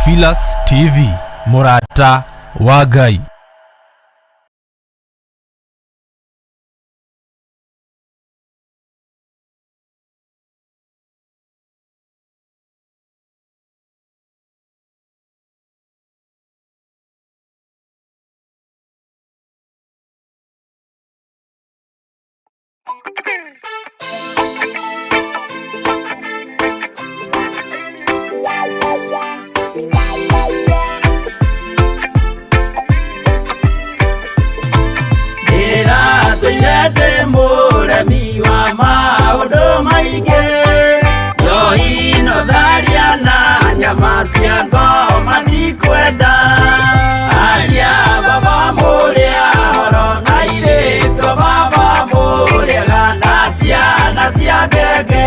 Theophilus TV, Murata wa Ngai. Muremi wa maundu maingi njohino tharia na nyama cia ngoma ndikwenda aria baba muria horo na irĩtwo baba muriaga na ciana cia ngenge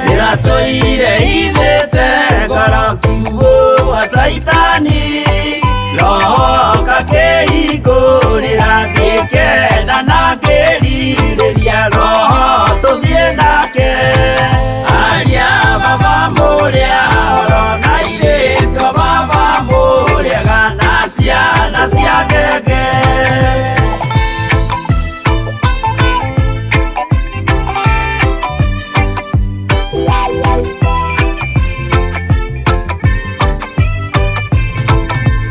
ndiratũire ithĩte ngoro kiugo wa caitani roho kakĩhingũrĩra ngĩkena na ngĩrirĩria roho tũthiĩ nake aria baba mũrĩa horo na irĩtwo baba mũrĩaga na ciana cia ngenge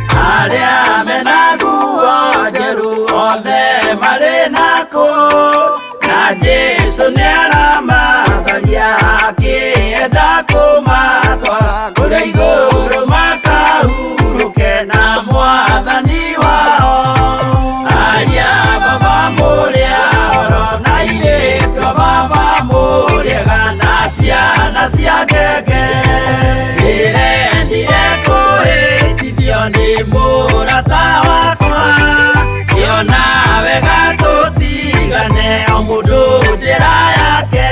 aria mena nguo njerũ othe marĩ nakũ na Jesũ nĩaramacaria akĩenda kũmatwara kũrĩa igũrũ makahurũke na Mwathani wao aria baba mũrĩa horo na irĩtwo baba mũrĩaga na ciana cia ngenge ndĩrendire kũhĩtithio nĩ mũrata wakwa kĩona wega tũtigane o mũndũ njĩra yake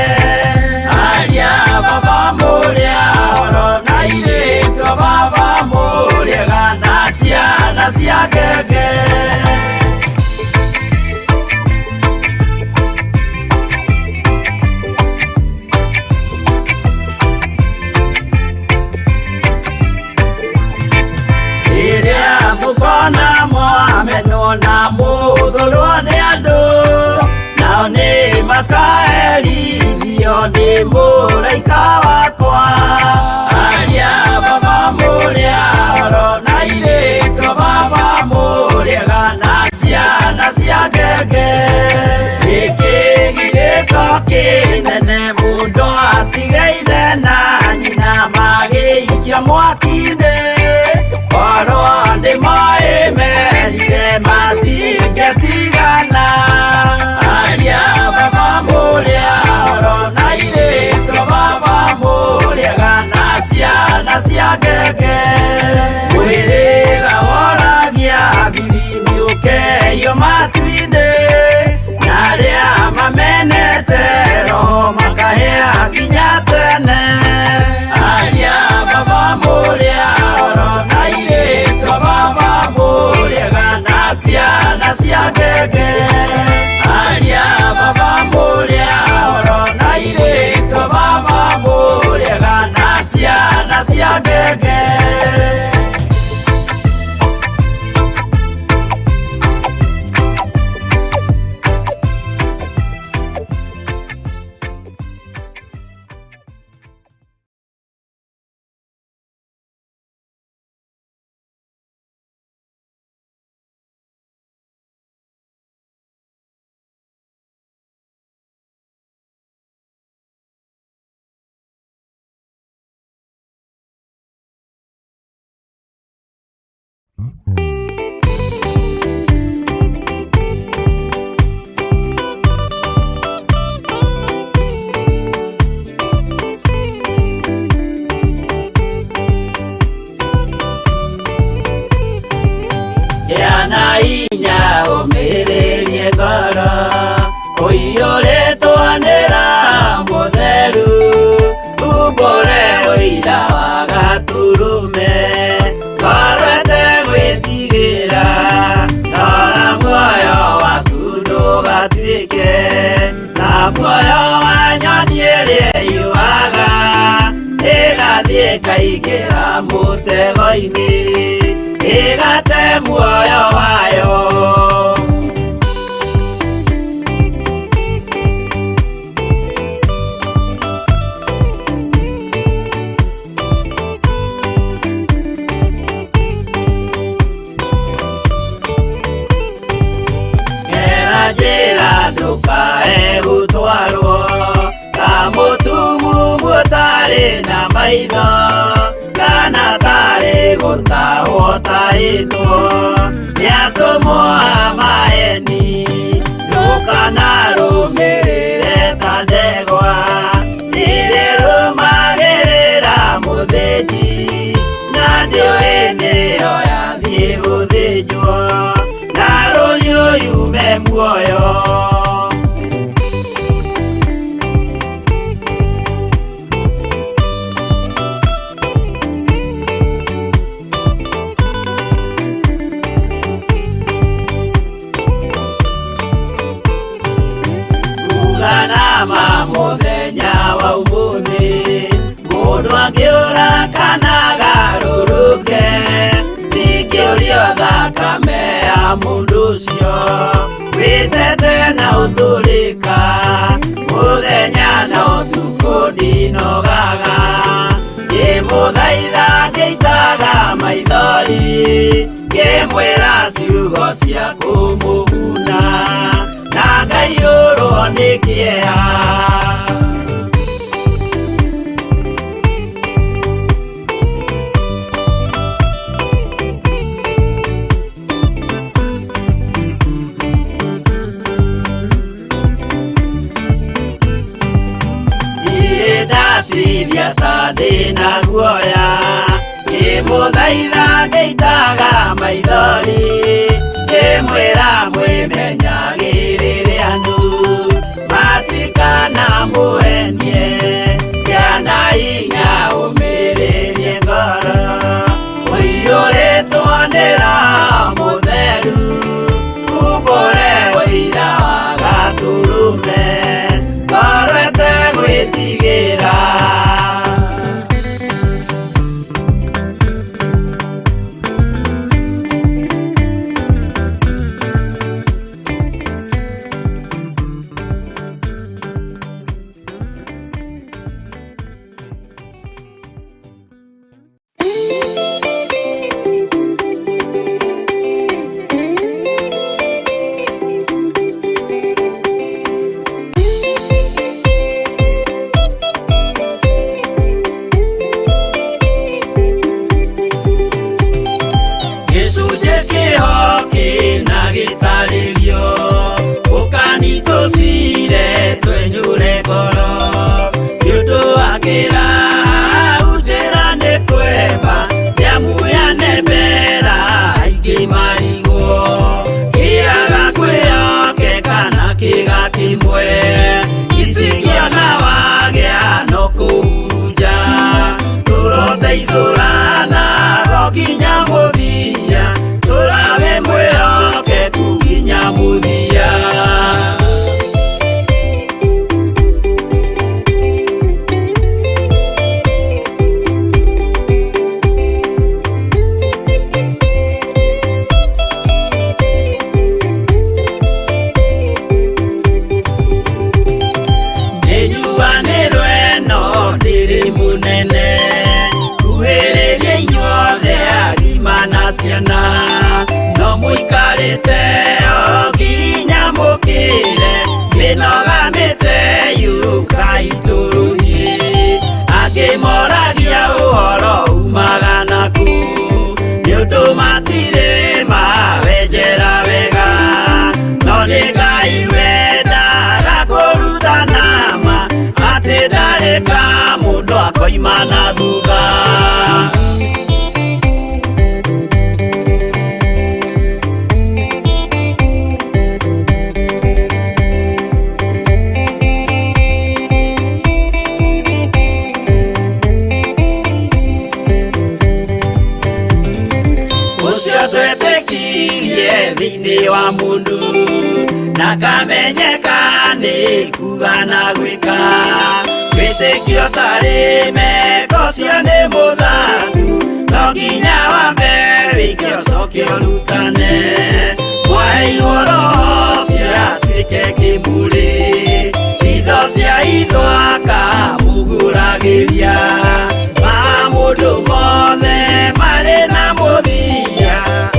aria baba mũrĩa horo na irĩtwo baba mũrĩaga na ciana cia ngenge mukona mwamenwo na mũthũrwo nĩ andũ nao nĩ makaherithio nĩ mũraika wakwa aria baba mũrĩa horo na irĩtwo baba mũrĩaga na ciana cia ngenge gĩkĩgirĩko kĩnene mũndũ atigeire na nyina magĩikia mwaki-inĩ oro nĩmoĩ merire matingĩtigana aria baba mũrĩa horo na irĩtwo baba mũrĩaga na ciana cia ngenge mwĩrĩga woragia birimbi ũkeio matu-inĩ na arĩa mamenete roho makahĩa nginya tene aria baba mũrĩa horo na irĩtwo baba mũrĩaga na ciana cia ngenge aria baba mũrĩa horo na irĩtwo baba mũrĩaga na ciana cia ngenge yana inya ũmĩrĩrie ngoro ũiyũrĩtwanĩra mũtheru umbũre ũira wa gatũrũme ngorwete gwĩtigĩra rora muoyo waku ndũgatuĩke na muoyo wa nyoni ĩrĩa yuaga ĩgathiĩ ĩkaingĩra mũtego-inĩ ĩgate muoyo wayo. Njĩra ndũkae gũtwarwo ta mũtumumu ũtarĩ na maitho, kana tarĩ gũtahwo tahĩtwo nĩ atũmwo a maheeni. Ndũkanarũmĩrĩre ta ndegwa ĩrĩrũmagĩrĩra mũthĩnji, na ndĩũĩ nĩyo yathiĩ gũthĩnjwo na rũhiũ yume muoyo. Uganama mũthenya wa ũmũthĩ mũndũ angĩũra kana agarũrũke, ndingĩũrio thakame ya mũndũ ũcio wĩtete na ũtũrĩka. Mũthenya na ũtukũ ndinogaga ngĩmũthaitha ngĩitaga maithori, ngĩmwĩra ciugo cia kũmũguna na ngaiyũrwo nĩ kĩeha. Ndatithia ta ndĩna guoya, ngĩmũthaitha ngĩitaga maithori, ngĩmwĩra mwĩmenyagĩrĩre andũ matikanamũhenie, gĩa na hinya ũmĩrĩrie ngoro. Ũiyũrĩtwo nĩ Roho Mũtheru, umbũre ũira wa Gatũrũme, ngoro ĩtegwĩtigĩra. Imana thutha. Ucio twetĩkirie thĩinĩ wa mũndũ na kamenyeka nĩ kuga na gwĩka, wĩtĩkio tarĩ meko ũcio nĩ mũthatu no nginya wambe wĩke ũcoke ũrutane waheirwo roho ũcio atuĩke kĩmũrĩ itho cia ithwaka muguragĩria mũndũ mothe marĩ na mũthia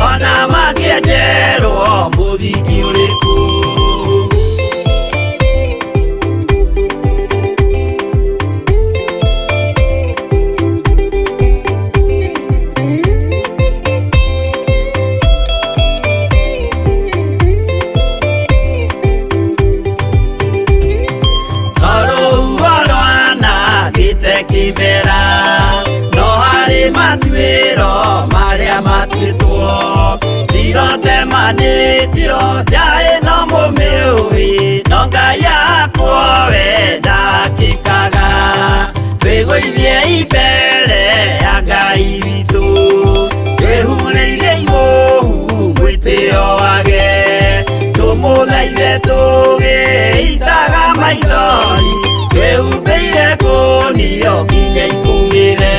ona makĩenjerwo mũthingi ũrĩkũ kimera no harĩ matuĩro marĩa matuĩtwo cirotemanĩtio njaĩ no mũmĩũĩ no Ngai akwo we ndakĩkaga twĩgũithie imbere ya Ngai witũ twĩhurĩire ihohu mwĩtĩo wage tũmũthaithe tũgĩitaga maithori twĩhumbĩire ngũnio nginya ikumĩre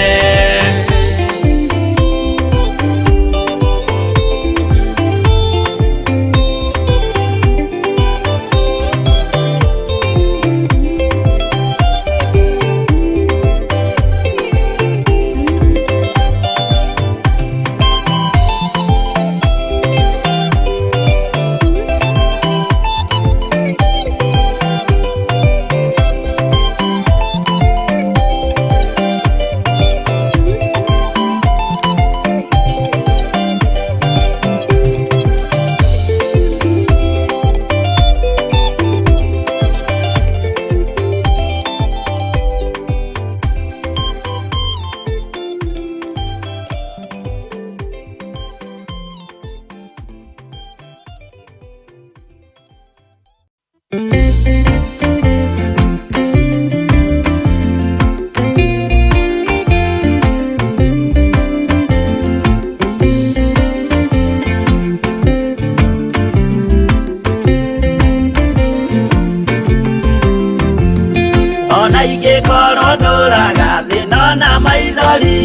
ona ingĩkorwo ndũraga thĩna na maithori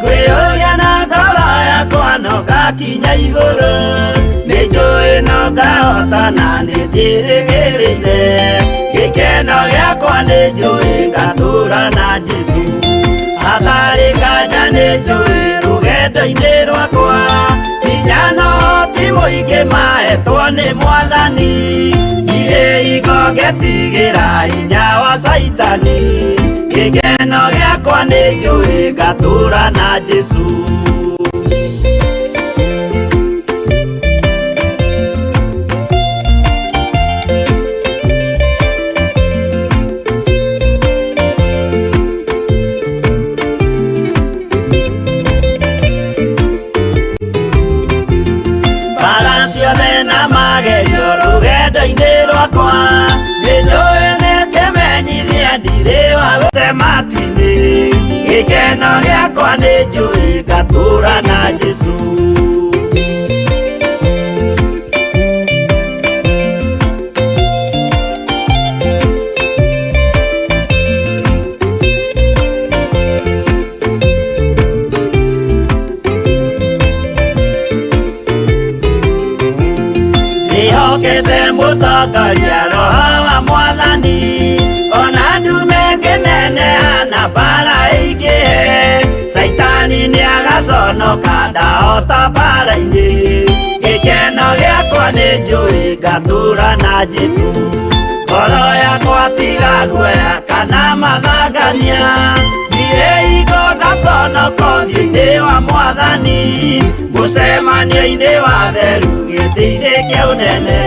ngwĩyũria na ngoro yakwa no ngakinya igũrũ nĩnjũĩ no ngahotana nĩnjĩrĩgĩrĩire gĩkeno gĩakwa nĩnjũĩ ngatũũra na Jesũ hatarĩ nganja nĩnjũĩ rũgendo-inĩ rwakwa hinya no ti mũingĩ mahetwo nĩ Mwathani irĩ igo ngetigĩra hinya wa Saitani gĩkeno gĩakwa nĩnjũĩ ngatũũra na Jesũ rũgendo-inĩ rwakwa nĩnjũĩ nĩkĩmenyithia ndirĩ wa gũte matu-inĩ gĩkeno gĩakwa nĩnjũĩ ngatũũra na Jesũ nĩhokete mũtongoria roho wa Mwathani ona ndume ngĩneneha na mbara ĩingĩhe Saitani nĩagaconoka ndahota mbara-inĩ gĩkeno gĩakwa nĩnjũĩ ngatũũra na Jesũ ngoro yakwa tiga guoya kana mathangania ndirĩ hingo ngaconoka ũthiũ-inĩ wa Mwathani mũcemanio-inĩ wa theru gĩtĩ-inĩ kĩa ũnene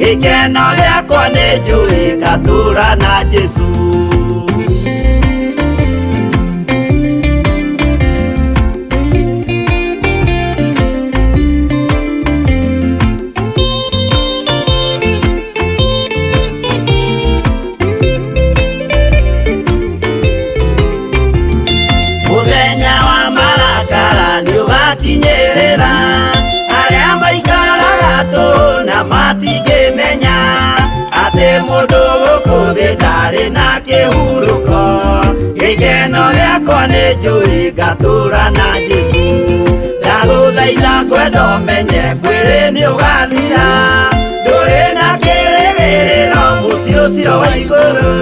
gĩkeno gĩakwa nĩnjũĩ ngatũũra na Jesũ mũthenya wa marakara nĩũgakinyĩrĩra arĩa maikaraga tũhũ na matingĩmenya atĩ mũndũ gũkũ thĩ ndarĩ na kĩhurũko gĩkeno gĩakwa nĩ njũĩ ngatũra na Jesũ ndagũthaitha ngwenda ũmenye kwĩrĩ nĩ ũgathira ndũrĩ na kĩrĩgĩrĩro mũciĩ ũcio wa igũrũ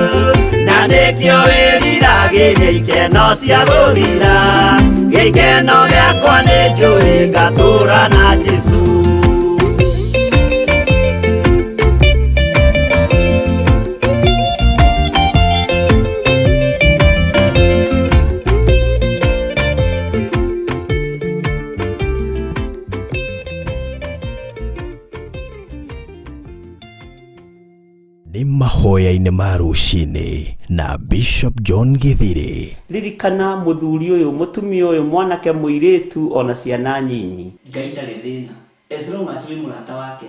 na nĩkĩo wĩriragĩria ikeno cia gũthira gĩkeno gĩakwa nĩ njũĩ ngatũra na Jesũ Ni mahoya-inĩ ma rũcinĩ na Bishop John Githiri. Ririkana muthuri uyu mutumia uyu mwanake muiritu ona ciana nyinyi Ngai ndarĩ thĩna as long as we murata wake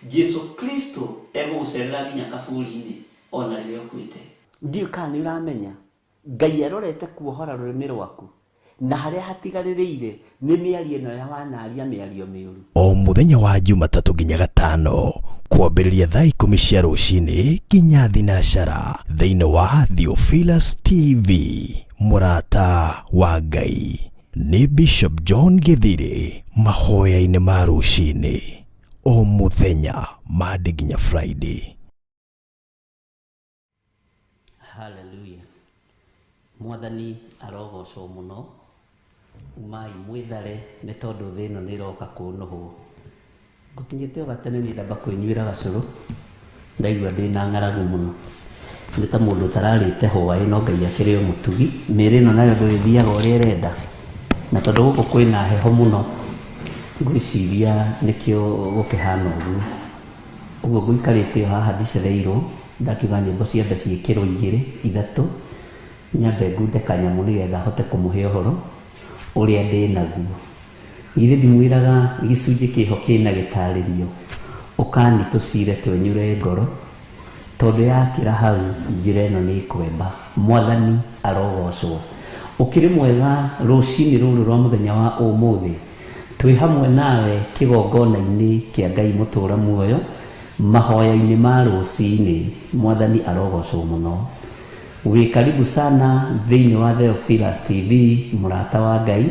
Jesu Kristo egũgũcerera nginya kaburi-inĩ ona rĩrĩa ũkuĩte. Ndiũ kana nĩ ũramenya Ngai arorete kuohora rũrĩmĩ rwaku na harĩa hatigarĩrĩire nĩ mĩario ĩno ya wanaria mĩario mĩũru. O mũthenya wa Jumatatũ nginya Gatano kwambĩrĩria thaa 10 cia rũcinĩ nginya thinacara thĩinĩ wa Theophilus TV. Mũrata wa Ngai nĩ Bishop John Githiri, mahoya-inĩ ma rũcinĩ o mũthenya Monday nginya Friday. Hallelujah. Mwathani arogocwo mũno. Umai mwithare nĩ tondũ thĩ ĩno nĩ ĩroka kũnũhwo. Ngũkinyĩte o gatene nĩ ndamba kwĩnyuĩra gacũrũ ndaigua ndĩna ng'aragu mũno. Nĩ ta mũndũ ũtararĩte hwaĩ no Ngai akĩrĩ o mũtugi. Mĩĩrĩ ĩno nayo ndũrĩthiaga ũrĩa ĩrenda na tondũ gũkũ kwĩna heho mũno ngwĩciria nĩkĩo gũkĩhana ũguo. Ũguo ngũikarĩte haha ndicereirwo ndakiuga nyĩmbo ciambe ciĩkĩrwo 2 3 nyambe ngunde kanyamũ nĩgetha hote kũmũhe ũhoro ũrĩa ndĩ naguo. Ithe ndimwĩraga gĩcunjĩ kĩho kĩna gĩtarĩrio ũkani tũcire twenyure ngoro tondũ yakĩra hau njĩra ĩno nĩ kwemba. Mwathani arogocwo. Ũkĩrĩ mwega rũcinĩ rũrũ rwa mũthenya wa ũmũthĩ twĩ hamwe nawe kĩgongona-inĩ kĩa Ngai mũtũra muoyo mahoya-inĩ ma rũcinĩ. Mwathani arogocwo mũno. Wĩ karibu sana thĩinĩ wa Theophilus TV, mũrata wa Ngai.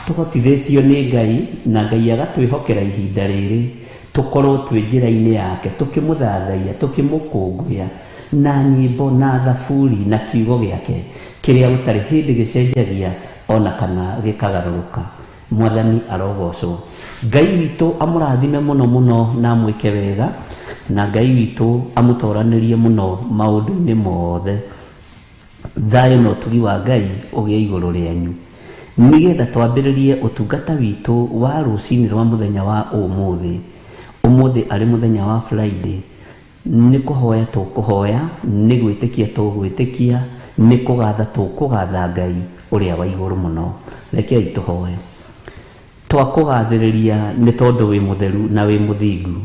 Tũhotithĩtio nĩ Ngai na Ngai agatwĩhokera ihinda rĩrĩ tũkorwo twĩ njĩra-inĩ yake tũkĩmũthathaiya tũkĩmũkũngũya na nyĩmbo na thaburi na kiugo gĩake kĩrĩa gũtarĩ hĩndĩ gĩcenjagia ona kana gĩkagarũrũka. Mwathani arogocwo. Ngai witũ amũrathime mũno mũno na mwĩke wega na Ngai witũ amũtoranĩrie mũno maũndũ-inĩ mothe. Thayũ na ũtugi wa Ngai ũgĩe igũrũ rĩanyu. Nĩgetha twambĩrĩrie ũtungata witũ wa rũcinĩ rwa mũthenya wa ũmũthĩ. Ũmũthĩ arĩ mũthenya wa Friday. Nĩ kũhoya tũkũhoya, nĩ gwĩtĩkia tũgwĩtĩkia, nĩ kũgatha tũkũgatha Ngai ũrĩa wa igũrũ mũno. Rekei tũhoye. Twakũgathĩrĩria nĩ tondũ wĩ mũtheru na wĩ mũthingu.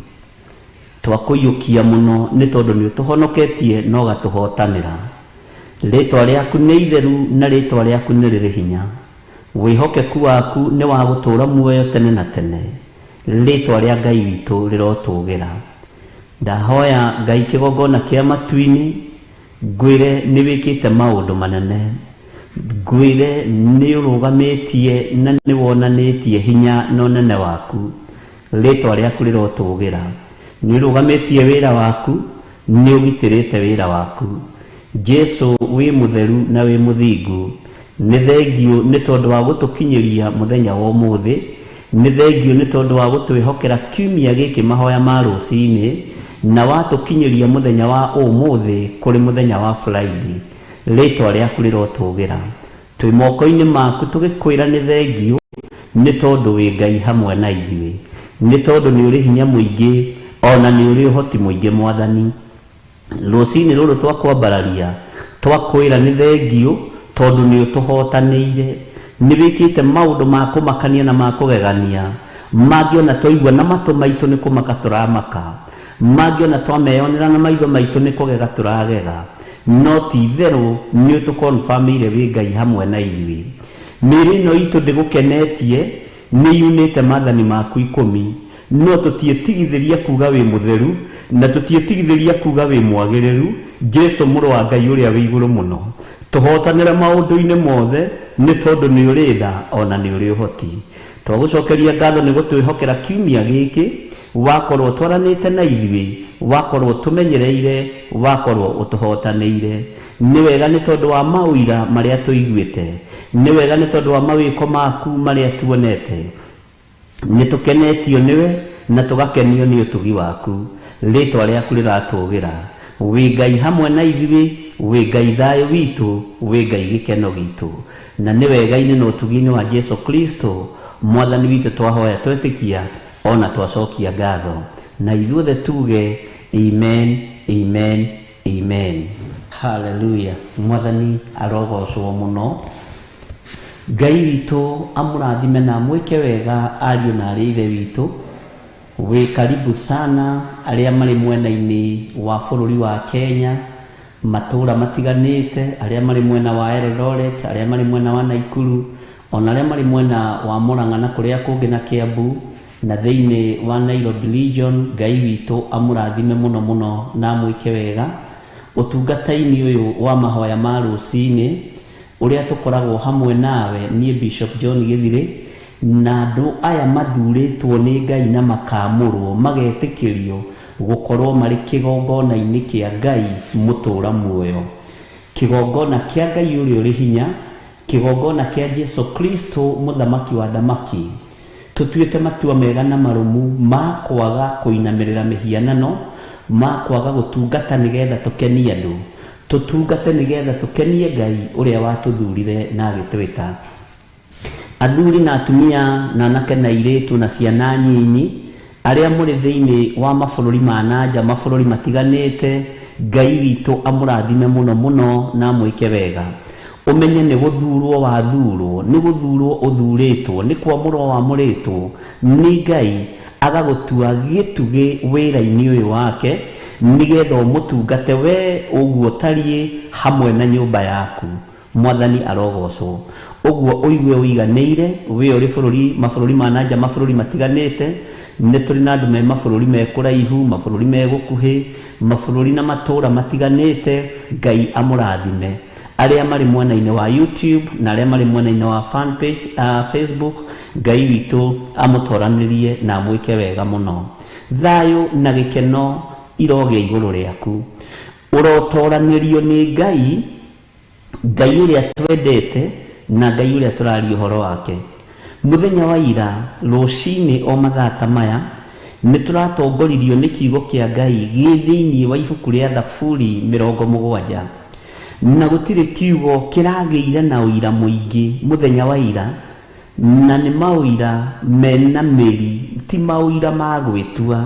Twakũiyũkia mũno nĩ tondũ nĩ ũtũhonoketie na ũgatũhotanĩra. Rĩĩtwa rĩaku nĩ itheru na rĩĩtwa rĩaku nĩ rĩrĩ hinya. Wĩhokeku waku nĩ wa gũtũũra muoyo tene na tene. Rĩĩtwa rĩa Ngai witũ rĩrotũgĩra. Ndahoya Ngai kĩgongona kĩa matu-inĩ ngwĩre nĩ wĩkĩte maũndũ manene. Ngwĩre nĩ ũrũgamĩtie na nĩ wonanĩtie hinya na ũnene waku. Rĩĩtwa rĩaku rĩrotũgĩra. Nĩ ũrũgamĩtie wĩra waku, nĩ ũgitĩrĩte wĩra waku. Jesu wĩ mũtheru na wĩ mũthingu. Nĩ thengio nĩ tondũ wa gũtũkinyĩria mũthenya wa ũmũthĩ. Nĩ thengio nĩ tondũ wa gũtwĩhokera kiumia gĩkĩ mahoya ma rũcinĩ na watũkinyĩria mũthenya wa ũmũthĩ kũrĩ mũthenya wa Friday. Rĩĩtwa rĩaku rĩrotũgĩra. Twĩ moko-inĩ maku tũgĩkwĩra nĩ thengio nĩ tondũ wĩ Ngai hamwe na ithuĩ. Nĩ tondũ nĩ ũrĩ hinya mũingĩ ona nĩ ũrĩ ũhoti mũingĩ Mwathani. Rũcinĩ rũrũ twakwambararia twakwĩra nĩ thengio tondũ nĩ ũtũhotanĩire. Nĩ wĩkĩte maũndũ ma kũmakania na ma kũgegania mangĩona twaigua na matũ maitũ nĩ kũmaka tũramaka, mangĩona twameyonera na maitho maitũ nĩ kũgega tũragega. No ti itherũ nĩ ũtũkonfamĩire wĩ Ngai hamwe na ithuĩ. Mĩĩrĩ ĩno itũ ndĩgũkenetie nĩ yunĩte maathani maku 10, no tũtiĩtigithĩria kuuga wĩ mũtheru na tũtiĩtigithĩria kuuga wĩ mwagĩrĩru. Jesu mũrũ wa Ngai ũrĩa wĩ igũrũ mũno, tuhotanire maundu-ini mothe ni tondu ni uri tha ona ni uri uhoti. Twagucokeria ngatho ni gutwihokera kiumia giki wakorwo twaranite na ithuĩ, wakorwo tumenyereire, wakorwo utuhotanĩire. Nĩ wega nĩ tondũ wa mawĩra marĩa tũiguĩte, nĩ wega nĩ tondũ wa mawĩko maku marĩa tuonete. Nĩ tũkenetio nĩwe na tũgakenio nĩ ũtugi waku. Rĩtwa rĩaku rĩratũgĩra. Wĩ Ngai hamwe na ithuĩ, wĩ Ngai thayũ witũ, wĩ Ngai gĩkeno gitũ. Na nĩ wega-inĩ na ũtugi-inĩ wa Jesu Kristo Mwathani witũ twahoya twetĩkia ona twacokia ngatho. Na ithuothe tuge amen, amen, amen. Hallelujah. Mwathani arogocwo muno. Ngai witũ amũrathime na mwĩke wega ariũ na arĩ ithe witũ. Wĩ karibu sana arĩa marĩ mwena-inĩ wa bũrũri wa Kenya, matũra matiganĩte, arĩa marĩ mwena wa Eldoret, arĩa marĩ mwena wa Naikuru, ona arĩa marĩ mwena wa Murang'a na kũrĩa kũngĩ na Kiambu na thĩinĩ wa Nairobi region. Ngai witũ amũrathime mũno mũno na mwĩke wega ũtungata-inĩ ũyũ wa mahoya ma rũcinĩ ũrĩa tũkoragwo hamwe nawe niĩ Bishop John Gĩthirĩ na andũ aya mathurĩtwo nĩ Ngai na makamũrwo magetĩkĩrio gũkorwo marĩ kĩgongona-inĩ kĩa Ngai mũtũra muoyo, kĩgongona kĩa Ngai ũrĩa ũrĩ hinya, kĩgongona kĩa Jesu Kristo mũthamaki wa thamaki. Tũtuĩte matua mega na marũmu ma kwaga kũinamĩrĩra mĩhianano, ma kwaga gũtungata nĩgetha tũkenie andũ, tũtungate nĩgetha tũkenie Ngai ũrĩa watũthurire na agĩtwĩta. Athuri na atumia na anake na airĩtu na ciana nyinyi arĩa mũrĩ thĩinĩ wa mabũrũri ma nanja, mabũrũri matiganĩte, Ngai witũ amũrathime mũno mũno na mwĩke wega. Umenye nĩ gũthurwo wathurwo, nĩ gũthurwo ũthurĩtwo, nĩ kwamũrwo wamũrĩtwo nĩ Ngai agagũtua gĩtugĩ wĩra-inĩ ũyũ wake nĩgetha ũmũtungate we ũguo tariĩ hamwe na nyũmba yaku. Mwathani arogocwo. Ũguo ũigue ũiganĩire we ũrĩ mabũrũri ma nanja, mabũrũri matiganĩte. Nĩ tũrĩ na andũ me mabũrũri me kũraihu, mabũrũri me gũkuhĩ, mabũrũri na matũra matiganĩte. Ngai amũrathime. Arĩa marĩ mwena-inĩ wa YouTube na arĩa marĩ mwena-inĩ wa fan page Facebook, Ngai witũ amũtoranĩrie na mwĩke wega mũno. Thayũ na gĩkeno irogĩa igũrũ rĩaku. Ũrotoranĩrio nĩ Ngai, Ngai ũrĩa twendete na Ngai ũrĩa tũraria ũhoro wake. Mũthenya wa ira rũcinĩ o mathaa ta maya nĩ tũratongoririo nĩ kiugo kĩa Ngai gĩ thĩinĩ wa ibuku rĩa Thaburi 70. Na gũtirĩ kiugo kĩragĩire na ũira mũingĩ mũthenya wa ira, na nĩ maũira mena mĩri, ti maũira ma gwĩtua.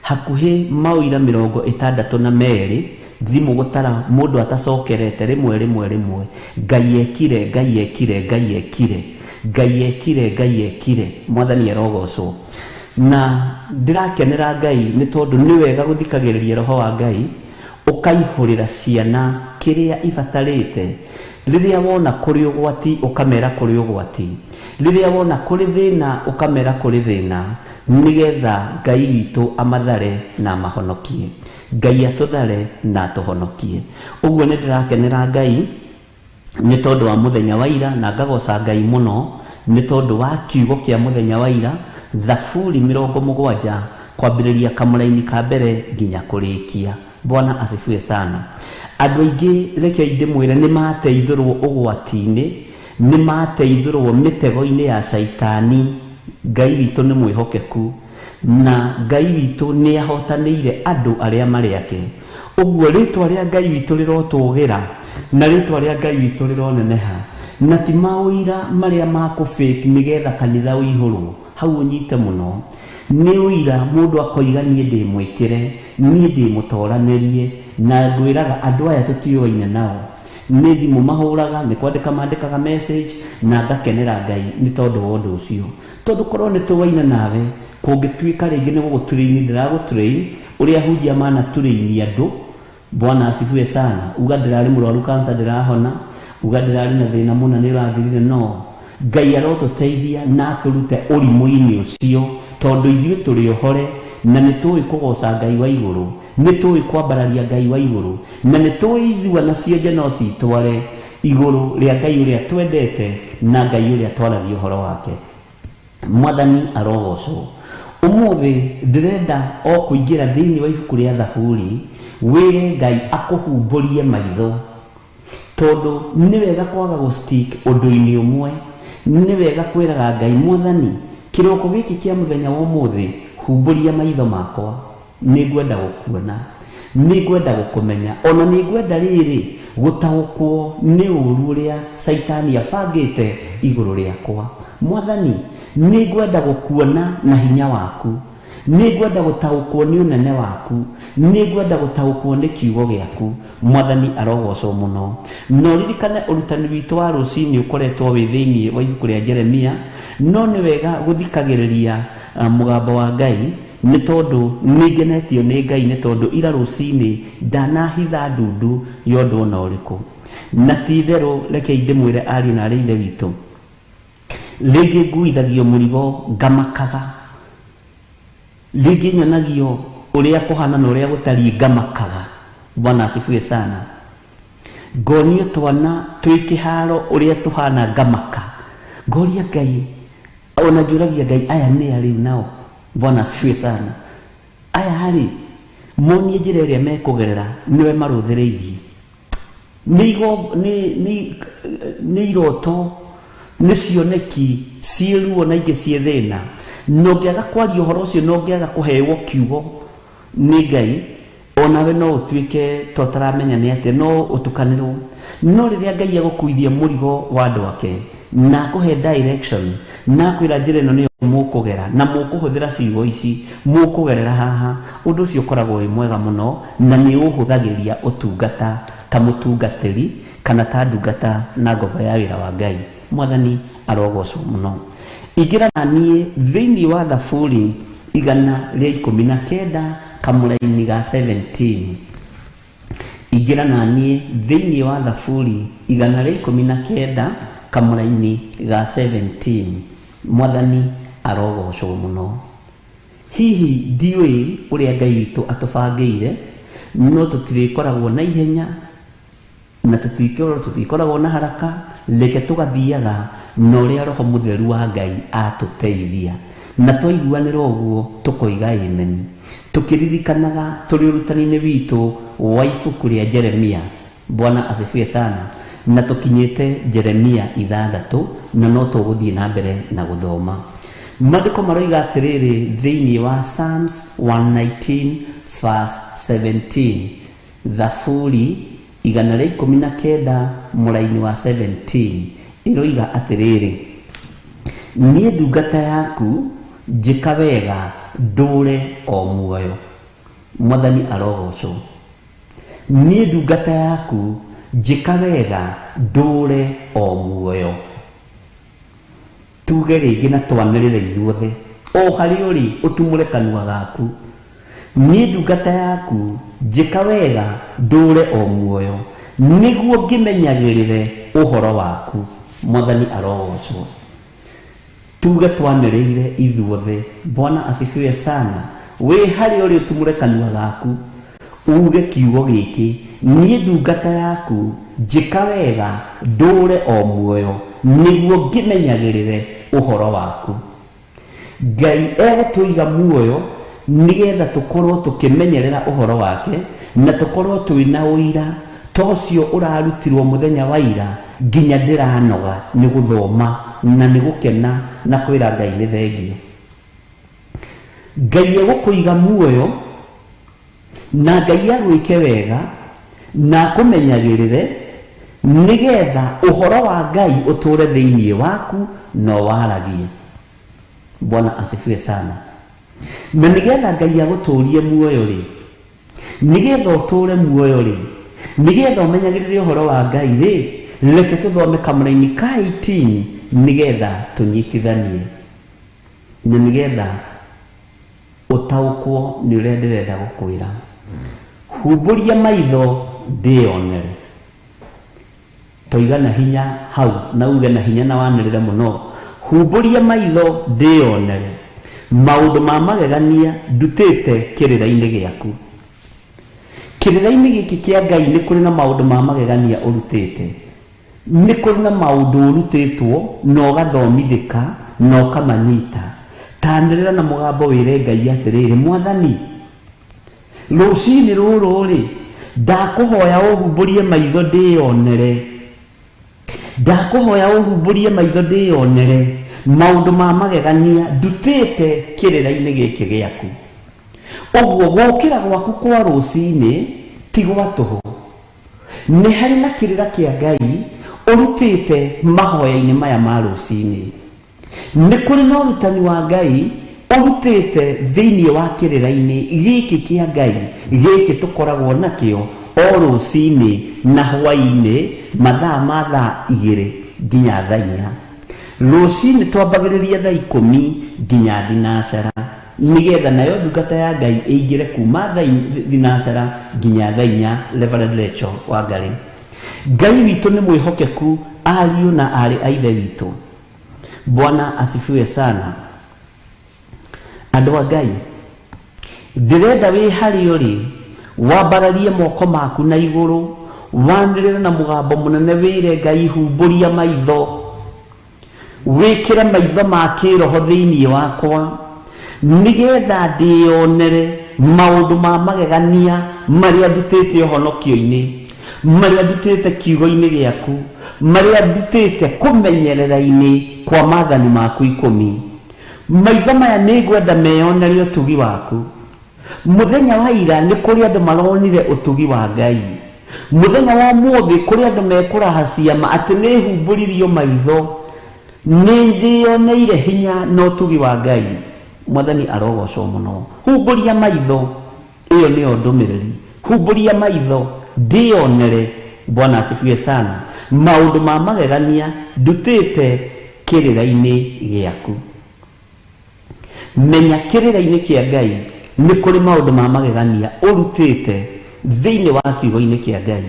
Hakuhĩ maũira 62 thimũ gũtara mũndũ atacokerete rĩmwe. Ngai ekire, Ngai ekire, Ngai ekire, Ngai ekire, Ngai ekire. Mwathani arogocwo. Na ndĩrakenera Ngai nĩ tondũ nĩ wega gũthikagĩrĩria roho wa Ngai ũkaihũrĩra ciana kĩrĩa ibatarĩte. Rĩrĩa wona kũrĩ ũgwati ũkamera kũrĩ ũgwati, rĩrĩa wona kũrĩ thĩna ũkamera kũrĩ thĩna, nĩgetha Ngai witũ amathare na amahonokie. Ngai atũthare na atũhonokie. Ũguo nĩ ndĩrakenera Ngai nĩ tondũ wa mũthenya wa ira, na ngagoca Ngai mũno nĩ tondũ wa kiugo kĩa mũthenya wa ira, Thaburi 70 kwambĩrĩria kamũra-inĩ ka mbere nginya kũrĩkia. Bwana asifiwe sana. Andũ aingĩ reke ndĩmwĩre nĩ mateithũrwo ũgwati-inĩ, nĩ mateithũrwo mĩtego-inĩ ya caitani. Ngai witũ nĩ mwĩhokeku na Ngai witũ nĩ ahotanĩire andũ arĩa marĩ ake. Ũguo rĩtwa rĩa Ngai witũ rĩrotũgĩra na rĩtwa rĩa Ngai witũ rĩroneneha, na ti maũira marĩa ma kũ-fake nĩgetha kanitha ũihũrwo. Hau ũnyite mũno nĩ ũira mũndũ akoiga niĩ ndĩmwĩkĩre, niĩ ndĩmũtoranĩrie, na ngwĩraga andũ aya tũtiũaine nao. Nĩ thimũ mahũraga, nĩ kwandĩka mandĩkaga message, na ngakenera Ngai nĩ tondũ wa ũndũ ũcio. Tondũ korwo nĩ tũwaine nawe, kũngĩtuĩka rĩngĩ nĩ gũgũtũrĩini ndĩragũtũrĩini ũrĩa hunjia manatũrĩini andũ. Bwana asifiwe sana. Uga ndĩrarĩ mũrwaru kansa ndĩrahona, uga ndĩrarĩ na thĩna mũna nĩ ũrathirire. No, Ngai arotũteithia na atũrute ũrimũ-inĩ ũcio, tondũ ithuĩ tũrĩ ohore na nĩ tũĩ kũgoca Ngai wa igũrũ, nĩ tũĩ kwambararia Ngai wa igũrũ, na nĩ tũĩ ithua nacio nja no citware iguru ria Ngai uria twendete na Ngai uria twaragia uhoro wake. Mwathani arogocwo. Umuthi ndirenda o kuingira thiini wa ibuku ria Thaburi wire Ngai akuhumburie maitho, tondu ni wega kwaga gustick undu-ini umwe. Ni wega kwiraga Ngai, Mwathani kiroko giki kia muthenya wa umuthi humburia maitho makwa, ni ngwenda gukuona, ni ngwenda gukumenya, ona ni ngwenda riri gutaukwo ni uru uria Saitani abangite iguru riakwa. Mwathani ni ngwenda gukuona na hinya waku, ni ngwenda gutaukwo ni unene waku, ni ngwenda gutaukwo ni kiugo giaku. Mwathani arogocwo muno. No ririkane urutani witu wa rucini ukoretwo wi thiini wa ibuku ria Jeremia, no ni wega guthikagiriria mugambo wa Ngai, ni tondu ni ngenetio ni Ngai, ni tondu ira rucini ndanahitha ndundu yondu ona uriku. Na ti-itherũ reke ndimwire ari na ari ithe witu, ringi nguithagio murigo ngamakaga, ringi nyonagio uria kuhana na uria gutari ngamakaga. Bwana asifiwe sana. Ngonio twana twi kiharo uria tuhana ngamaka, ngoria Ngai, ona njuragia Ngai, aya ni ari nao. Bwana asifiwe sana. Aya hari monie njira iria mekugerera niwe maruthireirie, ni iroto, ni cioneki cieruo na ingi cie thina. No ngiaga kwaria uhoro ucio, no ngiaga kuhewo kiugo ni Ngai, onawe no utuike totaramenya ni atia, no utukanirwo. No riria Ngai agukuithia murigo wa andu ake na kuhe direction na kwira njira ino niyo mukugera na mukuhuthira ciugo ici mukugerera haha, undu ucio ukoragwo wi mwega muno na ni uhuthagiria utungata ta mutungatiri kana ta ndungata na ngombo ya wira wa Ngai. Mwathani arogocwo muno. Ingira na nie thiini wa Thaburi 119 kamuraini ga 17. Ingira na nie thiini wa Thaburi 119 kamuraini ga 17. Mwathani arogocwo muno. Hihi ndiwi uria Ngai witu atubangire, no tutirikoragwo na ihenya na tutikoragwo na haraka. Reke tugathiaga na uria Roho Mutheru wa Ngai atuteithia, na twaiguanira uguo tukoiga amen, tukiririkanaga turi urutani-ini witu wa ibuku ria Jeremia. Bwana asifiwe sana. Na tukinyite Jeremia 6 na no tuguthie na mbere na guthoma. Maandiko maroiga atiriri thiini wa Psalms 119 verse 17. Thaburi 119 muraini wa 17 iroiga atiriri, nie ndungata yaku njika wega ndure o muoyo. Mwathani arogocwo. Nie ndungata yaku njika wega ndure o muoyo. Tuge ringi na twanirire ithuothe, o hari uri utumure kanua gaku. Nie ndungata yaku njika wega ndure o muoyo, niguo ngimenyagirire uhoro waku. Mwathani arogocwo. Tuge twanirire ithuothe. Bwana asifiwe sana. We hari uri utumure kanua gaku uge kiugo giki, nie ndungata yaku njika wega ndure o muoyo, niguo ngimenyagirire uhoro waku. Ngai egutuiga muoyo nigetha tukorwo tukimenyerera uhoro wake na tukorwo twina uira tocio urarutirwo muthenya wa ira nginya ndiranoga ni guthoma na ni gukena na kwira Ngai ni thengio. Ngai egukuiga muoyo na Ngai agwike wega na kumenyagirire nigetha uhoro wa Ngai uture thiini waku no waragie. Bwana asifiwe sana. Na nigetha Ngai aguturie muoyo ri, nigetha uture muoyo ri, nigetha umenyagirire uhoro wa Ngai ri, reke tuthome kamuraini ka 18 nigetha tunyitithanie na nigetha utaukwo ni uria ndirenda gukwira. Humburia maitho ndionere. Toigana hinya hau na uge na hinya na wanirire muno. Humburia maitho ndionere maundu ma magegania ndutite kirira-ini giaku. Kirira-ini giki kia Ngai ni kuri na maundu ma magegania urutite. nĩ kũrĩ na maũndũ ũrutĩtwo na ũgathomithĩka na ũkamanyita. Tanĩrĩra na mũgambo wĩre Ngai atĩrĩrĩ, Mwathani, rũciinĩ rũrũ rĩ, ndakũhoya ũhumbũrie maitho ndĩyonere, ndakũhoya ũhumbũrie maitho ndĩyonere maũndũ ma magegania ndutĩte kĩrĩra-inĩ gĩkĩ gĩaku. Ũguo gũkĩra gwaku kwa rũciinĩ ti gwa tũhũ, nĩ harĩ na kĩrĩra kĩa Ngai ũrutĩte mahoya-inĩ maya ma rũciinĩ. Nĩ kũrĩ na ũrutani wa Ngai ũrutĩte thĩinĩ wa kĩrĩra-inĩ gĩkĩ kĩa Ngai gĩkĩ tũkoragwo nakĩo o rũciinĩ na hwaĩ-inĩ mathaa ma thaa 2 nginya thaa 4. Rũciinĩ twambagĩrĩria thaa 10 nginya thinacara, nigetha nayo ndungata ya Ngai ĩingĩre kuma thaa thinacara nginya thaa 4. Reverend Rachel Wangari. Ngai witũ nĩ mwĩhokeku, ariũ na arĩ a ithe witũ. Bwana asifiwe sana. Andũ a Ngai, ndĩrenda wĩ harĩa ũrĩ wambararie moko maku na igũrũ, wanĩrĩre na mũgambo mũnene wĩre Ngai, humbũria maitho, wĩkĩre maitho ma kĩroho thĩinĩ wakwa, nĩgetha ndĩyonere maũndũ ma magegania marĩa ndutĩte ũhonokio-inĩ, marĩa ndutĩte kiugo-inĩ gĩaku, marĩa ndutĩte kũmenyerera-inĩ kwa maathani maku 10. Maitho maya nĩ ngwenda meyonere ũtugi waku. Mũthenya wa ira nĩ kũrĩ andũ maronire ũtugi wa Ngai. Mũthenya wa ũmũthĩ kũrĩ andũ mekũrahacia atĩ nĩ humbũririo maitho, nĩ thĩyoneire hinya na ũtugi wa Ngai. Mwathani arogocwo mũno. Humbũria maitho, ĩyo nĩyo ndũmĩrĩri. Humbũria maitho ndĩyonere. Bwana asifiwe sana. Maũndũ ma magegania ndutĩte kĩrĩra-inĩ gĩaku. Menya kĩrĩra-inĩ kĩa Ngai nĩ kũrĩ maũndũ ma magegania ũrutĩte thĩinĩ wa kiugo-inĩ kĩa Ngai.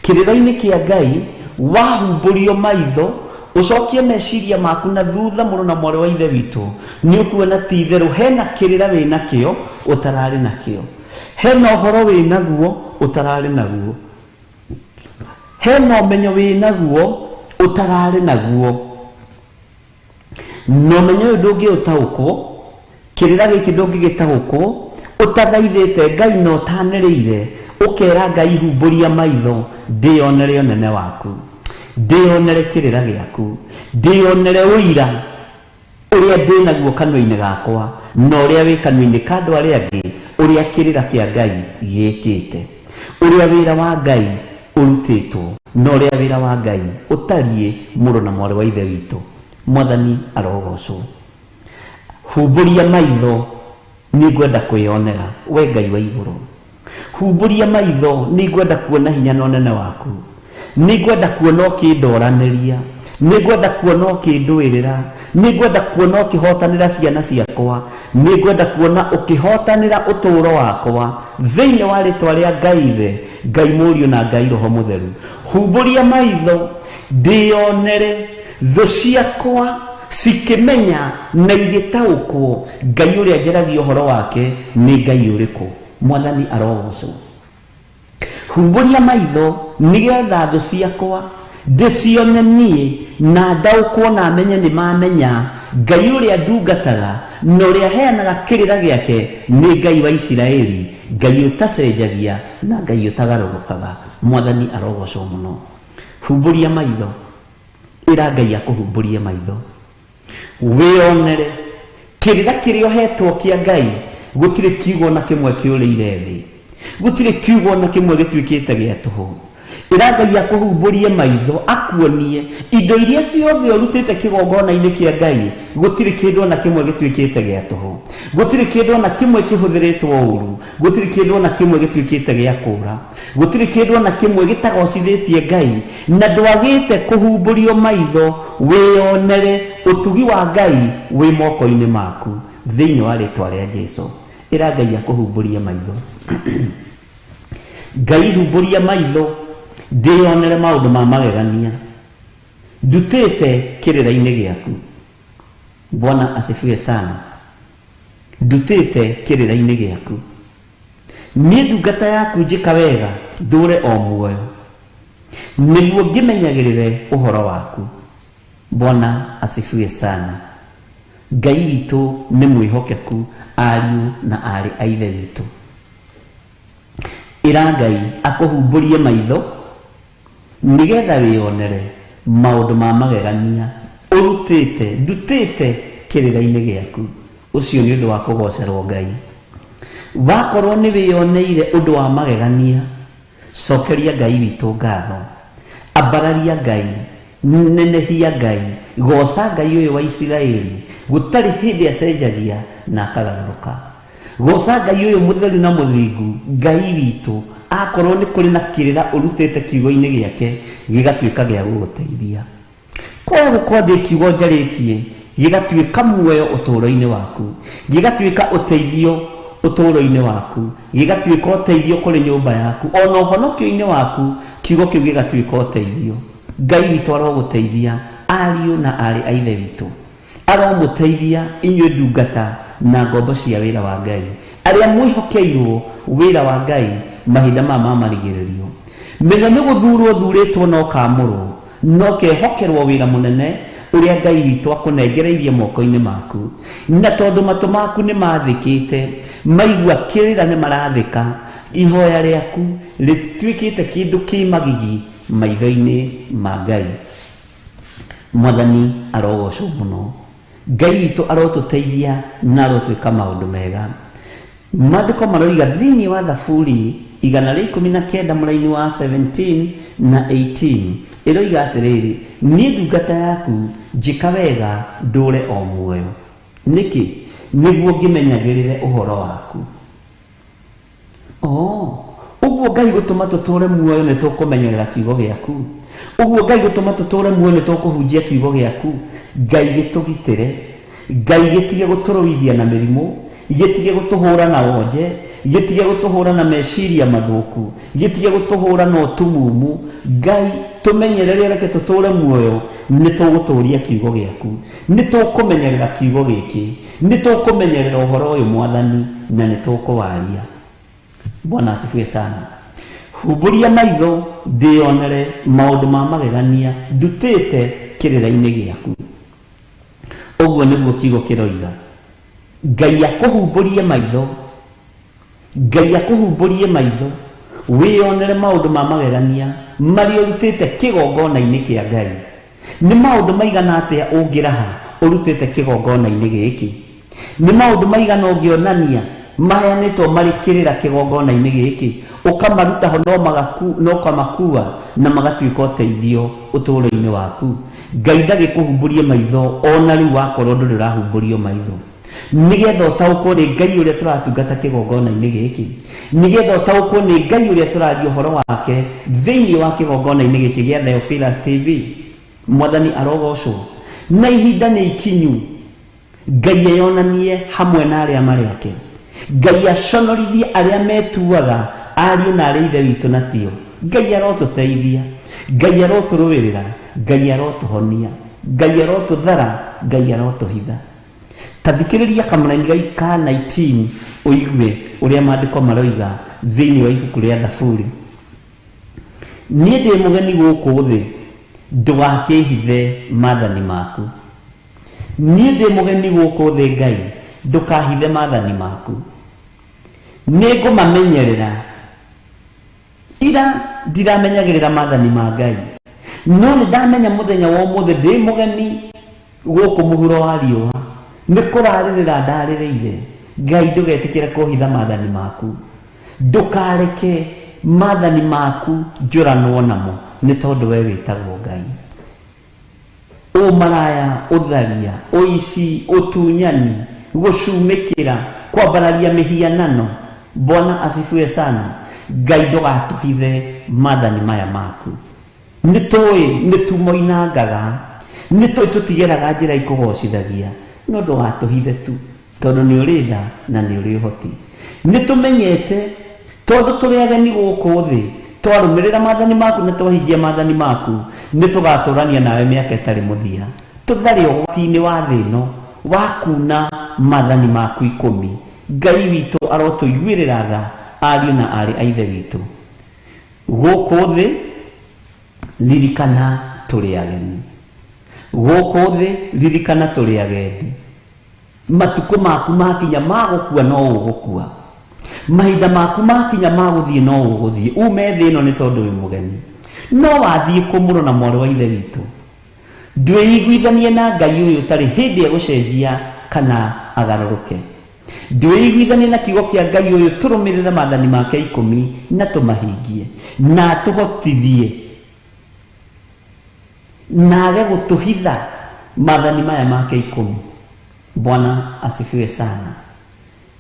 Kĩrĩra-inĩ kĩa Ngai wahumbũrio maitho, ũcokie meciria maku na thutha, mũrũ na mwarĩ wa ithe witũ, nĩ ũkuona ti itherũ hena kĩrĩra wĩ nakĩo ũtararĩ nakĩo, hena ũhoro wĩ naguo ũtararĩ naguo, hena ũmenyo wĩ naguo ũtararĩ naguo. No ũmenyo ũyũ ndũngĩũtaũkwo, kĩrĩra gĩkĩ ndũngĩgĩtaũkwo ũtathaithĩte Ngai na ũtanĩrĩire, ũkera Ngai humbũria maitho ndĩyonere ũnene waku, ndĩyonere kĩrĩra gĩaku, ndĩyonere ũira ũrĩa ndĩ naguo kanua-inĩ gakwa na ũrĩa wĩ kanua-inĩ ka andũ arĩa angĩ, ũrĩa kĩrĩra kĩa Ngai gĩkĩte, ũrĩa wĩra wa Ngai ũrutĩtwo na ũrĩa wĩra wa Ngai ũtariĩ, mũrũ na mwarĩ wa ithe witũ. Mwathani arogocwo. Humbũria maitho nĩ ngwenda kwĩyonera we Ngai wa igũrũ. Humbũria maitho nĩ ngwenda kuona hinya na ũnene waku, nĩ ngwenda kuona ũkĩndoranĩria, nĩ ngwenda kuona ũkĩndũĩrĩra, nĩ ngwenda kuona ũkĩhotanĩra ciana ciakwa, nĩ ngwenda kuona ũkĩhotanĩra ũtũũro wakwa thĩinĩ wa rĩtwa rĩa Ngai Ithe, Ngai Mũriũ na Ngai Roho Mũtheru. Humbũria maitho ndĩyonere thũ ciakwa cikĩmenya na igĩtaũkwo Ngai ũrĩa njaragia ũhoro wake nĩ Ngai ũrĩkũ. Mwathani arogocwo. Humbũria maitho nĩgetha thũ ciakwa ndĩcione niĩ na ndaũkwo na menye nĩ mamenya Ngai ũrĩa ndungataga na ũrĩa heanaga kĩrĩra gĩake nĩ Ngai wa Isiraeli, Ngai ũtacenjagia na Ngai ũtagarũrũkaga. Mwathani arogocwo mũno. Humbũria maitho, ĩra Ngai akũhumbũrie maitho, wĩyonere kĩrĩra kĩrĩa ũhetwo kĩa Ngai. Gũtirĩ kiugo na kĩmwe kĩũrĩire thĩ, gũtirĩ kiugo na kĩmwe gĩtuĩkĩte gĩa tũhũ. Ĩra Ngai akũhumbũrie maitho, akuonie indo iria ciothe ũrutĩte kĩgongona-inĩ kĩa Ngai, gũtirĩ kĩndũ na kĩmwe gĩtuĩkĩte gĩa tũhũ, gũtirĩ kĩndũ na kĩmwe kĩhũthĩrĩtwo ũru, gũtirĩ kĩndũ na kĩmwe gĩtuĩkĩte gĩa kũũra, gũtirĩ kĩndũ na kĩmwe gĩtagocithĩtie Ngai, na ndwagĩte kũhumbũrio maitho wĩyonere ũtugi wa Ngai wĩ moko-inĩ maku thĩinĩ wa rĩtwa rĩa Jesũ. Ĩra Ngai akũhumbũrie maitho. Ngai humbũria maitho ndĩyonere maũndũ ma magegania ndutĩte kĩrĩra-inĩ gĩaku. Bwana asifiwe sana. Ndutĩte kĩrĩra-inĩ gĩaku. Niĩ ndungata yaku njĩka wega ndũre o muoyo. niguo ngimenyagirire uhoro waku. Bwana asifiwe sana. Ngai witu ni mwihokeku, ariu na ari a ithe witu. Ira Ngai akuhumburie maitho nigetha wionere maundu ma magegania ndutite kirira-ini giaku. Ucio ni undu wa kugocerwo Ngai. Wakorwo ni wioneire undu wa magegania, cokeria Ngai witu ngatho, ambararia Ngai, nenehia Ngai, goca Ngai uyu wa Isiraeli, gutari hindi acenjagia na akagaruka. Goca Ngai uyu mutheru na muthingu, Ngai witu akorwo ni kuri na kirira urutite kiugo-ini giake gigatuika gia guguteithia. Kwa gukorwo kiugo njaritie gigatuika muoyo uturo-ini waku, gigatuika uteithio uturo-ini waku, gigatuika uteithio kuri nyumba yaku, ona uhonokio-ini waku, kiugo kiu gigatuika uteithio. Ngai witu aroguteithia ariu na ari a ithe witu, aromuteithia inyuĩ ndungata na ngombo cia wĩra wa Ngai, aria mwihokeirwo wĩra wa Ngai mahinda ma marigĩrĩrio. Menya nĩ guthurwo thurĩtwo no kamũrwo, no kehokerwo wĩra mũnene uria Ngai witu akunengereirie moko-ini maku. Na tondu matu maku ni mathikite, maigua kirira ni marathika, ihoya riaku ritwikite kindu kimagigi maitho-ini ma Ngai. Mwathani arogocwo muno. Ngai witu arotuteithia na arotwika maundu mega. Maandiko maroiga thiini wa Thaburi 119 mũraini wa 17 na 18 iroiga atiriri, ni ndungata yaku njika wega ndure o muoyo. Niki niguo ngimenyagirire uhoro waku. Uguo Ngai gutuma tuture muoyo ni tukumenyerera kiugo giaku. Uguo Ngai gutuma tuture muoyo ni tukuhunjia kiugo giaku. Ngai gitugitire, Ngai gitige guturuithia na mirimu, gitige gutuhura na wonje, gitige gutuhura na meciria mathuku, gitige gutuhura na utumumu. Ngai tumenyerere reke tuture muoyo ni tuguturia kiugo giaku, ni tukumenyerera kiugo giki, ni tukumenyerera uhoro uyu Mwathani, na ni tukuwaria. Bwana asifiwe sana. Humburia maitho ndionere maundu ma magegania ndutite kirira-ini giaku. Uguo niguo kiugo kiroiga. Ngai akuhumburie maitho, Ngai akuhumburie maitho wionere maundu ma magegania mari urutite kigongona-ini kia Ngai. Ni maundu maigana atia ungiraha urutite kigongona-ini giki? Ni maundu maigana ungionania maheanĩtwo marĩ kĩrĩra kĩgongona-inĩ gĩkĩ, ũkamaruta ho no kamakua na magatuĩka ũteithio ũtũũro-inĩ waku? Ngai ndagĩkũhumburie maitho ona rĩu wakorwo ndũrĩ ũrahumburio maitho, nigetha ũtaũkwo nĩ Ngai ũrĩa tũratungata kĩgongona-inĩ gĩkĩ, nigetha ũtaũkwo nĩ Ngai ũrĩa tũraria ũhoro wake thĩinĩ wa kĩgongona-inĩ gĩkĩ gĩa Theophilus TV. Mwathani arogocwo. Na ihinda nĩ ikinyu Ngai eyonanie hamwe na arĩa marĩ ake. Ngai aconorithie arĩa metuaga ariũ na arĩ ithe witũ na tio. Ngai arotuteithia, Ngai arotũrũĩrĩra, Ngai arotuhonia, Ngai arotũthara, Ngai arotuhitha. Ta thikĩrĩria kamũraini ka 19 ũigue ũrĩa maandĩko maroiga thĩinĩ wa ibuku rĩa Thaburi. Niĩ ndĩ mũgeni gũkũ thĩ, ndũgakĩhithe maathani maku. Niĩ ndĩ mũgeni gũkũ thĩ Ngai, ndũkahithe maathani maku. Nĩngũmamenyerera. Ira ndiramenyagĩrĩra maathani ma Ngai, no nĩ ndamenya mũthenya wa ũmũthĩ ndĩ mũgeni gũkũ mũhuro wa riũa, nĩ kũrarĩrĩra ndarĩrĩire. Ngai ndũgetĩkĩre kũhitha maathani maku, ndũkareke maathani maku njũranwo namo, nĩ tondũ we wĩtagwo Ngai. Ũmaraya, ũtharia, ũici, ũtunyani, gũcumĩkĩra, kwambararia mĩhianano. Bwana asifiwe sana. Ngai ndũgatũhithe maathani maya maku. Nĩtũĩ nĩtumoinangaga, nĩtũĩ tũtigeraga njĩra ikũgocithagia, no ndũgatũhithe tu, tondũ nĩ ũrĩ tha na nĩ ũrĩ ũhoti. Nĩtũmenyete tondũ tũrĩ ageni gũkũ thĩ, twarũmĩrĩra maathani maku na twahingia maathani maku, nĩtũgatũrania nawe mĩaka ĩtarĩ mũthia. Tũtharĩ ũhoti-inĩ wa thĩ ĩno wa kuuna maathani maku 10. Ngai witũ arotũiguĩrĩra tha ariũ na arĩ a ithe witũ. Gũkũ thĩ ririkana tũrĩ ageni. Gũkũ thĩ ririkana tũrĩ agendi. Matukũ maku makinya magũkua no ũgũkua. Mahinda maku makinya magũthiĩ no ũgũthiĩ. Ume thĩ ĩno nĩ tondũ wĩ mũgeni. No wathiĩ kũ mũrũ na mwarĩ wa ithe witũ? Ndwĩiguithanie na Ngai ũyũ tarĩ hĩndĩ egũcenjia kana agarũrũke. Ndwĩiguithanie na kiugo kĩa Ngai ũyũ tũrũmĩrĩre maathani make 10 na tũmahingie na tũhotithie na age gũtũhitha maathani maya make 10. Bwana asifiwe sana.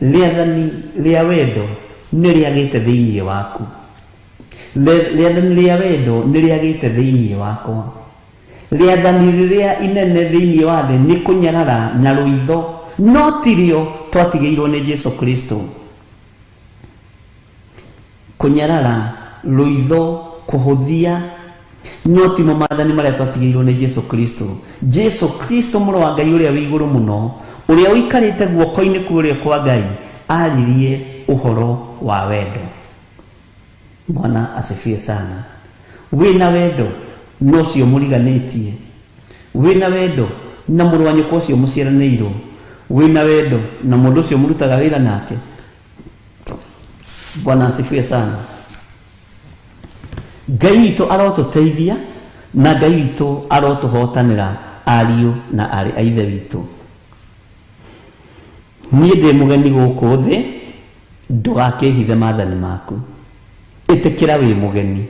Rĩathani rĩa wendo nĩ rĩagĩte thĩinĩ waku. Rĩathani rĩa wendo nĩ rĩagĩte thĩinĩ wakwa. Rĩathani rĩrĩa inene thĩinĩ wa thĩ nĩ kũnyarara na rũitho, no tirio twatigĩirwo nĩ Jesu Kristo. Kũnyarara, rũitho, kũhũthia, no timo maathani marĩa twatigĩirwo nĩ Jesu Kristo. Jesu Kristo mũrũ wa Ngai ũrĩa wĩ igũrũ mũno, ũrĩa ũikarĩte guoko-inĩ kũrĩa kwa Ngai, aririe ũhoro wa wendo. Bwana asifiwe sana. Wĩna wendo no cio mũriganĩtie. Wĩna wendo na mũrũ wa nyũkwa ũcio mũciaranĩirwo. Wĩna wendo na mũndũ ũcio mũrutaga wĩra nake. Bwana asifiwe sana. Ngai witũ arotũteithia na Ngai witũ arotũhotanĩra ariũ na arĩ a ithe witũ. Niĩ ndĩ mũgeni gũkũ thĩ, ndũgakĩhithe maathani maku. Ĩtĩkĩra wĩ mũgeni.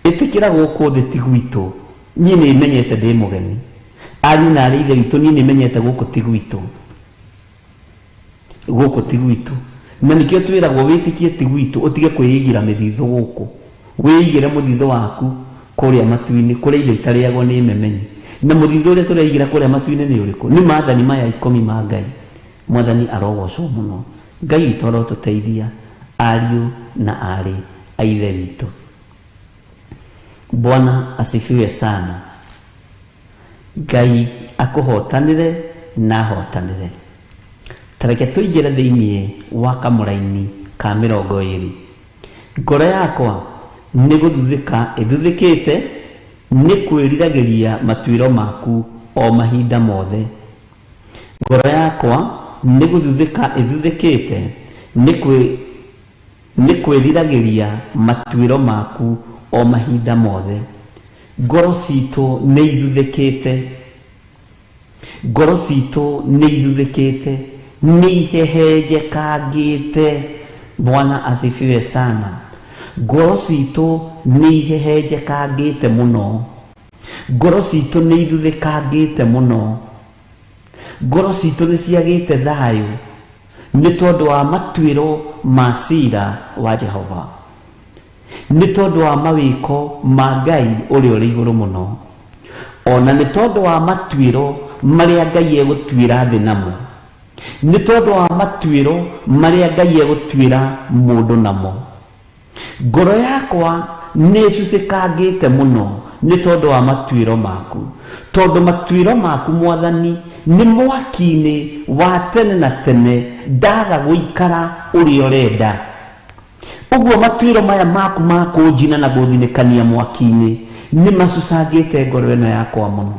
Ĩtĩkĩra gũkũ thĩ ti gwitũ. Niĩ nĩ menyete ndĩ mũgeni. Ariũ na arĩ ithe witũ, niĩ nĩ menyete gũkũ ti gwitũ. Gũkũ ti gwitũ. Na nĩkĩo twĩragwo wĩtĩkie ti gwitũ, ũtige kwĩigĩra mĩthithũ gũkũ. Wĩigĩre mũthithũ waku kũrĩa matu-inĩ, kũrĩa irio itarĩagwo nĩ memenyi. Na mũthithũ ũrĩa tũreigĩra kũrĩa matu-inĩ nĩ ũrĩkũ? Nĩ maathani maya 10 ma Ngai. Mwathani arogocwo mũno. Ngai witũ arotũteithia, ariũ na arĩ a ithe witũ. Bwana asifiwe sana. Ngai akũhotanĩre na ahotanĩre. Tareke tũingĩre thĩinĩ wa kamũra-inĩ ka 20. Ngoro yakwa nĩ gũthuthĩka ĩthuthĩkĩte, nĩ kwĩriragĩria matuĩro maku o mahinda mothe. Ngoro yakwa nĩ gũthuthĩka ĩthuthĩkĩte, nĩ kwĩriragĩria matuĩro maku o mahinda mothe. Ngoro citũ nĩ ithuthĩkĩte. Ngoro citũ nĩ ithuthĩkĩte, nĩ ihehenjekangĩte. Bwana asifiwe sana. Ngoro citũ nĩ ihehenjekangĩte mũno. Ngoro citũ nĩ ithuthĩkangĩte mũno. Ngoro citũ nĩ ciagĩte thayũ nĩ tondũ wa matuĩro ma ciira wa Jehova. Nĩ tondũ wa mawĩko ma Ngai ũrĩa ũrĩ igũrũ mũno. Ona nĩ tondũ wa matuĩro marĩa Ngai egũtuĩra thĩ namo. Nĩ tondũ wa matuĩro marĩa Ngai egũtuĩra mũndũ namo. Ngoro yakwa nĩ ĩcucĩkangĩte mũno nĩ tondũ wa matuĩro maku. Tondũ matuĩro maku Mwathani nĩ mwaki-inĩ wa tene na tene, ndaga gũikara ũrĩa ũrenda. Ũguo matuĩro maya maku ma kũnjina na gũthinĩkania mwaki-inĩ nĩ macucangĩte ngoro ĩno yakwa mũno.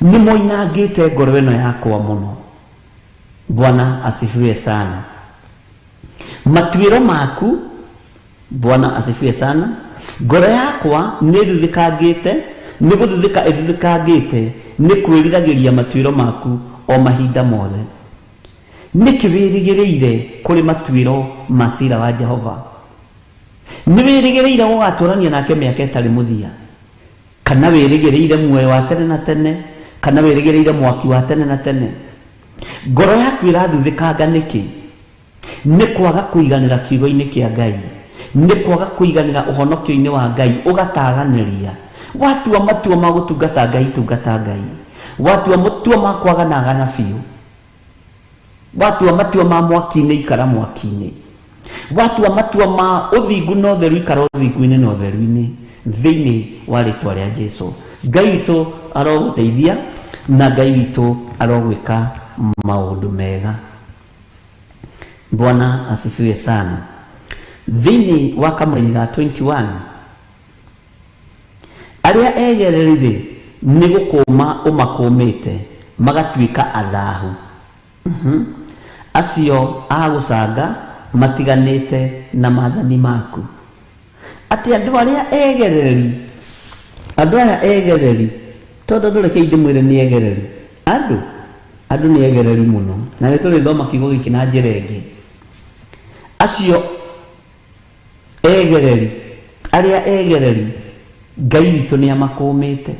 Nĩ moinangĩte ngoro ĩno yakwa mũno. Bwana asifiwe sana. Matuĩro maku, Bwana asifiwe sana. Ngoro yakwa nĩ thuthĩkangĩte, nĩ gũthuthĩka ĩthuthĩkangĩte, nĩ kwĩriragĩria matuĩro maku o mahinda mothe. Nĩkĩ wĩrĩgĩrĩire kũrĩ matuĩro ma ciira wa Jehova? Nĩ wĩrĩgĩrĩire gũgatũrania nake mĩaka ĩtarĩ mũthia? Kana wĩrĩgĩrĩire muoyo wa tene na tene? Kana wĩrĩgĩrĩire mwaki wa tene na tene? Ngoro yaku ĩrathuthĩkanga nĩkĩ? Nĩ kwaga kũiganĩra kiugo-inĩ kĩa Ngai. Nĩ kwaga kũiganĩra ũhonokio-inĩ wa Ngai, ũgataganĩria. Watua matua ma gũtungata Ngai, tungata Ngai. Watua matua ma kwaganagana biũ. Watua matua ma mwaki-inĩ, ikara mwaki-inĩ. Watua matua ma ũthingu na ũtheru, ikara ũthingu-inĩ na ũtheru-inĩ thĩinĩ wa rĩtwa rĩa Jesũ. Ngai witũ arogũteithia na Ngai witũ arogwĩka maũndũ mega. Bwana asifiwe sana. Thĩinĩ wa kamũra-inĩ ga 21 aria egereri ni gukuma umakumite magatuika athahu acio agucanga matiganite na mathani maku ati andu aria egereri todo ndureke indimwire ni egereri andu ni egereri muno na ni turi thoma kigo giki na njira ingi acio egereri aria egereri Ngai witu ni amakumite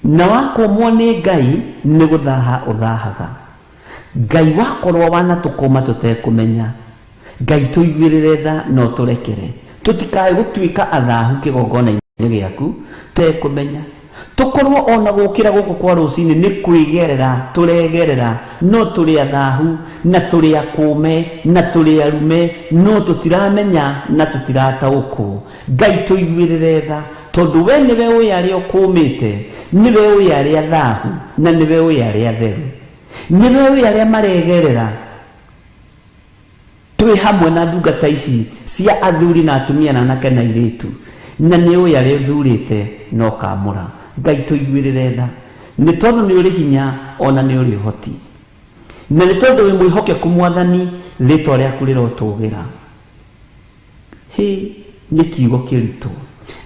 na wakumwo ni Ngai ni guthaha uthahaga Ngai wakorwo wana tukuma tutekumenya Ngai tuigwirire tha no turekere tutikae gutuika athahu kigongona-ini giaku tekumenya tukorwo ona gukira guku kwa rucini ni kwigerera turegerera no turi athahu na turi akume na turi arume no tutiramenya na tutiratauku Ngai tuigwirire tha tondu we niwe uyari ukumite niwe uyari athahu na niwe uyari atheru niwe uyari maregerera twi hamwe na ndungata ici cia athuri na atumia na anake na iritu na ni uyari thurite no kamura Ngai tuigwirire tha ni tondu ni uri hinya ona ni uri hoti na ni tondu wi mwihokeku Mwathani ritwa riaku rirotugira hi ni kiugo kiritu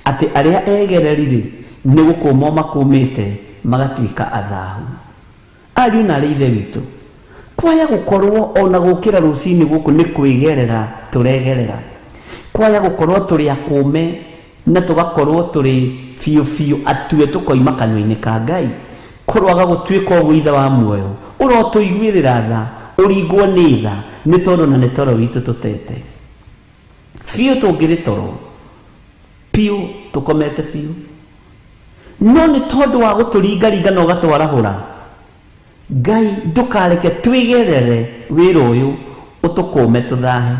ati aria egereri ni gukuma makumite magatuika athahu ariu na rithe witu kwaya gukorwo ona gukira rucini guku ni kwigerera turegerera kwaya gukorwo turi akume na tugakorwo turi fiu atue tukoima kanwa-ini ka Ngai kurwaga gutuika uguitha wa muoyo urotuigwirira tha urigwo ni tha ni tondu na ni toro witu tutete fiu tungiri toro piu tukomete fiu no ni tondu wa guturingaringa na ugatwarahura Ngai ndukareke twigerere wira uyu utukume tuthahe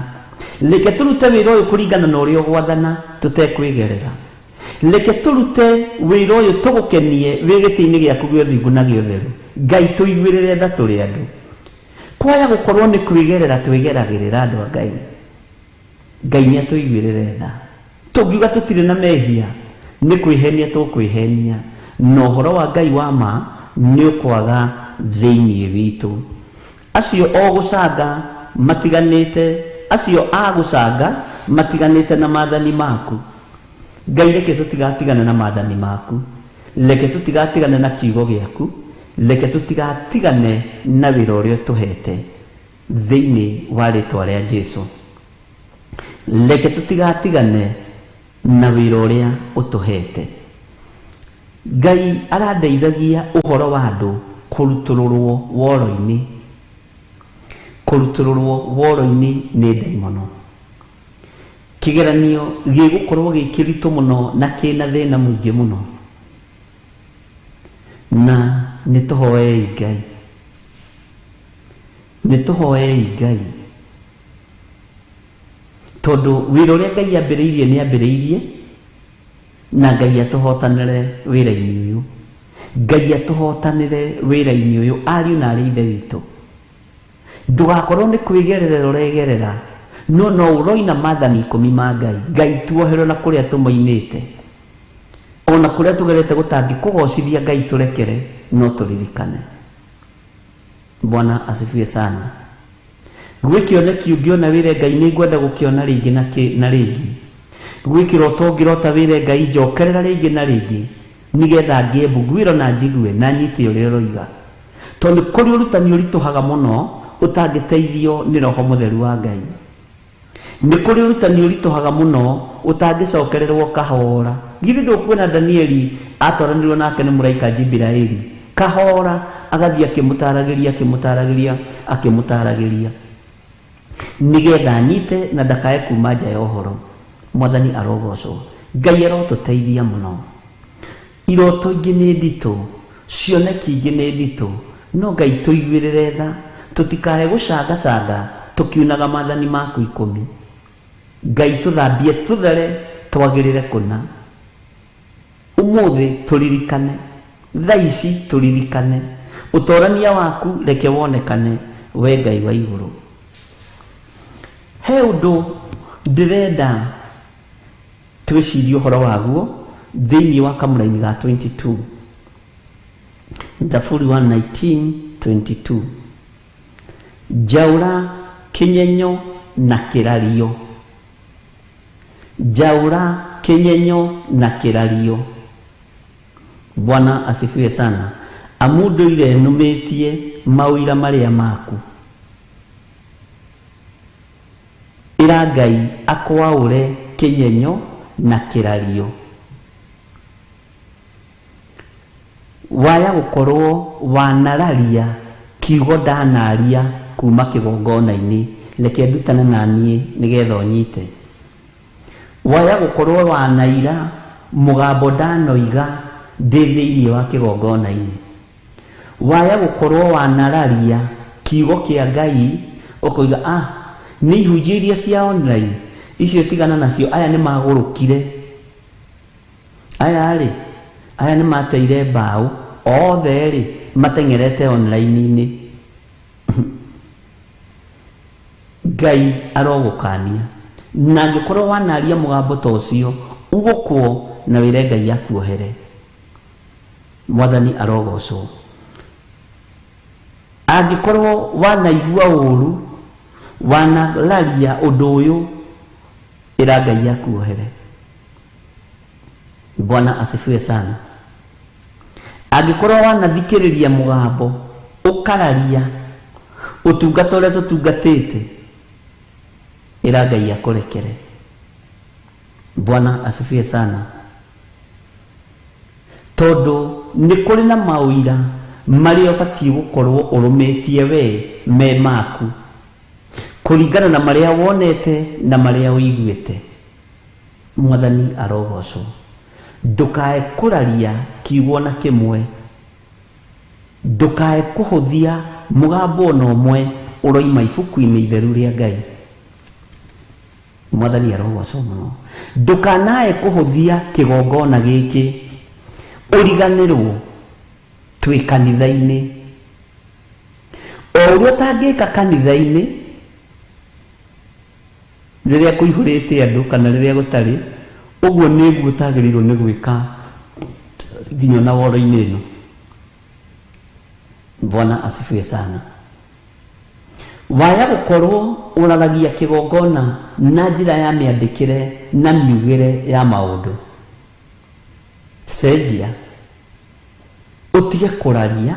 leke turute wira uyu kuringana na uria gwathana tutekwigerera leke turute wira uyu tugukenie wigiti-ini giaku giothingu na giotheru Ngai tuigwirire tha turi andu kwaya gukorwo ni kwigerera twigeragirira andu a Ngai ni atuigwirire tha tungiuga tutire na mehia ni kwihenia tukwihenia no horo wa Ngai wa ma ni ukwaga thiini witu acio ogucanga matiganite acio agucanga matiganite na mathani maku Ngai reke tutigatigane na mathani maku reke tutigatigane na kiugo giaku reke tutigatigane na wira uria tuhete thiini wa ritwa ria Jesu reke tutigatigane na wira uria utuhete Ngai arandeithagia uhoro wa andu kurutururwo woro-ini ni daimono kigeranio gigukorwo gikiritu muno na kina thina muingi muno na nituhoei Ngai tondu wira uria Ngai ambiriirie ni ambiriirie na Ngai atuhotanire wira-ini uyu Ngai atuhotanire wira-ini uyu ariu na ari ithe witu ndugakorwo ni kwigerera uregerera no uroina mathani 10 ma Ngai tuoherwo na kuria tumoinite ona kuria tugerete gutangi kugocithia Ngai turekere no turirikane Bwana asifiwe sana gwikioneki ungiona wire Ngai ni ngwenda gukiona ringi na ringi gwikiro tongirota wire Ngai njokerera ringi na ringi nigetha ngiembugwiro na njigwe na nyite uria roiga tondu kuri urutani urituhaga muno utangiteithio ni roho mutheru wa Ngai ni kuri urutani urituhaga muno utangicokererwo kahora githi ndukwena Danieli atwaranirwo nake ni muraika Jibiraeli kahora agathia akimutaragiria nigetha nyite na ndakae kuma nja ya uhoro Mwathani arogocwo Ngai arotuteithia muno iroto ingi ni nditu cioneki ingi ni nditu no Ngai tuigwirire tha tutikae gucanga tukiunaga mathani maku 10 Ngai tuthambie tuthere twagirire kuna umuthi turirikane thaici turirikane utorania waku reke wonekane we Ngai wa iguru he undu ndirenda twicirie horo waguo thiini wa kamuraini ga 22 Thaburi wa 19:22 Jaura kinyenyo na kirario, jaura kinyenyo na kirario. Bwana asifiwe sana. Amunduire numitie mawira maria maku, ira Ngai akwaure kinyenyo na kirario. Waya gukorwo wanararia kiugo ndanaria kuma kigongona-ini, reke ndutane nanie nigetha unyite. Waya gukorwo wanaira mugambo ndanoiga ndi thiini wa kigongona-ini. Waya gukorwo wanararia kiugo kia Ngai ukoiga ni ihunjia iria cia online icio tigana nacio, aya ni magurukire, aya ni mateire mbao othe ri matengerete online-ini. Ngai arogukania na ngikorwo wanaria mugambo ta ucio ugukwo na wire Ngai akuohere. Mwathani arogocwo. Angikorwo wanaigua uru wanararia undu uyu, ira Ngai akuohere. Bwana asifiwe sana. Angikorwo wanathikiriria mugambo ukararia utungata uria tutungatite, ira Ngai akurekere. Bwana asifiwe sana. Tondu ni kuri na mawira maria ubatie gukorwo urumitie we me maku kuringana na maria wonete na maria uiguite. Mwathani arogocwo. Ndukae kuraria kiugo na kimwe, ndukae kuhuthia mugambo no umwe uroima ibuku-ini itheru ria Ngai. Mwathani arogocwo muno. Ndukanae kuhuthia kigongona giki uriganirwo twi kanitha-ini. O uria utangika kanitha-ini riria kuihurite andu kana riria gutari, uguo niguo utagirirwo ni gwika nginya na woro-ini ino. Bwana asifiwe sana. Waya gukorwo uraragia kigongona na njira ya miandikire na miugire ya maundu, cenjia, utige kuraria,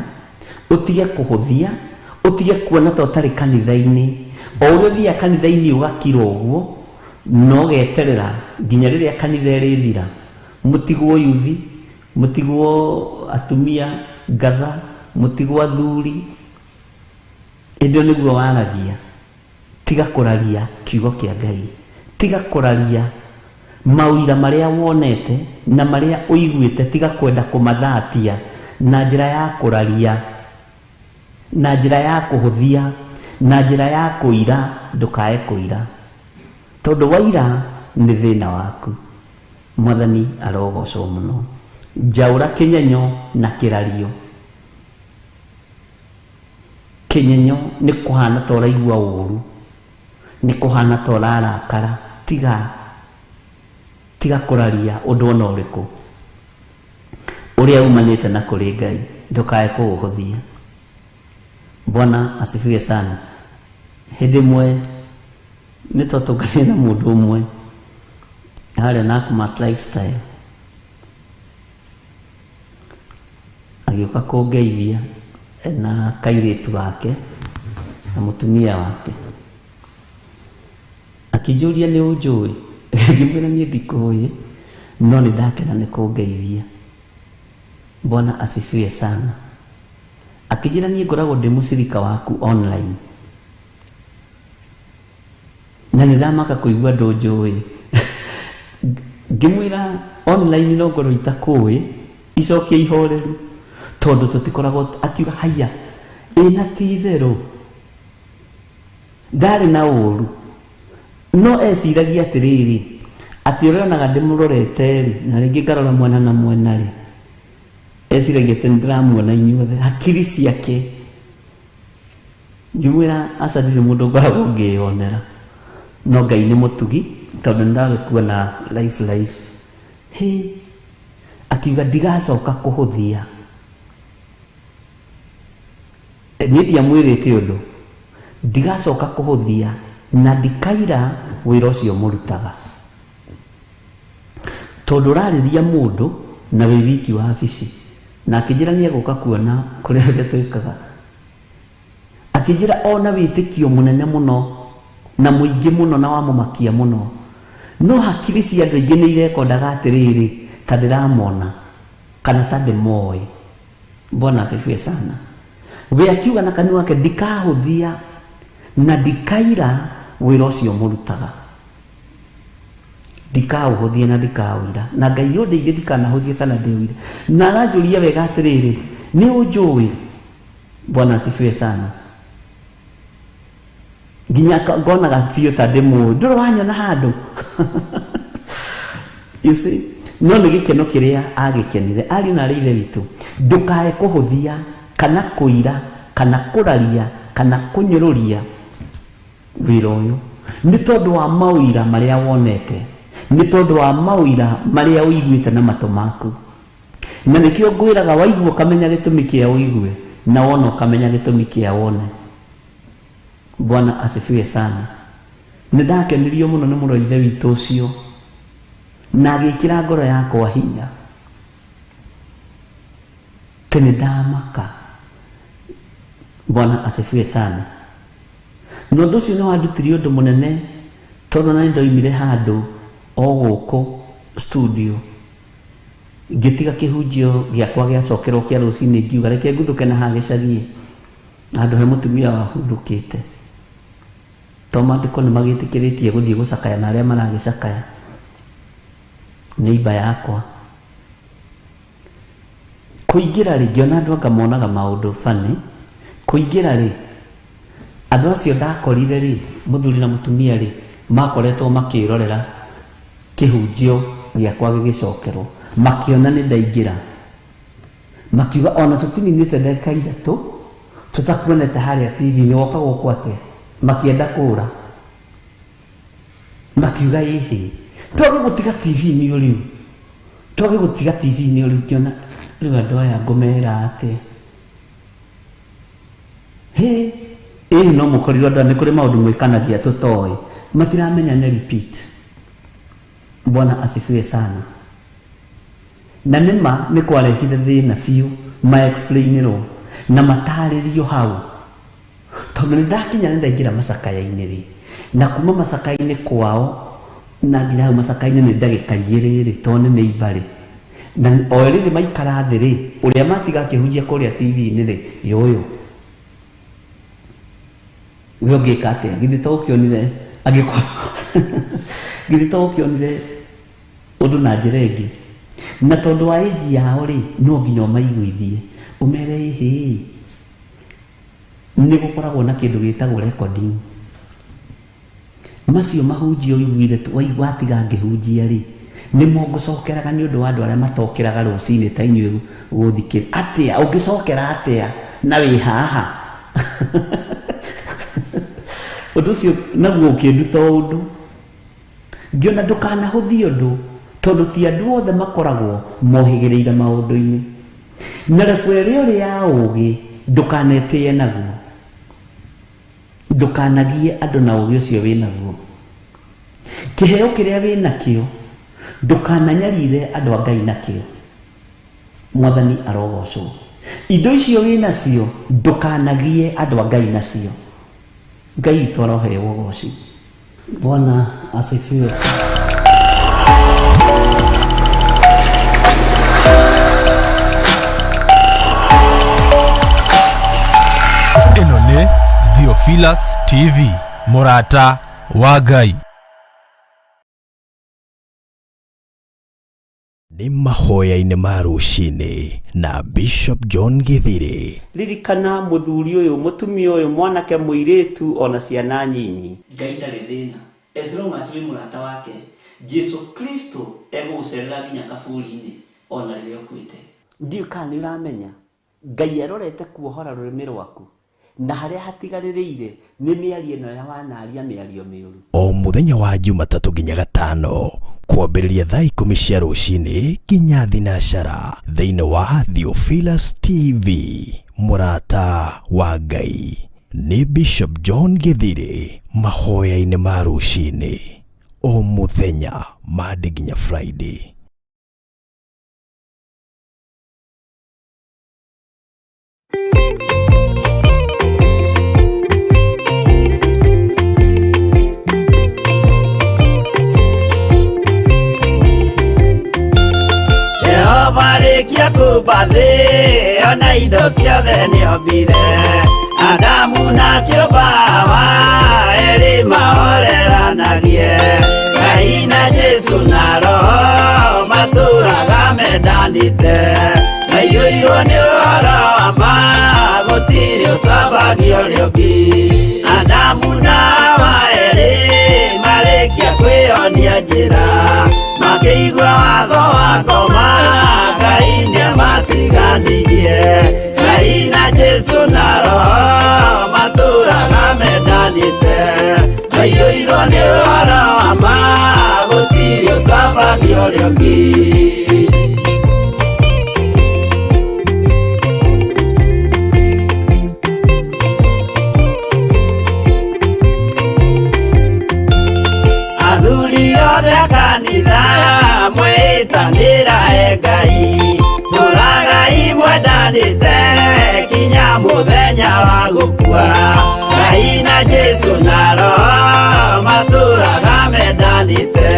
utige kuhuthia, utige kuona ta utari kanitha-ini. O uria thia kanitha-ini ugakira uguo no geterera nginya riria kanitha irithira, mutigwo yuthi, mutigwo atumia ngatha, mutigwo athuri. Indo niguo waragia. Tiga kuraria kiugo kia Ngai, tiga kuraria mawira maria wonete na maria uiguite, tiga kwenda kumathatia na njira ya kuraria, na njira ya kuhuthia, na njira ya kuira. Ndukae kuira, tondu waira ni thina waku. Mwathani arogocwo muno. Jaura kinyenyo na kirario. Kinyenyo ni kuhana ta uraigua uru, ni kuhana ta urarakara. Tiga kuraria undu ona uriku uria umanite na kuri Ngai. Ndukae kuuhuthia. Bwana asifiwe sana. Hindi mwe ni tutunganie na mundu umwe haria Nakumatt Lifestyle, agioka kungeithia na kairitu wake na mutumia wake, akijuria ni unjui. Ngimwira ni ndikuye, no ni ndakena ni kungeithia. Bwana asifiwe sana. Akijira ni ngoragwo ndi musirika waku online, na nindamaka kuigua ndunjui. Ngimwira online no ngorwo itakuwi, icokie ihoreru tondu tutikoragwo. Akiuga haya ina titheru ndari na uru, no eciragia atiriri ati urionaga ndimurorete ri na ringi ngarora mwena na mwena ri, eciragia ati ndiramuona inyuothe hakiri ciake. Ngimwira aca ndiri mundu ngoragwo ngionera, no Ngai ni mutugi tondu ndagikuwa na life akiuga ndigacoka kuhuthia ni ndiamwirite undu ndigacoka kuhuthia na ndikaira wira ucio murutaga tondu rariria mundu na wi wiki wa afisi na akijira ni eguka kuona kuria twikaga akijira ona witikio munene muno na muingi muno na wamumakia muno no hakiri cia andu aingi ni irekondaga atiriri ta ndiramona kana ta ndimoi. Bwana asifiwe sana. We akiuga na kanua ke ndikahuthia na ndikaira wira ucio murutaga ndikauhuthia na ndikawira na Ngai yonde ingi ndikanahuthia kana ndiwire na aranjuria wega atiriri ni unjui. Bwana asifiwe sana. Ginya ngona gafio ta demo nduro wanyona handu you see no ni gikeno kiria agikenire ari na rithe witu ndukae kuhuthia kana kuira kana kuraria kana kunyururia wira uyu ni tondu wa mawira maria wonete ni tondu wa mawira maria uiguite na matu maku na nikio ngwiraga waigua kamenya gitumi kia uigue na wona kamenya gitumi kia wone. Bwana asifiwe sana. Nindakenirio muno ni muroithe witu ucio na agikira ngoro yakwa hinya tene ndamaka. Bwana asifiwe sana. No nducio no andutiri undu munene tondu na ndoimire handu o guku studio ngitiga kihunjio giakwa giacokerwo kia rucini ngiuga reke nguthuke na hagicagie andu he mutumia wahurukite toma ndiko ni magitikiritie guthie gucakaya na aria maragicakaya neiba yakwa kuingira ri ngiona andu akamonaga maundu fani kuingira ri andu acio ndakorire ri muthuri na mutumia ri makoretwo makirorera kihunjio giakwa gigicokerwo makiona ni ndaingira makiuga ona tutininite ndagika ithatu tutakuonete haria TV ni woka guku ate makienda kura makiuga ihi toge gutiga TV ni uriu toge gutiga TV ni uriu kiona riu andu aya ngumera ate no mukorirwo andu ni kuri maundu mwikanagia tutoi matiramenya ni repeat. Bwana asifiwe sana. Na nima ni kwarehire thina fiu ma explainiro na mataririo hau tondu ndakinya ndaingira macakaya-ini ri na kuma macakaya-ini kwao na ngira macakaya-ini ni ndagika igiri tondu ni ibari na oriri maikara thi ri uria matiga kihunjia kuria TV-ini ri yoyo we ngikate githito ukionire agikwa githito ukionire undu na njiregi na tondu wa age yao ri no nginya maiguithie umere ihi ni gukoragwo na kindu gitagwo recording macio mahunjio uiguire tu waigua tiga ngihunjia ri ni mongucokeraga ni undu wa andu aria matokeraga rucini ta inyue guthikira atia ungicokera atia na wi haha undu cio naguo ukinduta undu ngiona ndukanahuthie undu tondu ti andu othe makoragwo mohigireire maundu-ini na referio ria ugi ndukanetie naguo ndukanagie andu na ugi ucio winaguo kiheo kiria winakio ndukananyarire andu a Ngai nakio. Mwathani arogocwo. Indo icio winacio ndukanagie andu a Ngai nacio. Ngai witũ aroheo ũgooci. Bwana asifiwe. Ĩno nĩ Theophilus TV, mũrata wa Ngai. Nĩ mahoya-inĩ ma rũcinĩ na Bishop John Githiri. Ririkana muthuri uyu mutumia uyu mwanake muiritu ona ciana nyinyi Ngai ndarĩ thĩna as long as we mũrata wake Jesu Kristo egũgũcerera nginya kaburi-inĩ ona rĩrĩa ũkuĩte. Ndiũ kana nĩ ũramenya Ngai arorete kuohora rũrĩmĩ rwaku na harĩa hatigarĩrĩire nĩ mĩario ĩno ya wanaria mĩario mĩũru. O mũthenya wa Jumatatu nginya gatano kwambĩrĩria thaa 10 cia rũcinĩ nginya thinacara thĩinĩ wa Theophilus TV mũrata wa Ngai. Nĩ Bishop John Githiri mahoya-inĩ ma rũcinĩ o mũthenya Monday nginya Friday. Marikia kubathi ona indo ciothe nĩombire Adamu na kĩũmba erĩ mahoreranagie Ngai na Jesu na Roho matũraga mendanĩte maiyũirwo nĩ ũhoro wa ma gũtirĩ ũcambagio ũrĩa ũngĩ Adamu na Hawa erĩ marĩkia kwĩyonia njĩra makĩigua watho wa ngoma Ngai nĩamatiganirie Ngai na Jesu na Roho matũraga mendanĩte maiyũirwo nĩ ũhoro wa ma gũtirĩ ũcambagio ũrĩa ũngĩ kanitha mwĩtanĩra Ngai tũragai mwendanĩte kinya mũthenya wa gũkua Ngai na Jesu na Roho matũraga mendanĩte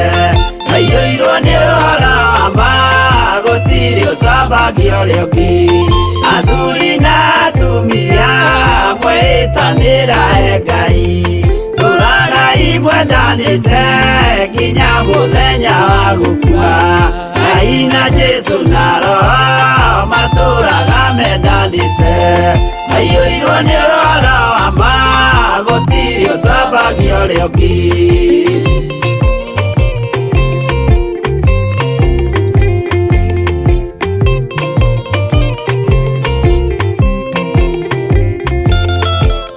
maiyũirwo nĩ ũhoro wa ma gũtirĩ ũcambagio ũrĩa ũngĩ athuri na atumia mwĩtanĩra Ngai tũragai mwendanĩte kinya mũthenya wa gũkua Ngai na Jesu na Roho matũraga mendanĩte maiyũirwo nĩ ũhoro wa ma gũtirĩ ũcambagio ũrĩa ũngĩ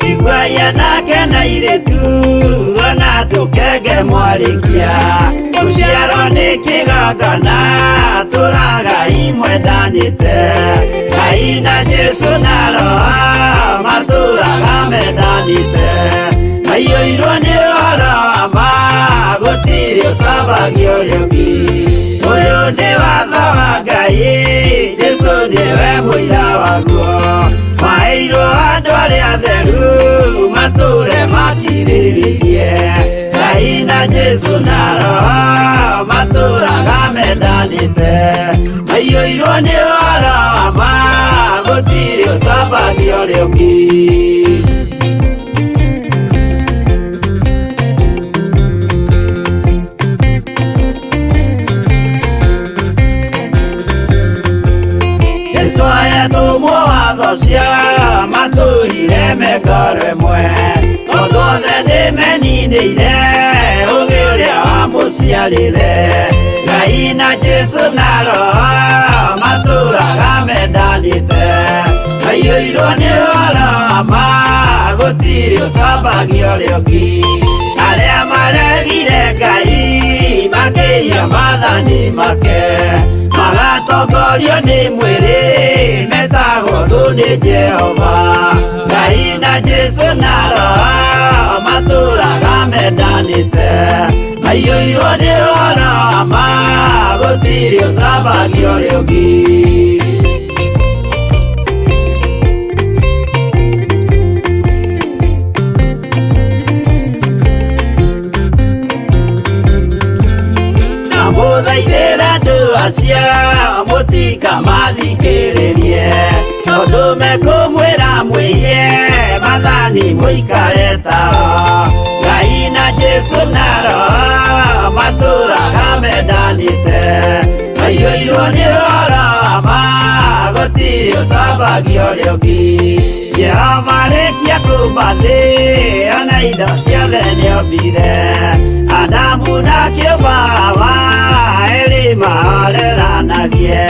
Igwaya nake na iretu ona tũkenge mwarikia tũciarwo nĩ kĩgongona tũragai mwendanĩte Ngai na Jesu na Roho matũraga mendanĩte maiyũirwo nĩ ũhoro wa ma gũtirĩ ũcambagio ũrĩa ũngĩ ũyũ nĩ watho wa Ngai Jesu nĩwe mũira waguo maheirwo andũ arĩa atheru matũre makirĩrĩirie Ngai na Jesu na Roho matũraga mendanĩte maiyũirwo nĩ ũhoro wa ma gũtirĩ ũcambagio ũrĩa ũngĩ tũmwo watho cia matũrire mekoro ĩmwe tondũ othe nĩmeninĩire ũgĩ ũrĩa wamũciarire Ngai na Jesu na Roho matũraga mendanĩte maiyũirwo nĩ ũhoro wa ma gũtirĩ ũcambagio ũrĩa ũngĩ arĩa maregire Ngai makĩiya maathani make magatongorio nĩ mwĩrĩ metagwo thũ nĩ Jehova Ngai na Jesu na Roho matũraga mendanĩte maiyũirwo nĩ ũhoro wa ma gũtirĩ ũcambagio ũrĩa ũngĩ mũthaithĩra andũ acio mũtikamathikĩrĩrie tondũ mekũmwĩra mwĩhie maathani mũikare tao Ngai na Jesu na Roho matũraga mendanĩte maiyũirwo nĩ ũhoro wa ma gũtirĩ ũcambagio ũrĩa ũngĩ Jehova arĩkia kũmba thĩ ona indo ciothe nĩombire Adamu na kĩũmba Hawa erĩ mahoreranagie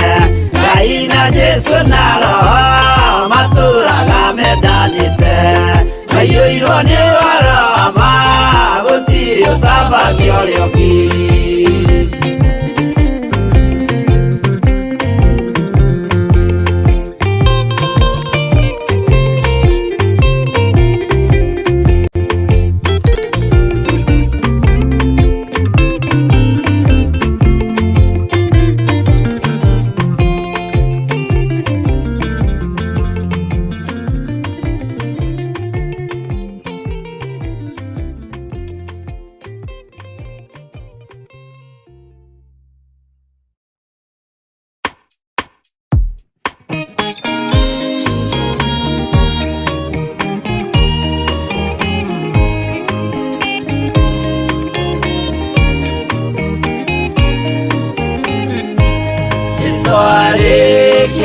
Ngai na Jesu na Roho matũraga mendanĩte maiyũirwo nĩ ũhoro wa ma gũtirĩ ũcambagio ũrĩa ũngĩ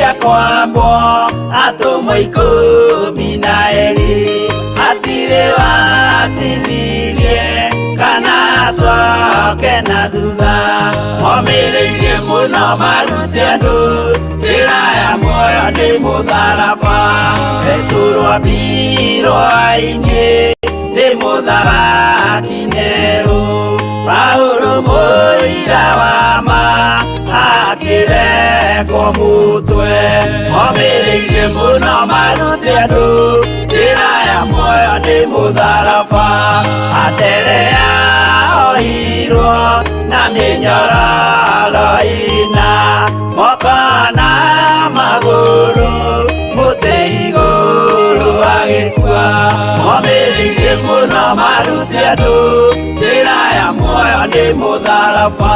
Ria kwambo atumwa 12 hatire watithirie kana coke na thutha momireirie muno marute andu njira ya muoyo ni mutharaba returwa mbirwa-ini ni mutharaki neru Paulo muira wa ma akirekwo mutwe momireirie muno marute andu njira ya muoyo ni mutharaba aterea oirwo na minyororo ina mokana maguru muti iguru agikua momireirie muno marute andu njira ya muoyo ni mutharaba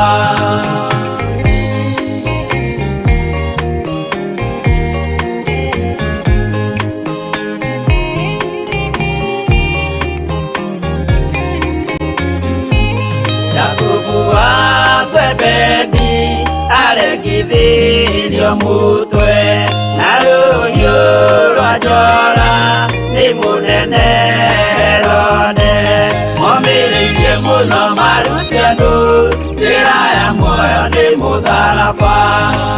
Zebedi aregithirio mutwe na ruhiu rwa njora ni munene Herode momireirie muno marute andu njira ya muoyo ni mutharaba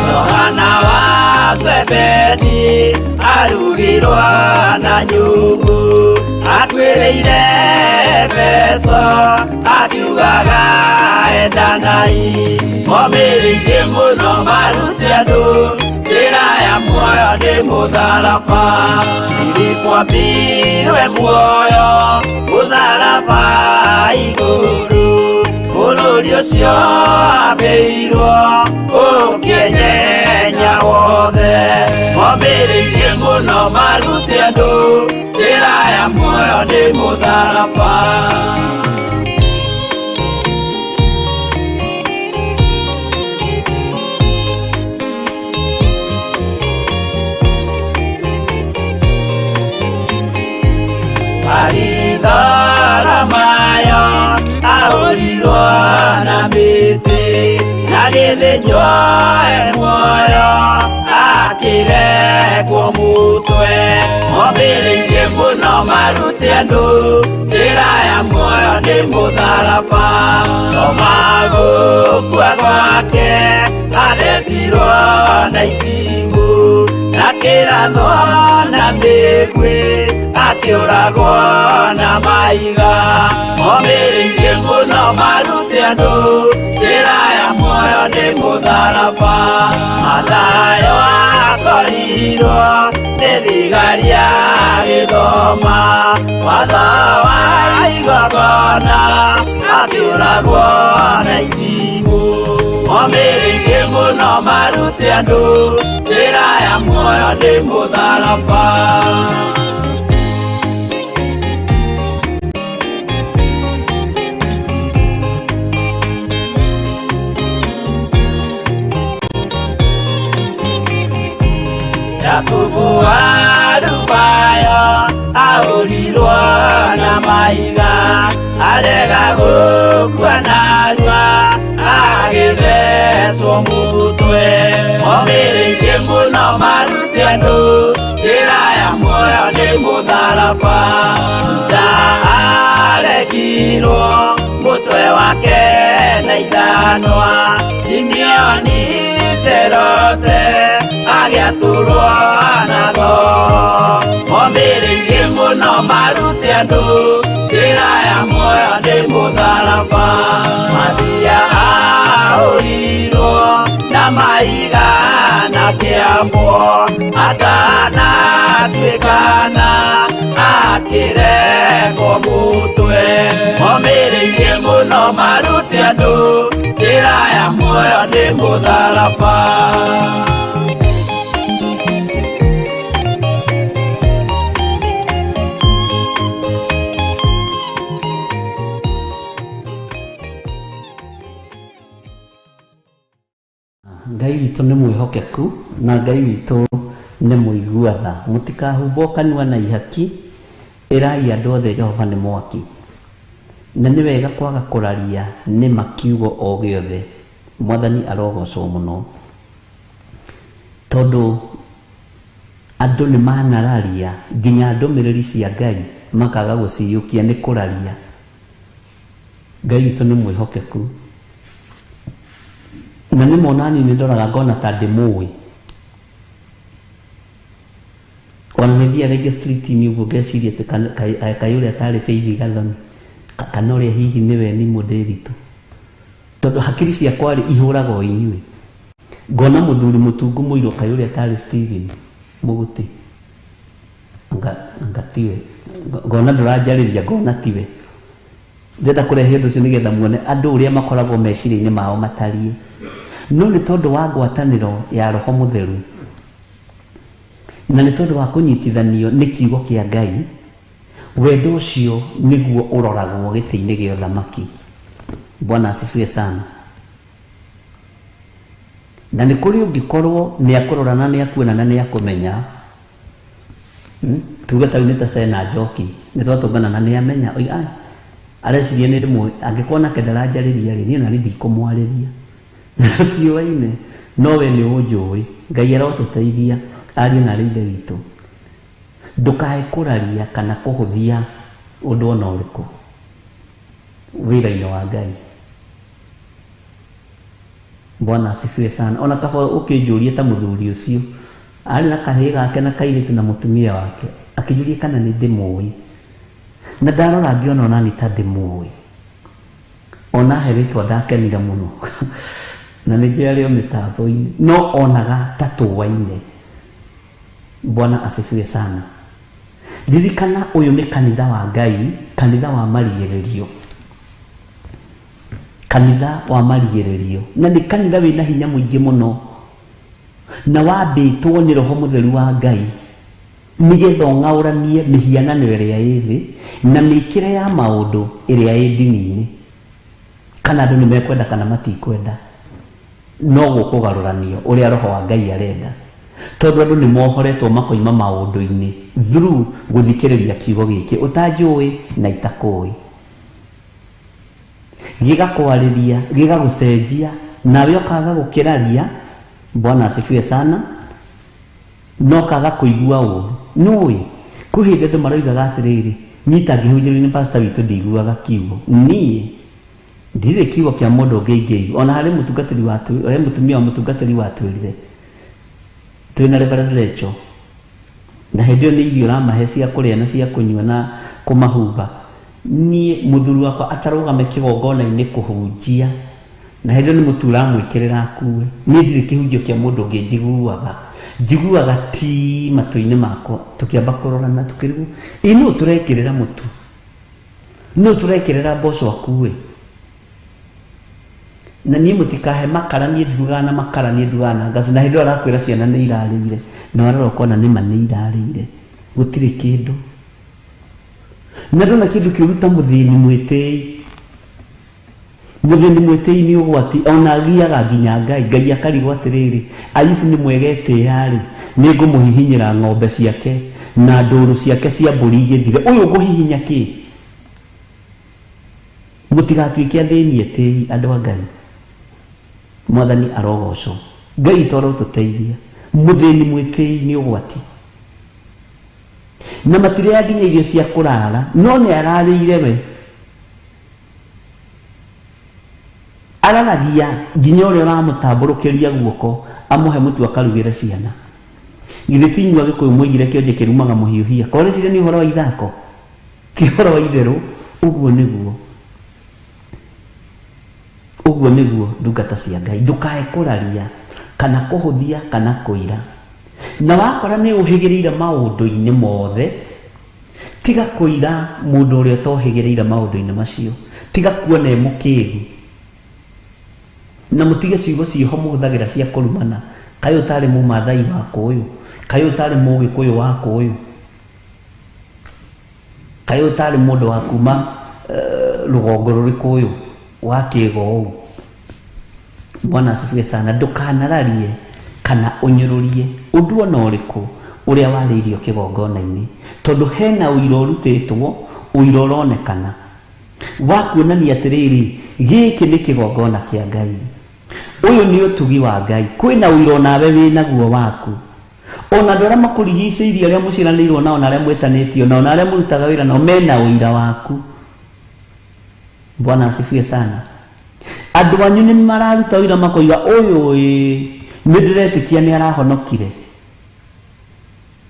Yohana wa Zebedi arugirwo na nyungu atwireire Efeso akiugaga endanai momireirie muno marute andu njira ya muoyo ni mutharaba Filipo ambirwe muoyo mutharaba iguru bururi ucio ambeirwo ukinyenya wothe momireirie muno marute andu njira ya muoyo ni mutharaba Aridara mayo aurirwo na miti na githinjwo muoyo akirekwo mutwe momireirie muno marute andu njira ya muoyo ni mutharaba tomagukua gwake athecirwo na itimũ na kĩratho na mĩgwĩ akiũragwo na maiga momireirie muno marute andu njira ya muoyo ni mutharaba Mathayo akorirwo ni thigari ya gĩthoma watho wa igongona akiũragwo na itimũ momireirie muno marute andu njira ya muoyo ni mutharaba Jakubu wa Rufayo aurirwo na maiga arega gukua narua agithecwo mutwe momireirie muno marute andu njira ya muoyo ni mutharaba Juda aregirwo mutwe wake na ithanwa Simeoni Zelote agiaturwo na tho momireirie muno marute andu njira ya muoyo ni mutharaba Mathia aurirwo na maiga na kĩambo atanatuĩkana akirekwo mutwe momireirie muno marute andu njira ya muoyo ni mutharaba Ngai witũ nĩ mwĩhokeku na Ngai witũ nĩ mũiguatha mũtikahumbwo kanua na ihaki ĩrai andũ othe Jehova nĩ mwaki na nĩ wega kwaga kũraria nĩ makiugo o gĩothe Mwathani arogocwo mũno tondũ andũ nĩ manararia nginya ndũmĩrĩri cia Ngai makaga gũciyũkia nĩ kũraria. Ngai witũ nĩ mwĩhokeku, na nĩ monani nĩ ndoraga ngona ta ndĩmũĩ. Ona nĩ thia rĩngĩ street-inĩ ũguo ngeciria atĩ kaĩ ũrĩa atarĩ Faith Gathoni kana ũrĩa hihi nĩwe ni Mũndĩritũ, tondũ hakiri ciakwa ihũraga o inyuĩ. Ngona mũthuri mũtungu mũirũ kaĩ ũrĩa atarĩ Stephen Mũgũtĩ, anga tiwe. Ngona ndũranjarĩria, ngona tiwe. Ndenda kũrehe ũndũ ũcio nĩgetha muone andũ ũrĩa makoragwo meciria-inĩ mao matariĩ. No nĩ tondũ wa ngwatanĩro ya Roho Mũtheru na nĩ tondũ wa kũnyitithanio nĩ kiugo kĩa Ngai, wendo ũcio nĩguo ũroragwo gĩtĩ-inĩ gĩa ũthamaki. Bwana asifiwe sana. Na nĩ kũrĩ ũngĩkorwo nĩ akũrora na nĩ akuona na nĩ akũmenya, tuge ta nĩ ta Sena Njoki nĩ twatũngana na nĩ amenya areciria nĩ rĩmwe angĩkorwo nake ndaranjarĩria rĩ niĩ na ndikũmwarĩria tũtiũaine, no we nĩ ũnjũĩ. Ngai arotũteithia ariũ na ithe witũ, ndũkae kũraria kana kũhũthia ũndũ ona ũrĩkũ wĩra-inĩ wa Ngai. Bwana asifiwe sana. Ona kaba ũkĩnjũria ta mũthuri ũcio arĩ na kahĩĩ gake na kairĩtu na mũtumia wake, akĩnjũria kana nĩ ndĩmũĩ, na ndarora ngĩona ona nĩ ta ndĩmũĩ, ona he rĩtwa ndakenire mũno na nĩ njĩrarĩo mĩtambo-inĩ, no onaga ta tũwaine. Bwana asifiwe sana. Ririkana ũyũ nĩ kanitha wa Ngai, kanitha wa marigĩrĩrio, kanitha wa marigĩrĩrio, na nĩ kanitha wĩna hinya mũingĩ mũno, na wambĩtwo nĩ Roho Mũtheru wa Ngai nĩgetha ũng'aũranie mĩhianano ĩrĩa ĩ thĩ na mĩĩkĩre ya maũndũ ĩrĩa ĩ ndini-inĩ, kana andũ nĩ mekwenda kana matikwenda, no gũkũgarũranio ũrĩa Roho wa Ngai arenda, tondũ andũ nĩ mohoretwo makoima maũndũ-inĩ through gũthikĩrĩria kiugo gĩkĩ ũtanjũĩ na itakũĩ, gĩgakwarĩria, gĩgagũcenjia, nawe ũkaga gũkĩraria. Bwana asifiwe sana. No kaga kũigua ũũru. Nũĩ kwĩ hĩndĩ andũ maroigaga atĩrĩrĩ, niĩ tangĩhunjĩrio nĩ pastor witũ ndiguaga kiugo. Niĩ ndirĩ kiugo kĩa mũndũ ũngĩ ingĩigua. Ona harĩ mũtungatĩri watu, mũtumia wa mũtungatĩri watwĩrire twĩna Reverend Rachel, na hĩndĩ ĩyo nĩ irio ramahe cia kũrĩa na cia kũnyua na kũmahumba, niĩ mũthuri wakwa atarũgame kĩgongona-inĩ kũhunjia, na hĩndĩ ĩyo nĩ mũtu ũramwĩkĩrĩra akue. Niĩ ndirĩ kĩhunjio kĩa mũndũ ũngĩ njiguaga ti matũ-inĩ makwa, tũkĩamba kũrorana tũkĩrigwo nũũ tũrekĩrĩra mũtu, nũũ tũrekĩrĩra mboco akue. Na niĩ mũtikahe makara, niĩ ndugaga na makara, niĩ ndugaga na ngaci. Na hĩndĩ ĩyo arakwĩra ciana nĩ irarĩire, na warora ũkona nĩma nĩ irarĩire, gũtirĩ kĩndũ. Na ndona kĩndũ kĩũruta mũthĩni mwĩtĩi. Mũthĩni mwĩtĩi nĩ ũgwati, ona agiaga nginya Ngai. Ngai akarigwo atĩrĩrĩ, Ayubu nĩ mwegetĩĩa-rĩ, nĩ ngũmũhihinyĩra ng'ombe ciake na ndũũru ciake cia mbũri igĩthire. Ũyũ ngũhihinya kĩ? Mũtigatuĩke athĩni etĩi, andũ a Ngai. Mwathani arogocwo. Ngai toro tũteithia. Mũthĩni mwĩtĩi nĩ ũgwati. Na matirĩa nginya irio cia kũrara, no nĩ ararĩire we. Araragia nginya ũrĩa ũramũtambũrũkĩria guoko amũhe mũtu akarugĩre ciana. Githĩ ti inyuĩ Agĩkũyũ mwoigire kĩonje kĩrumaga mũhiũhia? Korwo rĩciria nĩ ũhoro wa ithako, ti ũhoro wa itherũ. Ũguo nĩguo ndungata cia Ngai. Ndũkae kũraria kana kũhũthia kana kũira. Na wakora nĩ ũhĩgĩrĩire maũndũ-inĩ mothe, tiga kũira mũndũ ũrĩa ũtohĩgĩrĩire maũndũ-inĩ macio, tiga kuona mũkĩĩgu, na mũtige ciugo ciĩho mũhũthagĩra cia kũrumana. Kaĩ ũtarĩ Mũmaathai wako ũyũ? Kaĩ ũtarĩ Mũgĩkũyũ wako ũyũ? Kaĩ ũtarĩ mũndũ wa kuma rũgongo rũrĩkũ ũyũ wa kĩĩgo ũũ? Bwana asifiwe sana. Ndũkanararie kana ũnyũrũrie ũndũ ona ũrĩkũ ũrĩa warĩirio kĩgongona-inĩ, tondũ hena ũira ũrutĩtwo, ũira ũronekana wa kuonania atĩrĩrĩ, gĩkĩ nĩ kĩgongona kĩa Ngai, ũyũ nĩ ũtugi wa Ngai. Kwĩna ũira onawe wĩnaguo waku, ona ndora makurigicĩirie arĩa mũciranĩirwo nao na arĩa mwĩtanĩtio nao na arĩa mũrutaga wĩra nao mena ũira waku. Bwana asifiwe sana. Andũ anyu nĩ mararuta wĩra makoiga ũyũ nĩ ndĩretĩkia nĩ arahonokire,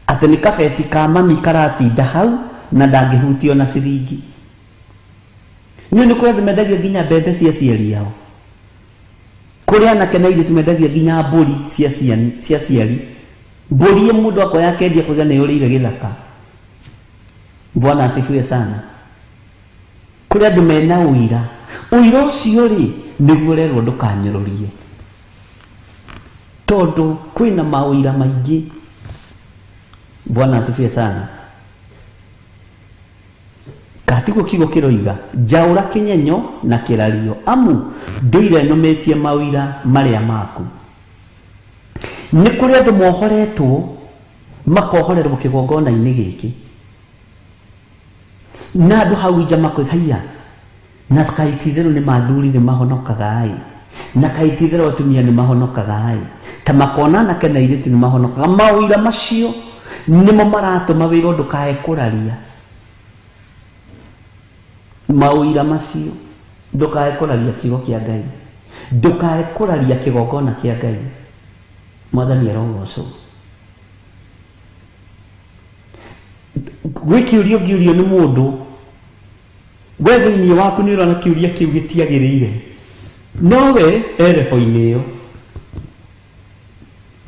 atĩ nĩ kabeti ka mami karatinda hau na ndangĩhutio na ciringi. Nĩ kũrĩ andũ mendagia nginya mbembe cia ciari yao, kũrĩ anake na airĩtu mendagia nginya mbũri cia ciari. Mbũri mũndũ akoya akendia kũiga nĩ yũrĩire gĩthaka. Bwana asifiwe sana. Kũrĩ andũ mena ũira, ũira ũcio rĩ nĩguo ũrerwo ndũkanyũrũrie, tondũ kwĩna maũira maingĩ. Bwana asifiwe sana. Katiguo kiugo kĩroiga njaũra kĩnyenyo na kĩrario, amu ndũire nũmĩtie mawĩra marĩa maku. Nĩ kũrĩ andũ mohoretwo makohorerwo kĩgongona-inĩ gĩkĩ, na andũ hau nja makoiga na kaititherũ nĩ mathuri nĩ mahonokaga na kaititherũ atumia nĩ mahonokaga ta makona anake na airĩtu nĩ mahonokaga. Mawĩra macio nĩmo maratũma wĩra ndũkae kũraria. Mawĩra macio ndũkae kũraria kiugo kĩa Ngai, ndũkae kũraria kĩgongona kĩa Ngai. Mwathani arogocwo. Gwĩ kĩũria ũngĩũrio nĩ mũndũ, we thĩinĩ waku nĩ ũrona kĩũria kĩu gĩtiagĩrĩire, no we erebo-inĩ ĩyo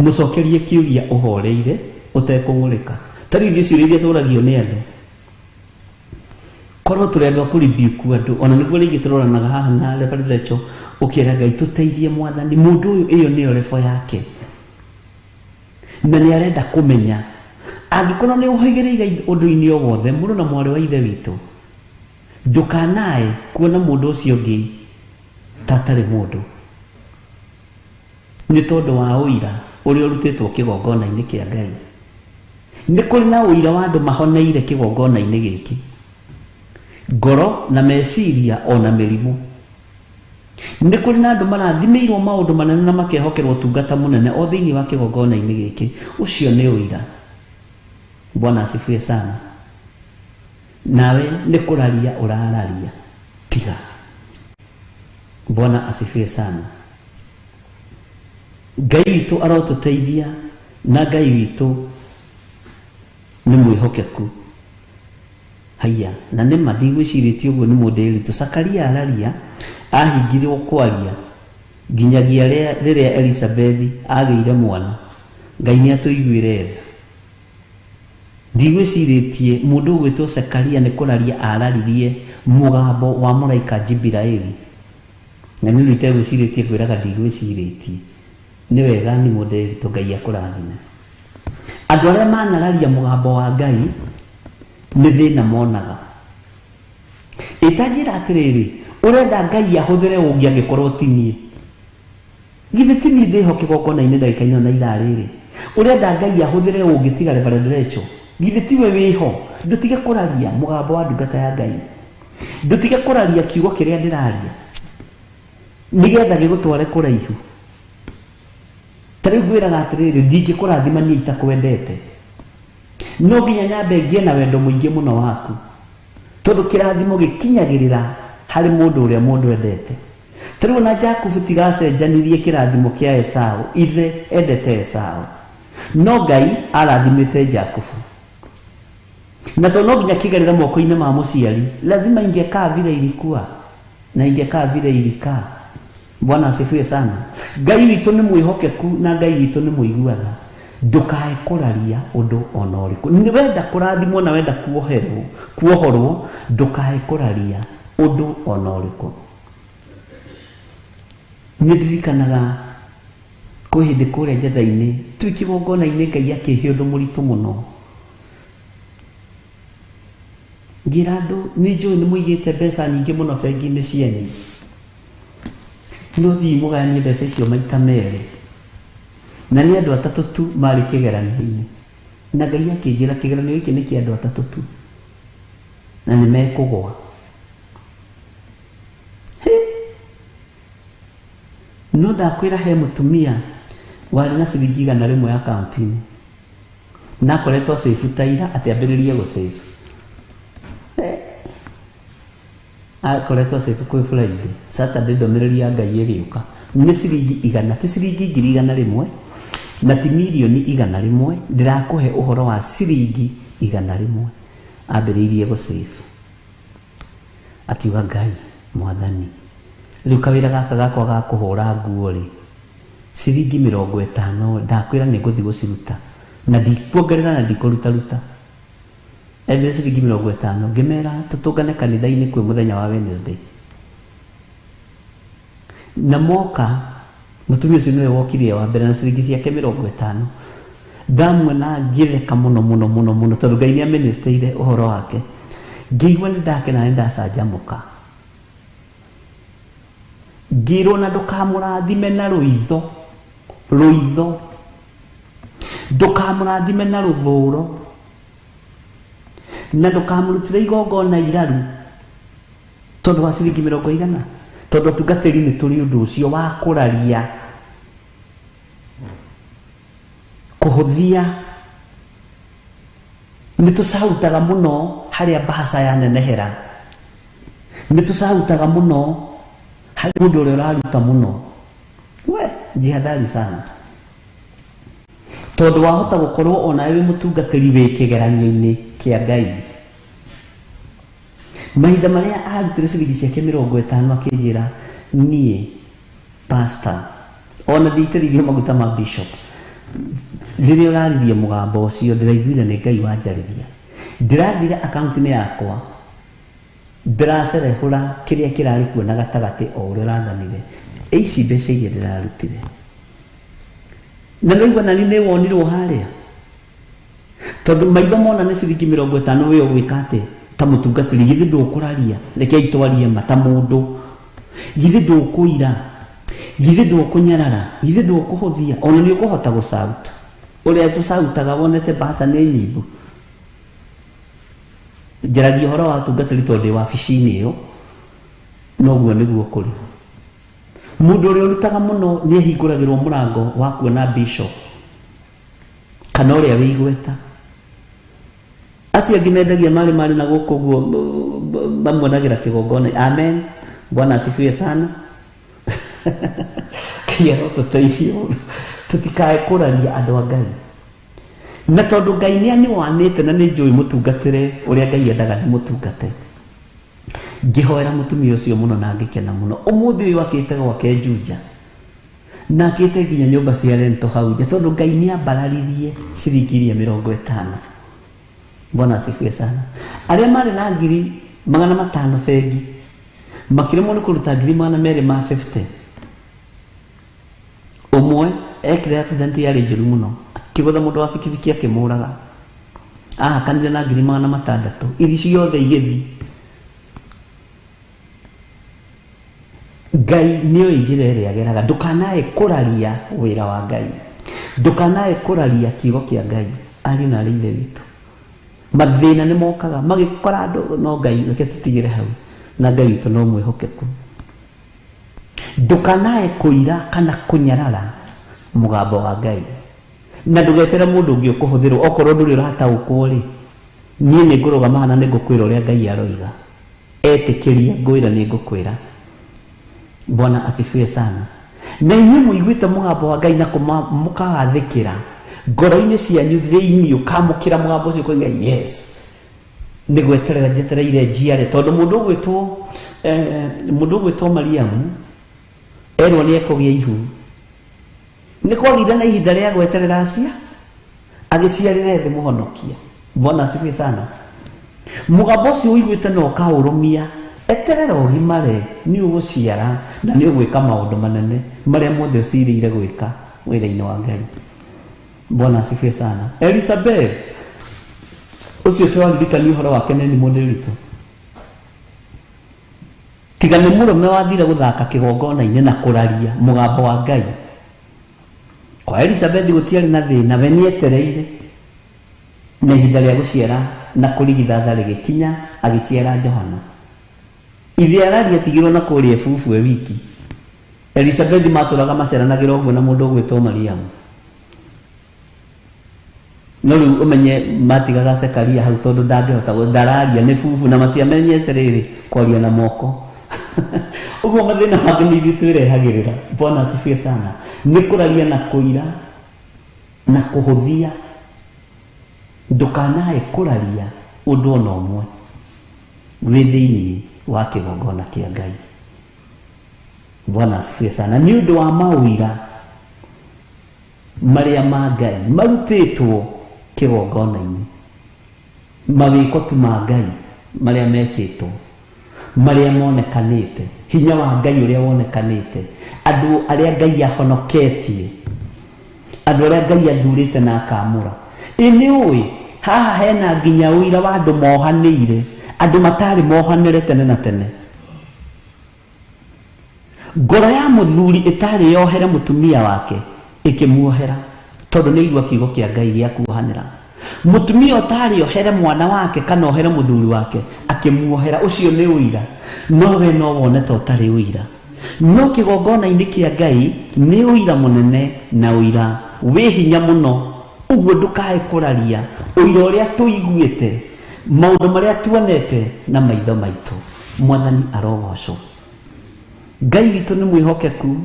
mũcokerie kĩũria ũhoreire ũtekũng'ũrĩka. Ta rĩu icio iria tũragio nĩ andũ, korwo tũrenda kũribiuku andũ, ona nĩguo rĩngĩ tũroranaga haha na Reverend Rachel ũkĩera Ngai tũteithie Mwathani, mũndũ ũyũ ĩyo nĩyo rebo yake na nĩ arenda kũmenya. Angĩkorwo nĩ ũhaigĩrĩire ũndũ-inĩ o wothe, mũndũ na mwarĩ wa ithe witũ, ndũkanae kuona mũndũ ũcio ũngĩ ta atarĩ mũndũ, nĩ tondũ wa ũira ũrĩa ũrutĩtwo kĩgongona-inĩ kĩa Ngai. Nĩ kũrĩ na ũira wa andũ mahoneire kĩgongona-inĩ gĩkĩ, ngoro na meciria ona mĩrimũ. Nĩ kũrĩ na andũ marathimĩirwo maũndũ manene na makehokerwo tungata mũnene o thĩinĩ wa kĩgongona-inĩ gĩkĩ. Ũcio nĩ ũira. Bwana asifiwe sana. Nawe nĩ kũraria ũrararia, tiga. Bwana asifiwe sana. Ngai witũ arotũteithia na Ngai witũ nĩ mwĩhokeku. Haya, na nĩma ndigwĩcirĩtie ũguo nĩ mũndũ eritũ. Zakaria araria ahingirwo kwaria nginyagia rĩrĩa Elizabeth agĩire mwana. Ngai nĩ atũiguĩre tha. Ndigwĩcirĩtie mũndũ ũgwĩtwo Zakaria nĩ kũraria araririe mũgambo wa mũraika Jibraeli. Na niĩ itegwĩcirĩtie kwĩraga ndigwĩcirĩtie. Nĩ wega nĩ mũndũ eritũ, Ngai akũrathime. Andũ arĩa manararia mũgambo wa Ngai nĩ thĩna monaga. Ĩtanjĩra atĩrĩrĩ, ũrenda Ngai ahũthĩre ũngĩ angĩkorwo ti niĩ. Githĩ ti niĩ ndĩho kĩgongona-inĩ ndagĩka-inĩ na ithaa rĩrĩ. Ũrenda Ngai ahũthĩre ũngĩ tiga Reverend Rachel. Githĩ tiwe wĩho. Ndũtige kũraria mũgambo wa ndungata ya Ngai, ndũtige kũraria kiugo kĩrĩa ndĩraria, nĩgetha gĩgũtware kũraihu. Ta rĩu ngwĩraga atĩrĩrĩ, ndingĩkũrathima niĩ itakwendete, no nginya nyambe ngĩe na wendo mũingĩ mũno waku, tondũ kĩrathimo gĩkinyagĩrĩra harĩ mũndũ ũrĩa mũndũ endete. Ta rĩu na Jakubu tigacenjanirie kĩrathimo kĩa Esaũ, ithe endete Esaũ, no Ngai arathimĩte Jakubu. Na to no nginya kĩgerera moko-inĩ ma mũciari, lazima ingekaa vile ilikuwa na ingekaa vile ilikaa. Bwana asifiwe sana. Ngai witũ nĩ mwĩhokeku na Ngai witũ nĩ mũiguaga. Ndũkae kũraria ũndũ ona ũrĩkũ. Nĩ wenda kũrathimwo na wenda kuohorwo, ndũkae kũraria ũndũ ona ũrĩkũ. Nĩ ndirikanaga kwĩ hĩndĩ kũrĩa Njetha-inĩ twĩ kĩgongona-inĩ Ngai akĩhe ũndũ mũritũ mũno. Ngĩra andũ nĩ njũĩ nĩ mũigĩte mbeca nyingĩ mũno bengi-inĩ cianyu, no thiĩ mũgayanie mbeca icio maita merĩ. Na nĩ andũ atatũ tu marĩ kĩgeranio-inĩ, na Ngai akĩnjĩra kĩgeranio gĩkĩ nĩ kĩa andũ atatũ tu na nĩ mekũgũa. No ndakwĩra he mũtumia warĩ na ciringi 100 akaunti-inĩ, na koretwo save taira atiambiririe go save akoretwo save kwa Friday Saturday ndomereri ya Ngai iriuka ni ciringi 100 ti ciringi 100 na ti milioni 100 ndirakuhe uhoro wa ciringi 100 ambiririe go save akiuga Ngai mwathani riu kawira gaka gakwa ga kuhura nguo ri ciringi 50 ndakwira ni nguthi guciruta na ndikuongerera na ndikuruta ethe ciringi 50 ngimera tutungane kanitha-ini kwi muthenya wa Wednesday na moka mutumia ucio niwe wokire wa mbere na ciringi ciake 50 ndamwona ngitheka muno tondu Ngai niamenyesteire uhoro wake ngĩigua nĩ ndakena nĩ ndacanjamũka ngĩrwo na ndũkamũrathime na rũitho ndũkamũrathime na rũthũũro na ndũkamũrutĩre igongona iraru tondũ wa ciringi 100 tondũ tungatĩri nĩ tũrĩ ũndũ ũcio wa kũraria kũhũthia nĩ tũcahutaga mũno harĩa mbaca yanenehera nĩ tũcahutaga mũno harĩ mũndũ ũrĩa ũraruta mũno we jihadhari sana tondũ wahota gũkorwo onawe wĩ mũtungatĩri wĩ kĩgeranio-inĩ kĩa Ngai mahinda marĩa arutire ciringi ciake 50 akĩnjĩra niĩ pastor ona ndĩitĩrĩirio maguta ma bishop rĩrĩa ũraririe mũgambo ũcio ndĩraiguire nĩ Ngai wanjarĩria ndĩrathire akaunti-inĩ yakwa ndĩracerehũra kĩrĩa kĩrarĩ kuo na gatagatĩ o ũrĩa ũrathanire ici mbeca iria ndĩrarutire na nĩigua nani nĩ wonirwo harĩa tondũ maitho mona nĩ ciringi 50 wĩ ũgwĩka atĩ ta mũtungatĩri githĩ ndũkũraria rekei twarie ma ta mũndũ githĩ ndũkũira githĩ ndũkũnyarara githĩ ndũkũhũthia ona nĩ ũkũhota gũcauta ũrĩa tũcautaga wonete mbaca nĩ nyimbu njaragia ũhoro wa ũtungatĩri tondũ ndĩ wabici-inĩ ĩyo noguo nĩguo kũrĩ mũndũ ũrĩa ũrutaga mũno nĩ ahingũragĩrwo mũrango wa kuona bishop kana ũrĩa wĩ igweta acio angĩ mendagia marĩ na gũkũ ũguo mamuonagĩra kĩgongona amen Bwana asifiwe sana kiaro tũteithio tũtikae kũraria andũ a Ngai na tondũ Ngai nĩ anĩwanĩte na nĩ njũĩ mũtungatĩre ũrĩa Ngai endaga ndĩmũtungate ngĩhoera mũtumia ũcio mũno na ngĩkena mũno ũmũthĩ ũyũ akĩte gwake Juja na akĩte nginya nyũmba cia rento hau nja tondũ Ngai nĩ ambararirie ciringi 50 Bwana asifiwe sana arĩa marĩ na ngiri 500 bengi makĩremwo nĩ kũruta ngiri 250 ũmwe ekire accident yarĩ njũru mũno akĩgũtha mũndũ wa bikibiki akĩmũraga ahakanire na ngiri 600 ithi ciothe igĩthi Ngai nĩoĩ njĩra ĩrĩa ageraga ndũkanae kũraria wĩra wa Ngai ndũkanae kũraria kiugo kĩa Ngai ariũ na ithe witũ mathĩna nĩ mokaga magĩkora andũ no Ngai reke tũtigĩre hau na Ngai witũ no mwĩhokeku ndũkanae kũira kana kũnyarara mũgambo wa Ngai na ndũgetere mũndũ ũngĩ ũkũhũthĩrwo okorwo ndũrĩ ũrataũkwo rĩ niĩ nĩ ngũrũgama hana nĩ ngũkwĩra ũrĩa Ngai aroiga etĩkĩria ngwĩra nĩ ngũkwĩra Bwana asifiwe sana na inyuĩ mũiguĩte mũgambo wa Ngai na mũkagathĩkĩra ngoro-inĩ cianyu thĩinĩ ũkamũkĩra mũgambo ũcio koiga yes nĩ gweterera njetereire njiare tondũ mũndũ ũgwĩtwo Mariamu erwo nĩ ekũgĩa ihu nĩ kwagire na ihinda rĩa gweterera acia agĩciarĩre thĩ mũhonokia Bwana asifiwe sana mũgambo ũcio ũiguĩte na ũkaũrũmia eterera ũgimare nĩ ũgũciara na nĩ ũgwĩka maũndũ manene marĩa mothe ũcirĩire gwĩka wĩra-inĩ wa Ngai Bwana asifiwe sana Elizabeth ucio twaririkania ũhoro wake nĩ mũndũ witũ tiga nĩ mũrũme wathire gũthaka kĩgongona-inĩ na kũraria mũgambo wa Ngai kwa Elizabeth gũtiarĩ na thĩna we nĩetereire na ihinda rĩa gũciara na kũrigitha rĩgĩkinya agĩciara Johana ithe araria tigirwo na kũrĩa ebubu wiki Elizabeth matũraga maceranagĩra ũguo na mũndũ ũgwĩtwo Mariamu no riu umenye matigaga Sekaria hau tondu ndangihota ndararia ni fufu na matiamenyete riri kwaria na moko uguo mathina mangi ni twirehagirira. Bwana asifiwe sana. Ni kuraria na kuira na kuhuthia, ndukanae kuraria undu ona umwe wi thiini wa kigongona kia Ngai. Bwana asifiwe sana. Ni undu wa mawira maria ma Ngai marutitwo kigongona-ini, mawiko tu ma Ngai maria mekitwo, maria monekanite, hinya wa Ngai uria wonekanite, andu aria Ngai ahonoketie, andu aria Ngai athurite na akamura. Ini ui haha hena nginya uira wa andu mohanire, andu matari mohanire tene na tene. Ngoro ya muthuri itari yohere mutumia wake ikimuohera tondu ni igwa kiugo kia Ngai gia kuohanira. Mutumia utari yohere mwana wake kana ohere muthuri wake akimuohera, ucio ni uira. No we no woneta utari uira. No kigongona-ini kia Ngai ni uira munene na uira wi hinya muno. Uguo ndukae kuraria uira uria tuiguite, maundu maria tuonete na maitho maitu. Mwathani arogocwo. Ngai witu ni mwihokeku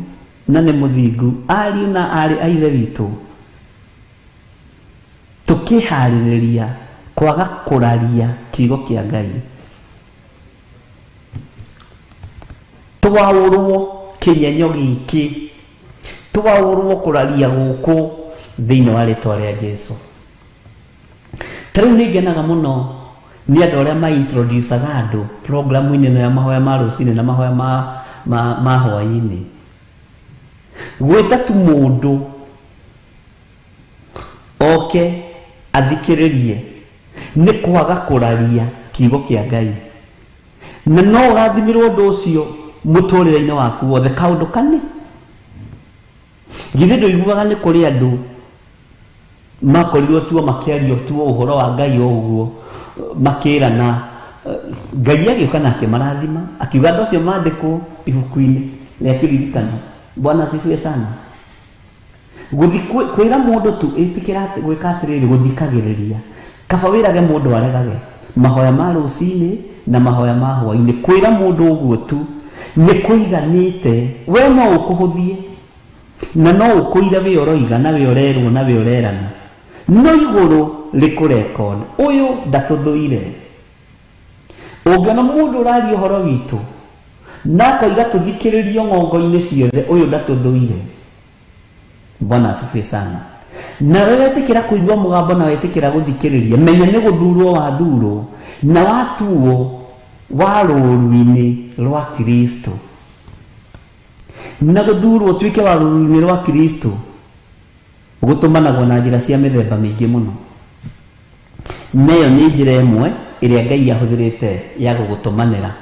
na ni muthingu. Ariu na ari a ithe witu tukihariria kwaga kuraria kiugo kia Ngai, twaurwo kinyenyo giki, twaurwo kuraria guku thiini wa ritwa ria Jesu. Tariu ni ngenaga muno ni andu aria maintroducaga andu programu-ini ya mahoya ma rucini na mahoya ma hwaini, gwita tu mundu oke athikiririe ni kwaga kuraria kiugo kia Ngai. Na no urathimirwo undu ucio muturire-ini waku wothe kaundu kane. Githe nduiguaga ni kuri andu makorirwo tuo makiario tuo uhoro wa Ngai uguo makirana, Ngai agiuka na akimarathima akiuga andu acio mandikwo ibuku-ini na akiririkana. Bwana asifiwe sana. Kwira mundu tu itikira gwika atiriri guthikagiriria kaba wirage mundu aregage mahoya ma rucini na mahoya ma hwaini. Kwira mundu uguo tu ni kuiganite. We no ukuhuthie na no ukuire we oroiga na we orerwo na we orerana, no iguru rikurekona uyu ndatuthuire. Ungiona mundu uraria uhoro witu na koiga tuthikiririo ngongo-ini ciothe, uyu ndatuthuire. Bwana asifiwe sana. Na wewe wetikira kuigua mugambo na wetikira guthikiriria, menya ni guthurwo wa thuro na watuo wa ruru-ini rwa Kristo. Na guthurwo twike wa ruru-ini rwa Kristo gutumanagwo na njira cia mithemba mingi muno. Neyo ni njira imwe iria Ngai ahuthirite ya gugutumanira.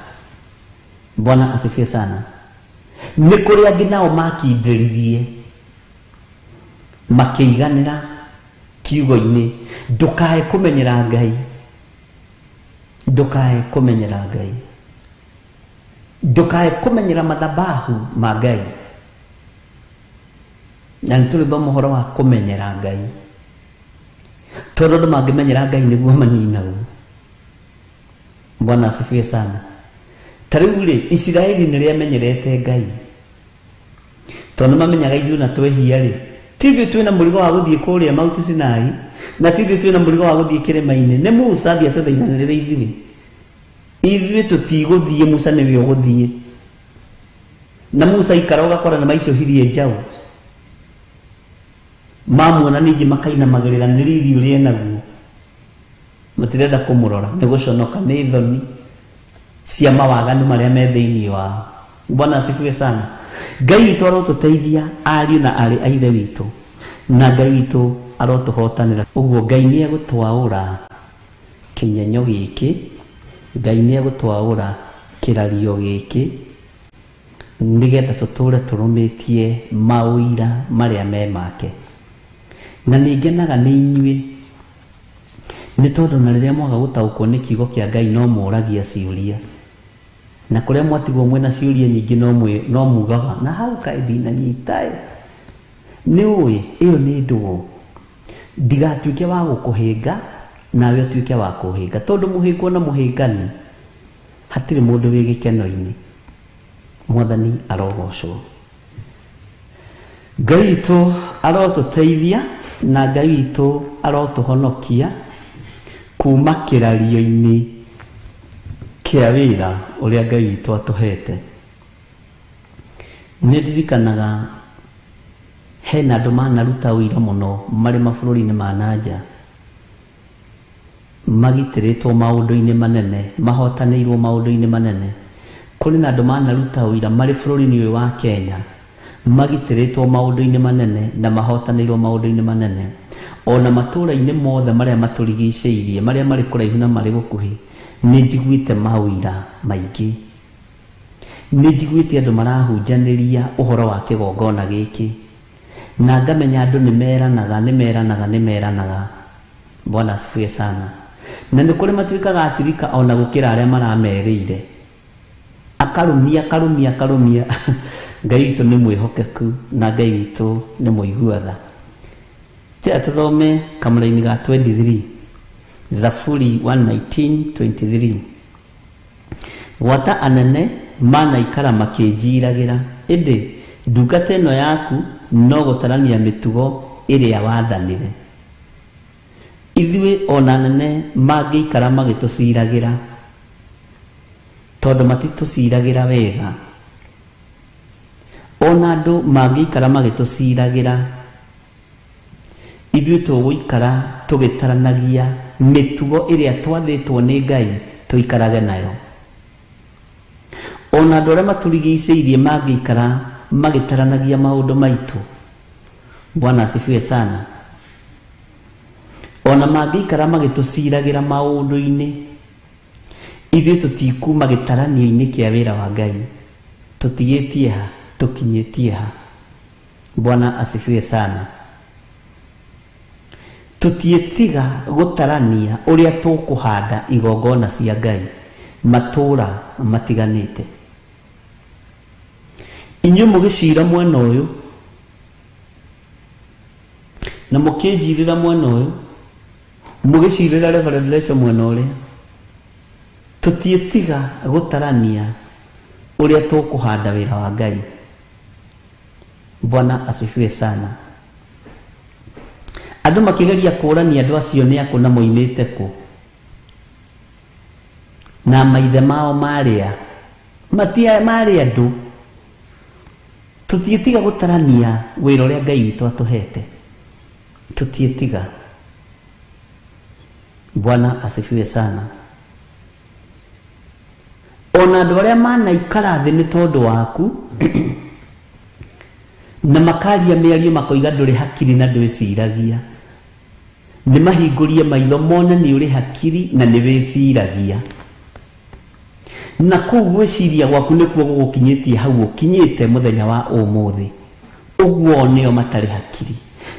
Bwana asifiwe sana. Ni kuri angi nao makindiririe makiiganira kiugo-ini. Ndukae kumenyera Ngai, ndukae kumenyera Ngai, ndukae kumenyera mathabahu ma Ngai. Na nitulithoma uhoro wa kumenyera Ngai tondu andu mangimenyera Ngai niguo maninagwo. Bwana asifiwe sana. Tariu ri Israeli niriamenyerete Ngai tondu mamenyaga ithuĩ na twehia ri tithĩ twĩna mũrigo wa gũthiĩ kũrĩa Mount Sinai na tithĩ twĩna mũrigo wa gũthiĩ kĩrĩma-inĩ. Nĩ Musa athiĩ atũthaithanĩrĩire ithuĩ tũtigũthiĩ, Musa nĩwe ũgũthiĩ. Na Musa ikara ũgakora nĩ maicũhirie njaũ, mamuona ningĩ makainamagĩrĩra nĩ riri ũrĩa enaguo, matirenda kũmũrora, nĩ gũconoka nĩ thoni cia mawaganu marĩa me thĩinĩ wao. Bwana asifiwe sana. Ngai witũ arotũteithia, ariũ na arĩ a ithe witũ, na Ngai witũ arotũhotanĩra. Ũguo Ngai nĩ egũtwaũra kĩnyenyo gĩkĩ, Ngai nĩ egũtwaũra kĩrario gĩkĩ, nĩgetha tũtũre tũrũmĩtie maũira marĩa me make. Na nĩ ngenaga nĩ inyuĩ nĩ tondũ na rĩrĩa mwaga gũtaũkwo nĩ kiugo kĩa Ngai no mũragia ciũria, na kuria mwatigwo mwena ciuria nyingi no mugaga na hau kae ndinanyita. Ni uĩ iyo nĩ ndũgũ. ndigatuĩke wa gũkũhĩnga nawe ũtuĩke wa kũhĩnga, tondũ mũhĩngwo na mũhĩngani hatirĩ mũndũ wĩ gĩkeno-inĩ. Mwathani arogocwo. Ngai witũ arotũteithia na Ngai witũ arotũhonokia kuma kĩrario-inĩ kĩa wĩra ũrĩa Ngai witũ atũhete. Nĩ ndirikanaga hena andũ manaruta ũira mũno marĩ mabũrũri-inĩ ma nanja, magitĩrĩtwo maũndũ-inĩ manene, mahotanĩirwo maũndũ-inĩ manene. Kũrĩ na andũ manaruta ũira marĩ bũrũri-inĩ ũyũ wa Kenya, magitĩrĩtwo maũndũ-inĩ manene na mahotanĩirwo maũndũ-inĩ manene. Ona matũũra-inĩ mothe marĩa matũrigicĩirie, marĩa marĩ kũraihu na marĩ gũkuhĩ, nĩ njiguĩte maũira maingĩ. Nĩ njiguĩte andũ marahunjanĩria ũhoro wa kĩgongona gĩkĩ, na ngamenya andũ nĩ meranaga. Bwana asifiwe sana. Na nĩ kũrĩ matuĩkaga acirika ona gũkĩra arĩa maramerĩire, akarumia Ngai witũ nĩ mwĩhokeku na Ngai witũ nĩ mũigua tha. Tũthome kamũra-inĩ ga 23, Thaburi 119:23. Gwata anene manaikara makĩnjiragĩra, ĩndĩ ndungata ĩno yaku no gũtarania mĩtugo ĩrĩa wathanire. Ithuĩ ona anene mangĩikara magĩtũciragĩra, tondũ matitũciragĩra wega. Ona andũ mangĩikara magĩtũciragĩra, ithuĩ tũgũikara tũgĩtaranagia mĩtugo ĩrĩa twathĩtwo nĩ Ngai tũikarage nayo. Ona andũ arĩa matũrigicĩirie mangĩikara magĩtaranagia maũndũ maitũ. Bwana asifiwe sana. Ona mangĩikara magĩtũciragĩra maũndũ-inĩ, ithuĩ tũtikuma gĩtaranio-inĩ kĩa wĩra wa Ngai. Tũtigĩtie ha, tũkinyĩtie ha. Bwana asifiwe sana. Tũtiĩtiga gũtarania ũrĩa tũkũhanda igongona cia Ngai matũũra matiganĩte. Inyuĩ mũgĩcira mwena ũyũ na mũkĩnjirĩra mwena ũyũ, mũgĩcirĩra Reverend Rachel mwena ũrĩa, tũtiĩtiga gũtarania ũrĩa tũkũhanda wĩra wa Ngai. Bwana asifiwe sana. Andũ makĩgeria kũrania andũ acio nĩ akũ na moimĩte kũ, na maithe mao marĩa marĩ andũ. Tũtiĩtiga gũtarania wĩra ũrĩa Ngai witũ atũhete, tũtiĩtiga. Bwana asifiwe sana. Ona andũ arĩa manaikara thĩ nĩ tondũ waku na makaria mĩario makoiga ndũrĩ hakiri na ndwĩciragia, nĩ mahingũrie maitho mone nĩ ũrĩ hakiri na nĩ wĩciragia. Na kũu gwĩciria gwaku nĩkuo gũgũkinyĩtie hau ũkinyĩte mũthenya wa ũmũthĩ. Ũguo nĩo matarĩ hakiri,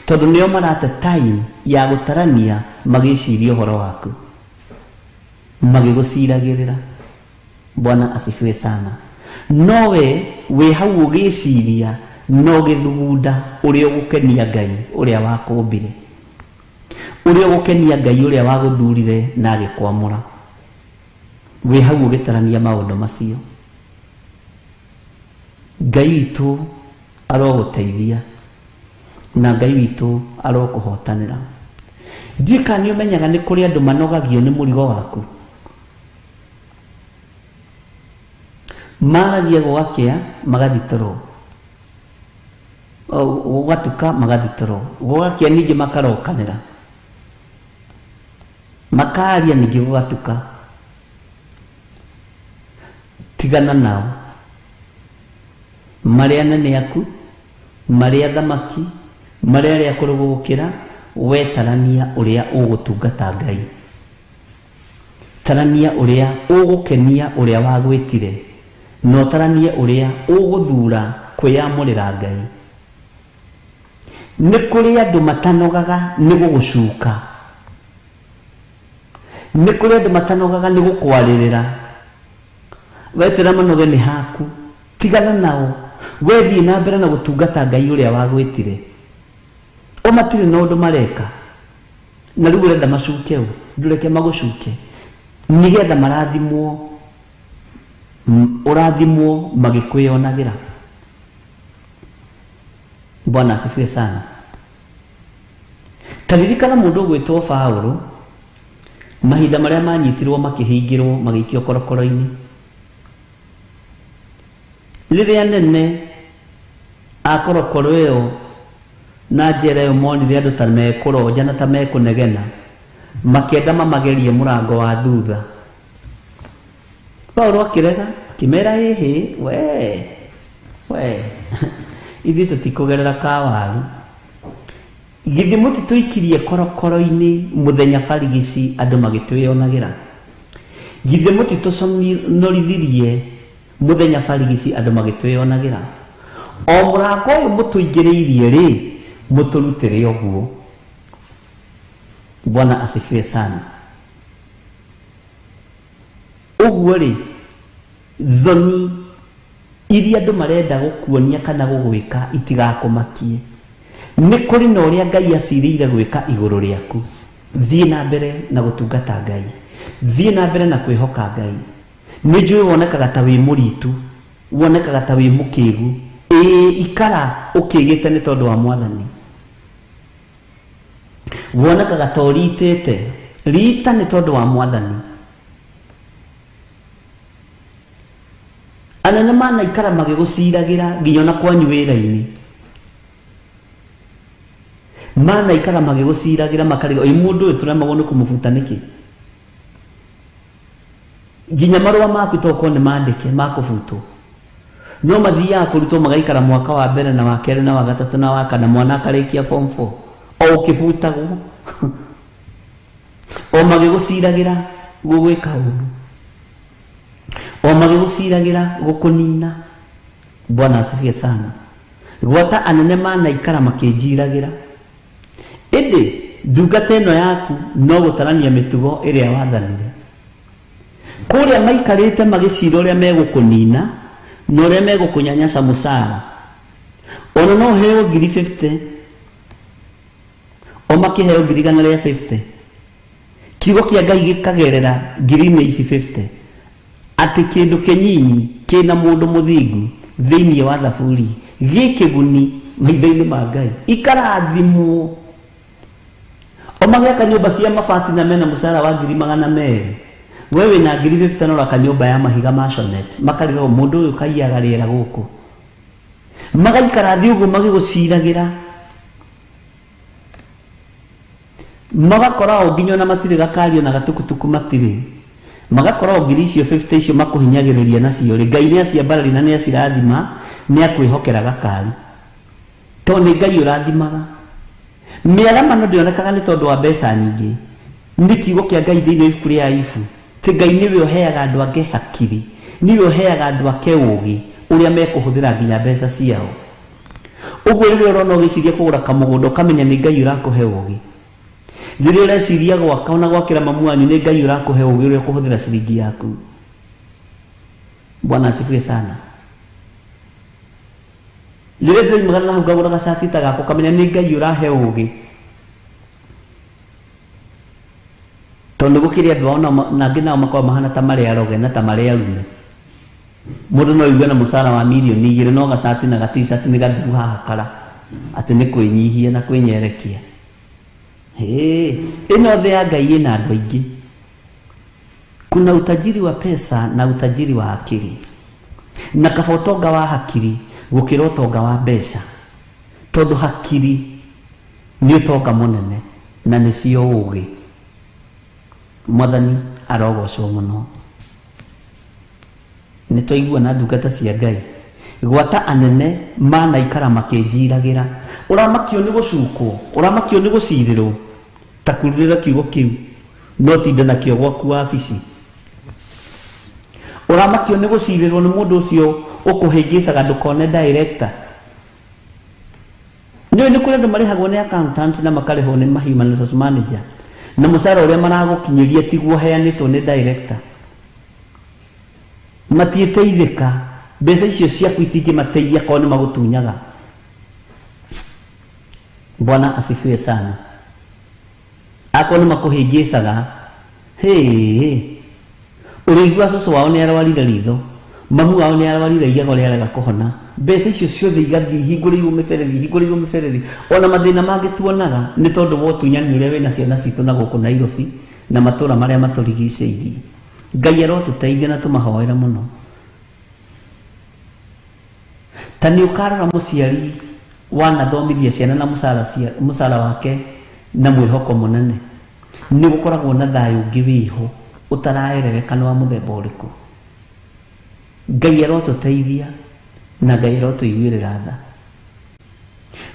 tondũ nĩo marate time ya gũtarania magĩciria ũhoro waku, magĩgũciragĩrĩra. Bwana asifiwe sana. Nowe wĩ hau ũgĩciria no gĩthugunda ũrĩa ũgũkenia Ngai ũrĩa wakũmbire, ũrĩa ũgũkenia Ngai ũrĩa wagũthurire na agĩkwamũra. Wĩ hau ũgĩtarania maũndũ macio. Ngai witũ arogũteithia na Ngai witũ arokũhotanĩra. Ndika nĩ ũmenyaga nĩ kũrĩ andũ manogagio nĩ mũrigo waku, maragia gũgakĩa magathitũrwo, gũgatuka magathitũrwo, gũgakĩa ningĩ makarokanĩra, makaria ningĩ gũgatuka. Tigana nao. Marĩ anene aku, marĩ athamaki, marĩ arĩa akũrũ gũgũkĩra, wetarania ũrĩa ũgũtungata Ngai. Tarania ũrĩa ũgũkenia ũrĩa wagwĩtire, no tarania ũrĩa ũgũthura kwĩyamũrĩra Ngai. Nĩ kũrĩ andũ matanogaga nĩ gũgũcuka, nĩ kũrĩ andũ matanogaga nĩ gũkwarĩrĩra. Wetera manoge nĩ haku, tigana nao, wethiĩ na mbere na gũtungata Ngai ũrĩa wagwĩtire. O matirĩ na ũndũ mareka, na rĩu ũrenda macuke ndũreke magũcuke nĩgetha marathimwo ũrathimwo magĩkwĩonagĩra. Bwana asifiwe sana. Taririkana mũndũ ũgwĩtwo Paulo mahinda marĩa manyitirwo makĩhingĩrwo magĩikio korokoro-inĩ. Rĩrĩa nene akorokoro ĩyo na njĩra ĩyo monire andũ ta mekũronja na ta mekũnegena makĩenda mamagerie mũrango wa thutha. Paulo akĩrega akĩmera hĩhĩ we ithuĩ tũtikũgerera kawaru githĩ mũtitũikirie korokoro-inĩ mũthenya barigici andũ magĩtwĩonagĩra githĩ mũtitũconorithirie mũthenya barigici andũ magĩtwĩonagĩra o mũrango ũyũ mũtũingĩrĩirie rĩ mũtũrutĩre ũguo. Bwana asifiwe sana. Ũguo rĩ thoni iria andũ marenda gũkuonia kana gũgwĩka itigakũmakie. Nĩ kũrĩ na ũrĩa Ngai acirĩire gwĩka igũrũ rĩaku. Thiĩ na mbere na gũtungata Ngai, thiĩ na mbere na kwĩhoka Ngai. Nĩ njũĩ wonekaga ta wĩ mũritu, wonekaga ta wĩ mũkĩgu, ikara ũkĩgĩte nĩ tondũ wa Mwathani. Wonekaga ta ũritĩte, rita nĩ tondũ wa Mwathani. Anene manaikara magĩgũciragĩra nginya na kwanyu wĩra-inĩ. Manaikara magĩgũciragĩra makariga ũyũ mũndũ ũyũ tũremagwo nĩ kũmũbuta nĩkĩ. Nginya marũa maku toko nĩ mandĩke makũbutwo. No mathiaga kũrutwo magaikara mwaka wa mbere na wa kerĩ na wa gatatũ na wa kana mwana akarĩkia form 4 o ũkĩbutagwo o magĩgũciragĩra gũgwĩka ũndũ o magĩgũciragĩra gũkũnina. Bwana asifiwe sana. Gwata anene manaikara makĩnjiragĩra ĩndĩ ndungata ĩno yaku no gũtarania mĩtugo ĩrĩa wathanire. Kũrĩa maikarĩte magĩcira ũrĩa megũkũnina na ũrĩa megũkũnyanyaca mũcara. Ona no ũheo 50,000 o makĩheo 150,000. Kiugo kĩa Ngai gĩkagerera 50,000 atĩ kĩndũ kĩnyinyi kĩna mũndũ mũthingu thĩinĩ wa thaburi gĩkĩguni maitho-inĩ ma Ngai ikarathimwo. O magĩaka nyũmba cia mabati na mena mũcara wa 200,000 wewe na 50,000 no raka nyũmba ya mahiga maconet makariga mũndũ ũyũ kaiyaga rĩera gũkũ. Magaikara thĩ ũguo magĩgũciragĩra magakora o nginya na matirĩ gakario na gatukutuku matirĩ magakora o 50,000 icio makũhinyagĩrĩria nacio rĩ Ngai nĩ aciambarari na nĩ acirathima nĩ akwĩhokera gakari to nĩ Ngai ũrathimaga. Mĩarama no ndĩonekaga nĩ tondũ wa mbeca nyingĩ. Nĩ kiugo kĩa Ngai thĩinĩ wa ibuku rĩa Ayubu tĩ Ngai nĩwe ũheaga andũ ake hakiri, nĩwe ũheaga andũ ake ũũgĩ ũrĩa mekũhũthĩra nginya mbeca ciao. Ũguo rĩrĩa ũrona ũgĩciria kũgũra kamũgũnda ũkamenya nĩ Ngai ũrakũhe ũũgĩ. Rĩrĩa ũreciria gwaka ona gwakĩra mamu wanyu nĩ Ngai ũrakũhe ũũgĩ ũrĩa ũkũhũthĩra ciringi yaku. Bwana asifiwe sana. Rĩrĩa ndĩroimagana na hau ngagũra gacati ta gako kamenya nĩ Ngai ũrahe ũũgĩ. Tondũ gũkĩrĩ andũ ao na angĩ nao makoragwo mahana ta marĩ aroge na ta marĩ arume. Mũndũ no aigue na mũcara wa mirioni 2 no gacati na gati-cati nĩ gathiru haha kara atĩ nĩ kwĩnyihia na kwĩnyerekia. Ĩno thĩ ya Ngai ĩna andũ aingĩ. Kuna utajiri wa pesa na utajiri wa akili. Na kaba ũtonga wa hakiri gũkĩra ũtonga wa mbeca. Tondũ hakiri nĩ ũtonga mũnene na nĩcio ũũgĩ. Mwathani arogocwo mũno. Nĩ twaigua na ndungata cia Ngai gwata anene manaikara makĩnjiragĩra. Ũramakio nĩ gũcukwo, ũramakio nĩ gũcirĩrwo ta kururĩra kiugo kĩu no tinda nakĩo gwaku wabici. Ũramakio nĩ gũcirĩrwo nĩ mũndũ ũcio ũkũhĩngĩcaga ndũkone director. Nĩ kũrĩ andũ marĩhagwo nĩ accountant na makarĩhwo nĩ human resource manager na mũcara ũrĩa maragũkinyĩria tiguo heanĩtwo nĩ director. Matiĩteithĩka, mbeca icio ciaku itingĩmateithia korwo nĩ magũtunyaga. Bwana asifiwe sana. akona makuhingicaga urigwa cucu wao ni arwarire ritho mamu wao ni arwarire igego riarega kuhona mbeca icio ciothe igathi hingũrĩirwo mĩberethi ona mathĩna mangĩ tuonaga nĩ tondũ wa ũtunyani ũrĩa wĩna ciana citũ na gũkũ Nairobi na matũra marĩa matũrigicĩirie. Ngai arotũteithia na tũmahoere mũno. Ta nĩ ũkarora mũciari wanathomithia ciana na mũcara wake na mwĩhoko mũnene, nĩ gũkoragwo na thayũ ũngĩ wĩho ũtaraererekana wa mũthemba ũrĩkũ. Ngai arotũteithia na Ngai arotũiguĩrĩra tha.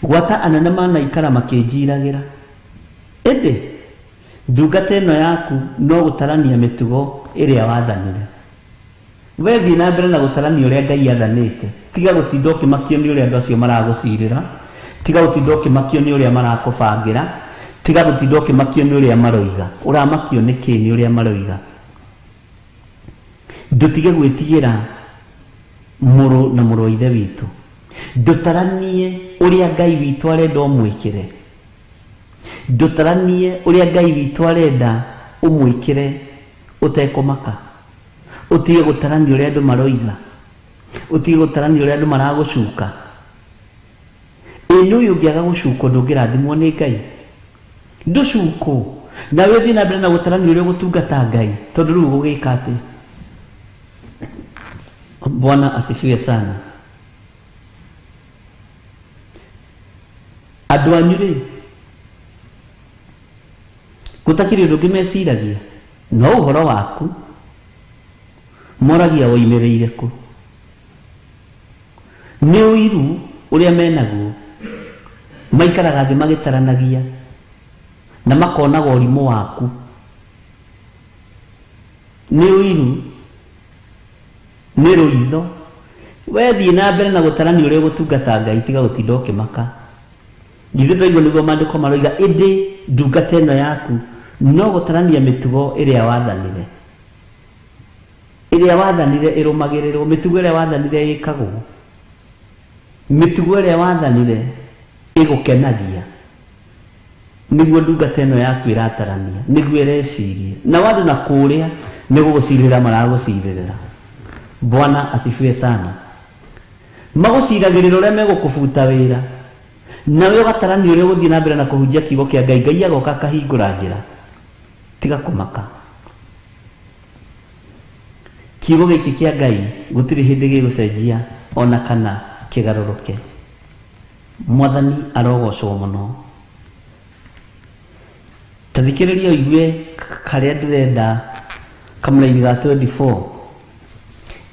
Gwata anene manaikara makĩnjiragĩra, ĩndĩ ndungata ĩno yaku no gũtarania mĩtugo ĩrĩa wathanire. We thiĩ na mbere na gũtarania ũrĩa Ngai athanĩte, tiga gũtinda ũkĩmakio nĩ ũrĩa andũ acio maragũcirĩra, tiga gũtinda ũkĩmakio nĩ ũrĩa marakũbangĩra, tiga gũtinda ũkĩmakio nĩ ũrĩa maroiga. Ũramakio nĩ kĩ nĩ ũrĩa maroiga? Ndũtige gwĩtigĩra mũrũ na mũrũ wa ithe witũ, ndũtaranie ũrĩa Ngai witũ arenda ũmwĩkĩre, ndũtaranie ũrĩa Ngai witũ arenda ũmwĩkĩre ũtekũmaka. Ũtige gũtarania ũrĩa andũ maroiga, ũtige gũtarania ũrĩa andũ maragũcuka. Nĩ ũyũ ũngĩaga gũcukwo ndũngĩrathimwo nĩ Ngai. Ndũcukwo na wĩthiĩ na mbere na gũtarania ũrĩa gũtungata Ngai, tondũ rĩu gũgĩka atĩ. Bwana asifiwe sana. Andũ anyu rĩ, gũtakĩrĩ ũndũ ũngĩ meciragia no ũhoro waku, moragia woimĩrĩire kũ. Nĩ ũiru ũrĩa menaguo, maikaraga thĩ magĩtaranagia na makonaga ũrimũ waku. Nĩ ũiru, nĩ rũitho. Wethiĩ na mbere na gũtarania ũrĩa gũtungata Ngai, tiga gũtinda ũkĩmaka. Githĩ ndũigua nĩguo maandĩko maroiga, ĩndĩ ndungata ĩno yaku no gũtarania mĩtugo ĩrĩa wathanire. Ĩrĩa wathanire ĩrũmagĩrĩrwo, mĩtugo ĩrĩa wathanire ĩkagwo, mĩtugo ĩrĩa wathanire ĩgũkenagia. Nĩguo ndungata ĩno yaku ĩratarania, nĩguo ĩreciria. Na andũ na kũrĩa nĩ gũgũcirĩra maragũcirĩrĩra. Bwana asifiwe sana. Magũciragĩrĩra ũrĩa megũkũbuta wĩra, nawe ũgatarania ũrĩa ũgũthiĩ na mbere na kũhunjia kiugo kĩa Ngai. Ngai agoka akahingũra njĩra, tiga kũmaka. Kiugo gĩkĩ kĩa Ngai gũtirĩ hĩndĩ gĩgũcenjia ona kana kĩgarũrũke. Mwathani arogocwo mũno. Tathikĩrĩria ũigue karĩa ndĩrenda kamũra-inĩ ga 24.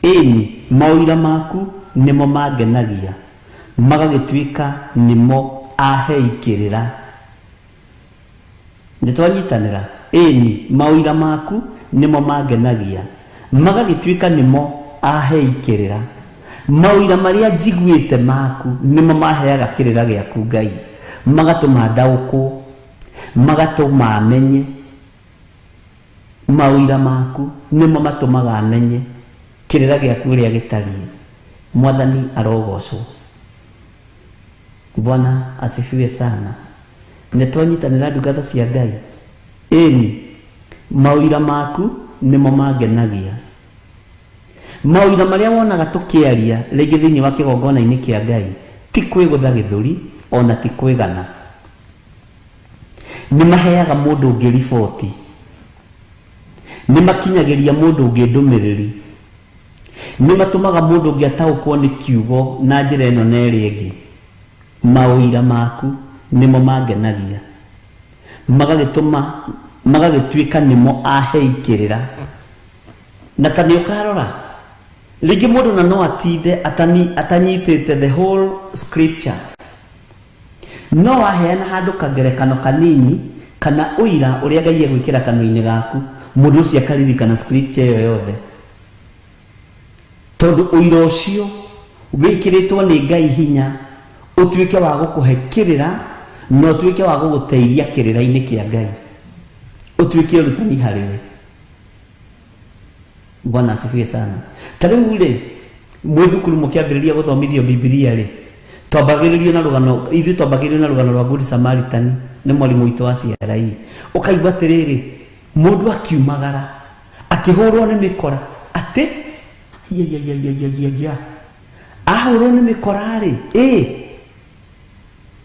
Ĩni maũira maku nĩmo mangenagia, magagĩtuĩka nĩmo aheikĩrĩra. Nĩtwanyitanĩra? Ĩni maũira maku nĩmo mangenagia, magagĩtuĩka nĩmo aheikĩrĩra. Maũira marĩa njiguĩte maku nĩmo maheaga kĩrĩra gĩaku Ngai, magatũma ndaũkwo, magatũma menye. Maũira maku nĩmo matũmaga menye kĩrĩra gĩaku ũrĩa gĩtariĩ. Mwathani arogocwo. Bwana asifiwe sana. Nĩtwanyitanĩra ndungata cia Ngai. Ĩni maũira maku nĩmo mangenagia. Maũira marĩa wonaga tũkĩaria rĩngĩ thĩinĩ wa kĩgongona-inĩ kĩa Ngai ti kwĩgũtha gĩthũri ona ti kwĩgana. Nĩ maheaga mũndũ ũngĩ riboti, nĩ makinyagĩria mũndũ ũngĩ ndũmĩrĩri, nĩ matũmaga mũndũ ũngĩ ataũkwo nĩ kiugo na njĩra ĩno na ĩrĩa ĩngĩ. Maũira maku nĩmo mangenagia, magagĩtũma magagĩtuĩka nĩmo aheikĩrĩra. Na ta nĩ ũkarora rĩngĩ mũndũ na no atinde atanyitĩte the whole scripture, no waheana handũ kangerekano kanini kana ũira ũrĩa Ngai egwĩkĩra kanua-inĩ gaku, mũndũ ũcio akaririkana scripture ĩyo yothe. Tondũ ũira ũcio wĩkĩrĩtwo nĩ Ngai hinya ũtuĩke wa gũkũhe kĩrĩra na ũtuĩke wa gũgũteithia kĩrĩra-inĩ kĩa Ngai, ũtuĩke ũrutani harĩwe. Bwana asifiwe sana. Ta rĩu rĩ, mwĩ thukuru mũkĩambĩrĩria gũthomithio Biblia rĩ, twambagĩrĩrio na rũgano ithuĩ twambagĩrĩrio na rũgano rwa Good Samaritan nĩ mwarimu witũ wa CRE ũkaigua atĩrĩrĩ mũndũ akiumagara akĩhũrwo nĩ mĩkora atĩ ahũrwo nĩ mĩkora rĩ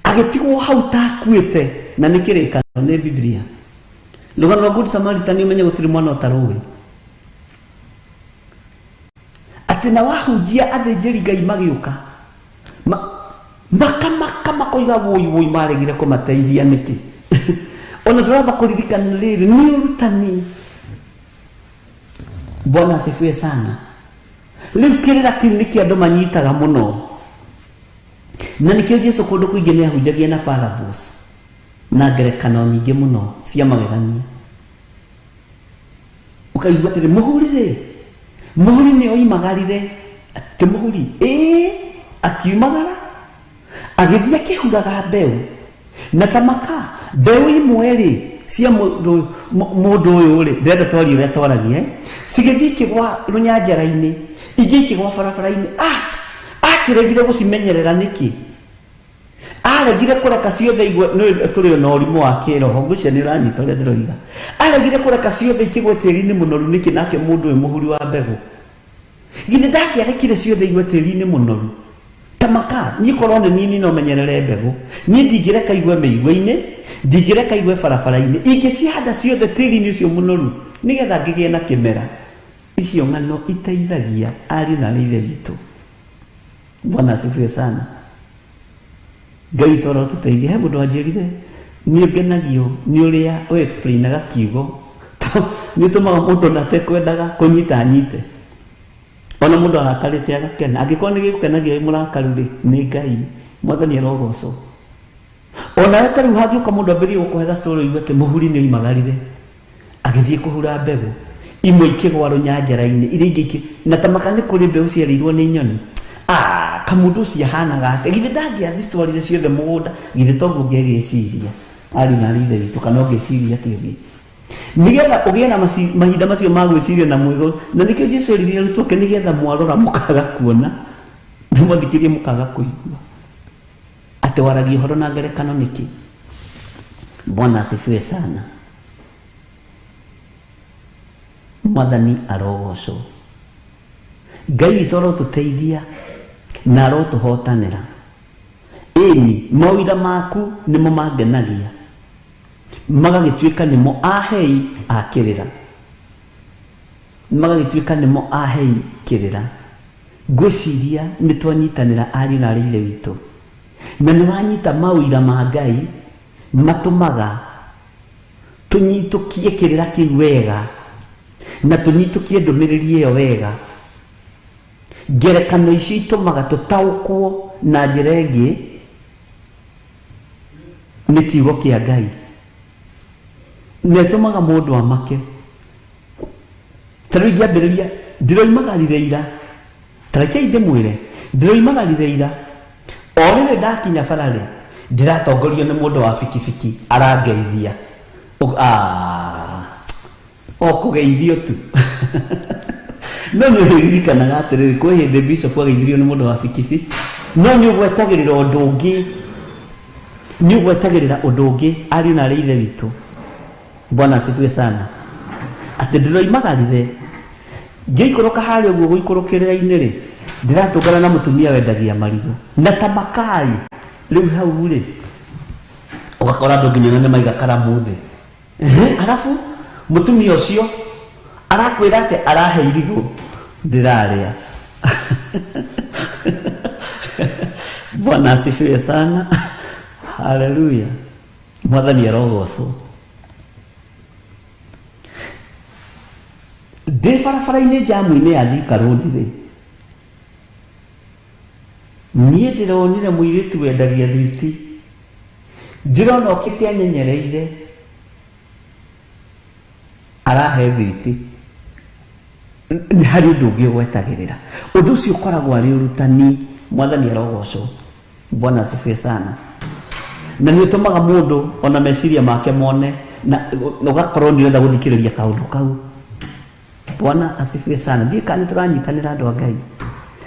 agĩtigwo hau takuĩte na nĩ kĩrĩkanĩro nĩ Biblia rũgano rwa Good Samaritan ũmenye gũtirĩ mwana ũtarũĩ atĩ na wahunjia athĩnjĩri Ngai magĩũka makamaka makoiga woi maregire kũmateithia nĩkĩ ona ndĩramba kũririkana rĩrĩ nĩ ũrutani. Bwana asifiwe sana. Rĩu kĩrĩra kĩu nĩkĩo andũ manyitaga mũno na nĩkĩo Jesũ kũndũ kũingĩ nĩ ahunjagia na parables na ngerekano nyingĩ mũno cia magegania ũkaigua atĩrĩ mũhuri nĩ oimagarire atĩ mũhuri akiumagara agĩthiĩ akĩhuraga mbeũ na tamaka mbeũ imwe rĩ cia mũndũ ũyũ rĩ ndĩrenda twarie ũrĩa twaragia cigĩthiĩ ikĩgwa rũnyanjara-inĩ ingĩ ikĩgwa barabara-inĩ akĩregire gũcimenyerera nĩkĩ aregire kũreka ciothe igwe tũrĩ na ũrimũ wa kĩroho ngũcia nĩ ũranyita ũrĩa ndĩroiga aregire kũreka ciothe ikĩgwe tĩri-inĩ mũnoru nĩkĩ nake mũndũ ũyũ mũhuri wa mbegũ githĩ ndangĩarekire ciothe igwe tĩri-inĩ mũnoru tamaka niĩ korwo nĩ niĩ no menyerere mbegũ niĩ ndingĩreka igwe mĩigua-inĩ ndingĩreka igwe barabara-inĩ ingĩcihanda ciothe tĩri-inĩ ũcio mũnoru nĩgetha ngĩgĩe na kĩmera. Icio ng'ano iteithagia ariũ na ithe witũ. Bwana asifiwe sana. Ngai toro tũteithie. He mũndũ anjĩrire niĩ ngenagio nĩ ũrĩa explainaga kiugo nĩ ũtũmaga mũndũ na atekwendaga kũnyita nyite ona mũndũ arakarĩte agakena angĩkorwo nĩ gĩgũkenagia mũrakaru rĩ nĩ Ngai mwathani arogocwo. Ona rĩu tarĩu hangĩũka mũndũ ambĩrĩrie gũkũhe story igu atĩ mũhuri nĩ oimagarire agĩthiĩ kũhura mbegũ imwe ikĩgwa rũnyanjara-inĩ iria ingĩ na tamaka nĩ kũrĩ mbeũ ciarĩirwo nĩ nyoni kamũndũ ũcio ahanaga atĩa githĩ ndangĩathi twarire ciothe mũgũnda githĩ tongu ũngĩgĩciria ari na ithe witũ kana ũngĩciria atĩ ũngĩ nĩgetha ũgĩe na mahinda macio ma gwĩciria na mwĩgo na nĩkĩo Jesũ eririe arutwo nĩgetha mwarora mũkaga kuona na mwathikĩrie mũkaga kũigua atĩ waragia ũhoro na ngerekano nĩkĩ. Bwana asifiwe sana. Mwathani arogocwo. Ngai witũ arotũteithia na arotũhotanĩra. Ĩni mawĩra maku nĩmo mangenagia magagĩtuĩka nĩmo ahei akĩrĩra magagĩtuĩka nĩmo ahei kĩrĩra. Ngwĩciria nĩ twanyitanĩra ariũ na ithe witũ na nĩ wanyita mawĩra ma Ngai matũmaga tũnyitũkie kĩrĩra kĩu wega na tũnyitũkie ndũmĩrĩri ĩyo wega. Ngerekano icio itũmaga tũtaũkwo na njĩra ĩngĩ nĩ kiugo kĩa Ngai na ĩtũmaga mũndũ amake. Tarĩu ingĩambĩrĩria ndĩroimagarire ira tarekei ndĩmwĩre ndĩroimagarire ira o rĩrĩ ndakinya bararĩ ndĩratongorio nĩ mũndũ wa bikibiki arangeithia kũgeithio tu no nĩ ũririkanaga atĩrĩrĩ kwĩ hĩndĩ bishop ageithirio nĩ mũndũ wa bikibiki no nĩ ũgwetagĩrĩra ũndũ ũngĩ ariũ na ithe witũ. Bwana asifiwe sana. Atĩ ndĩroimagarire ngĩikũrũka harĩa ũguo gũikũrũkĩrĩra-inĩ rĩ ndĩratũngana na mũtumia wendagia marigũ na tamakai rĩu hau rĩ ũgakora andũ nginya nĩ maiga karamu thĩ arabu mũtumia ũcio arakwĩra atĩ arahe irigũ ndĩrarĩa. Bwana asifiwe sana. Haleluya. Mwathani arogocwo. Ndĩ barabara-inĩ jamu-inĩ ya Thika Road rĩ niĩ ndĩronire mũirĩtu wendagia thwiti ndĩrona okĩte anyenyereire arahe thwiti nĩ harĩ ũndũ ũngĩ ũgwetagĩrĩra. Ũndũ ũcio ũkoragwo arĩ ũrutani. Mwathani arogocwo. Bwana asifiwe sana. Na nĩ ũtũmaga mũndũ ona meciria make mone na ũgakorwo nĩ ũrenda gũthikĩrĩria kaũndũ kau. Bwana asifiwe sana. Ndiũĩ kana nĩ tũranyitanĩra andũ a Ngai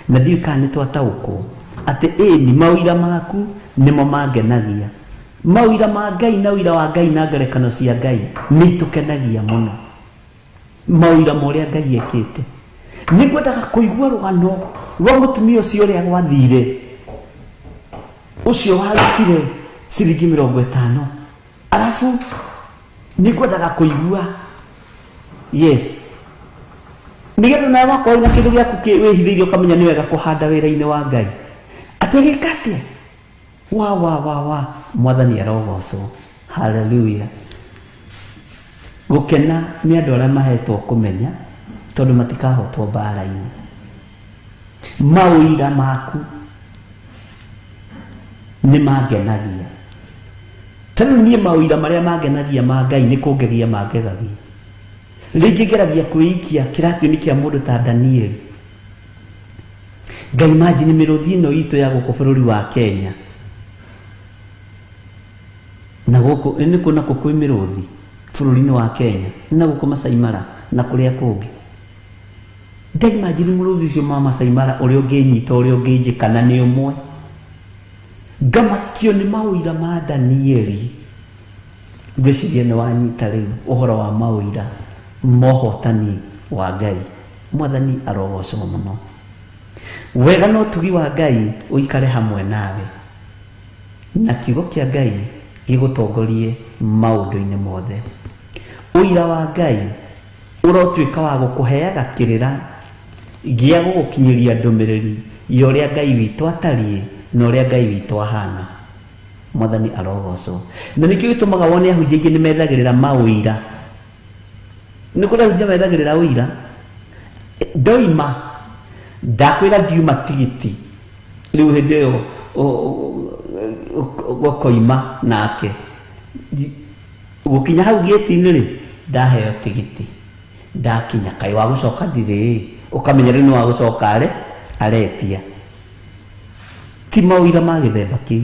na ndiũĩ kana nĩ twataũkwo ati ni mawira maku nimo mangenagia. Mawira ma Ngai na wira wa Ngai na ngerekano cia Ngai ni tukenagia muno. Mawira moria Ngai ekite ni ngwendaga kuigua rugano rwa mutumia ucio ria gwathire ucio warutire ciringi 50 arafu ni ngwendaga kuigua yes nigetha nawe wakorwo na kindu giaku wihithirio kamenya ni wega kuhanda wira-ini wa Ngai ategekate wa mwathani arogocwo. Hallelujah. Gukena ni andu aria mahetwo kumenya tondu matikahotwo mbara-ini. Mawira maku ni mangenagia. Tanu nie mawira maria mangenagia ma Ngai ni kungegia mangegagia. Ringi ngeragia kwiikia kiratio-ini kia mundu ta Danieli. Ngai imagine miruthi ino itu ya guku bururi wa Kenya na guku ni kuna kukui miruthi bururi-ini wa Kenya na guku Masai Mara na kuria kungi. Ngai imagine muruthi ucio ma Masai Mara uri unginyita uri ungijikana ni umwe. Ngamakio ni mawira ma Danieli. Ngwiciria ni wanyita riu uhoro wa mawira mohotani wa Ngai. Mwathani arogocwo muno. Wega no tugi wa Ngai uikare hamwe nawe na kiugo kia Ngai gigutongorie maundu-ini mothe. Uira wa Ngai urotuika wa gukuheaga kirira gia gugukinyiria ndumiriri ya uria Ngai witu atariĩ na uria Ngai witu ahana. Mwathani arogocwo. Na nikio gitumaga wone ahunjia ingi ni methagirira mawira. Ni kuria ahunjia methagirira uira ndoima ndakwira ndiuma tigiti riu hindi iyo gokoima nake gukinya hau gate-ini ri ndaheo tigiti ndakinya kai wa gucoka ndiri ukamenya ri ni wa gucoka aretia. Ti mawira ma githemba kiu,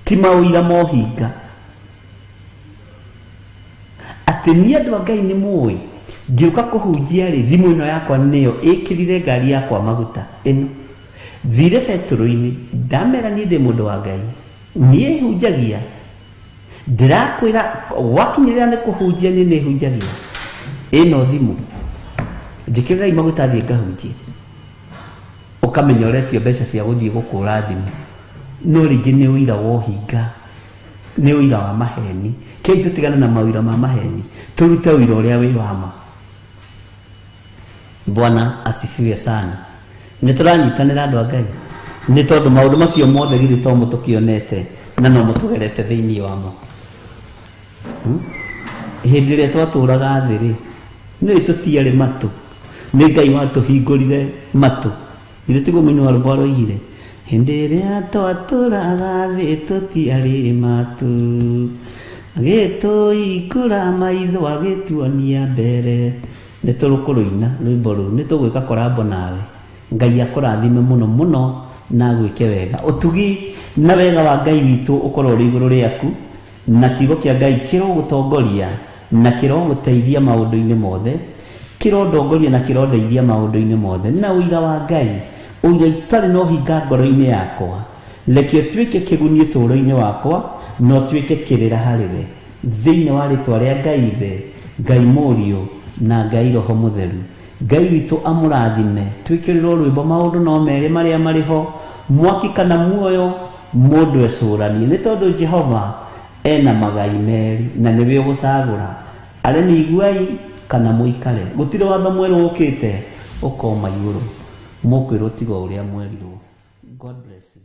ti mawira mohinga ati ni andu a Ngai ni mui ngiuka kuhunjia ri thimu ino yakwa niyo ikirire ngari yakwa maguta ino thire beturo-ini ndamera ni ndi mundu wa Ngai nie hunjagia ndirakwira wakinyirira ni kuhunjia ni hunjagia ino thimu njikirira maguta thie ngahunjia ukamenya uretio mbeca cia guthie gukura thimu. No ringi ni uira wohinga ni uira wa maheni. Kei tutigana na mawira ma maheni turute uira uria wi wama. Bwana asifiwe sana. Ni turanyitanira andu a Ngai ni tondu maundu macio mothe githĩ to mutukionete na no mutugerete thiini wamo. Hindi ria twaturaga thi ri ni tutiare matu ni Ngai watuhingurire matu. Ile tigo minu wa rwaro ire hindi ria twaturaga thi tutiare matu agito ikura maitho agituania mbere. Ni turukuruina rwimbo ru ni tugwika korabo nawe. Ngai akurathime muno muno na gwike wega. Utugi na wega wa Ngai witu ukorwo ri iguru riaku na kiugo kia Ngai kirogutongoria na kiroguteithia maundu-ini mothe, kirodongoria na kirodeithia maundu-ini mothe. Na uira wa Ngai uira itari no hinga ngoro-ini yakwa lekio tuike kigunie turo-ini wakwa no tuike kirira hariwe thiini wa ritwa ria Ngai the Ngai Murio na Ngai Roho Mutheru. Ngai witu amurathime twikirirwo rwimbo maundu no meri maria mariho mwaki kana muoyo mundu ecuranie ni tondu Jehova ena magai meri na niwe ugucagura aremi iguai kana muikare. Gutire watho mweru ukite ukoma iguru mukwirwo tiga uria mwerirwo. God bless you.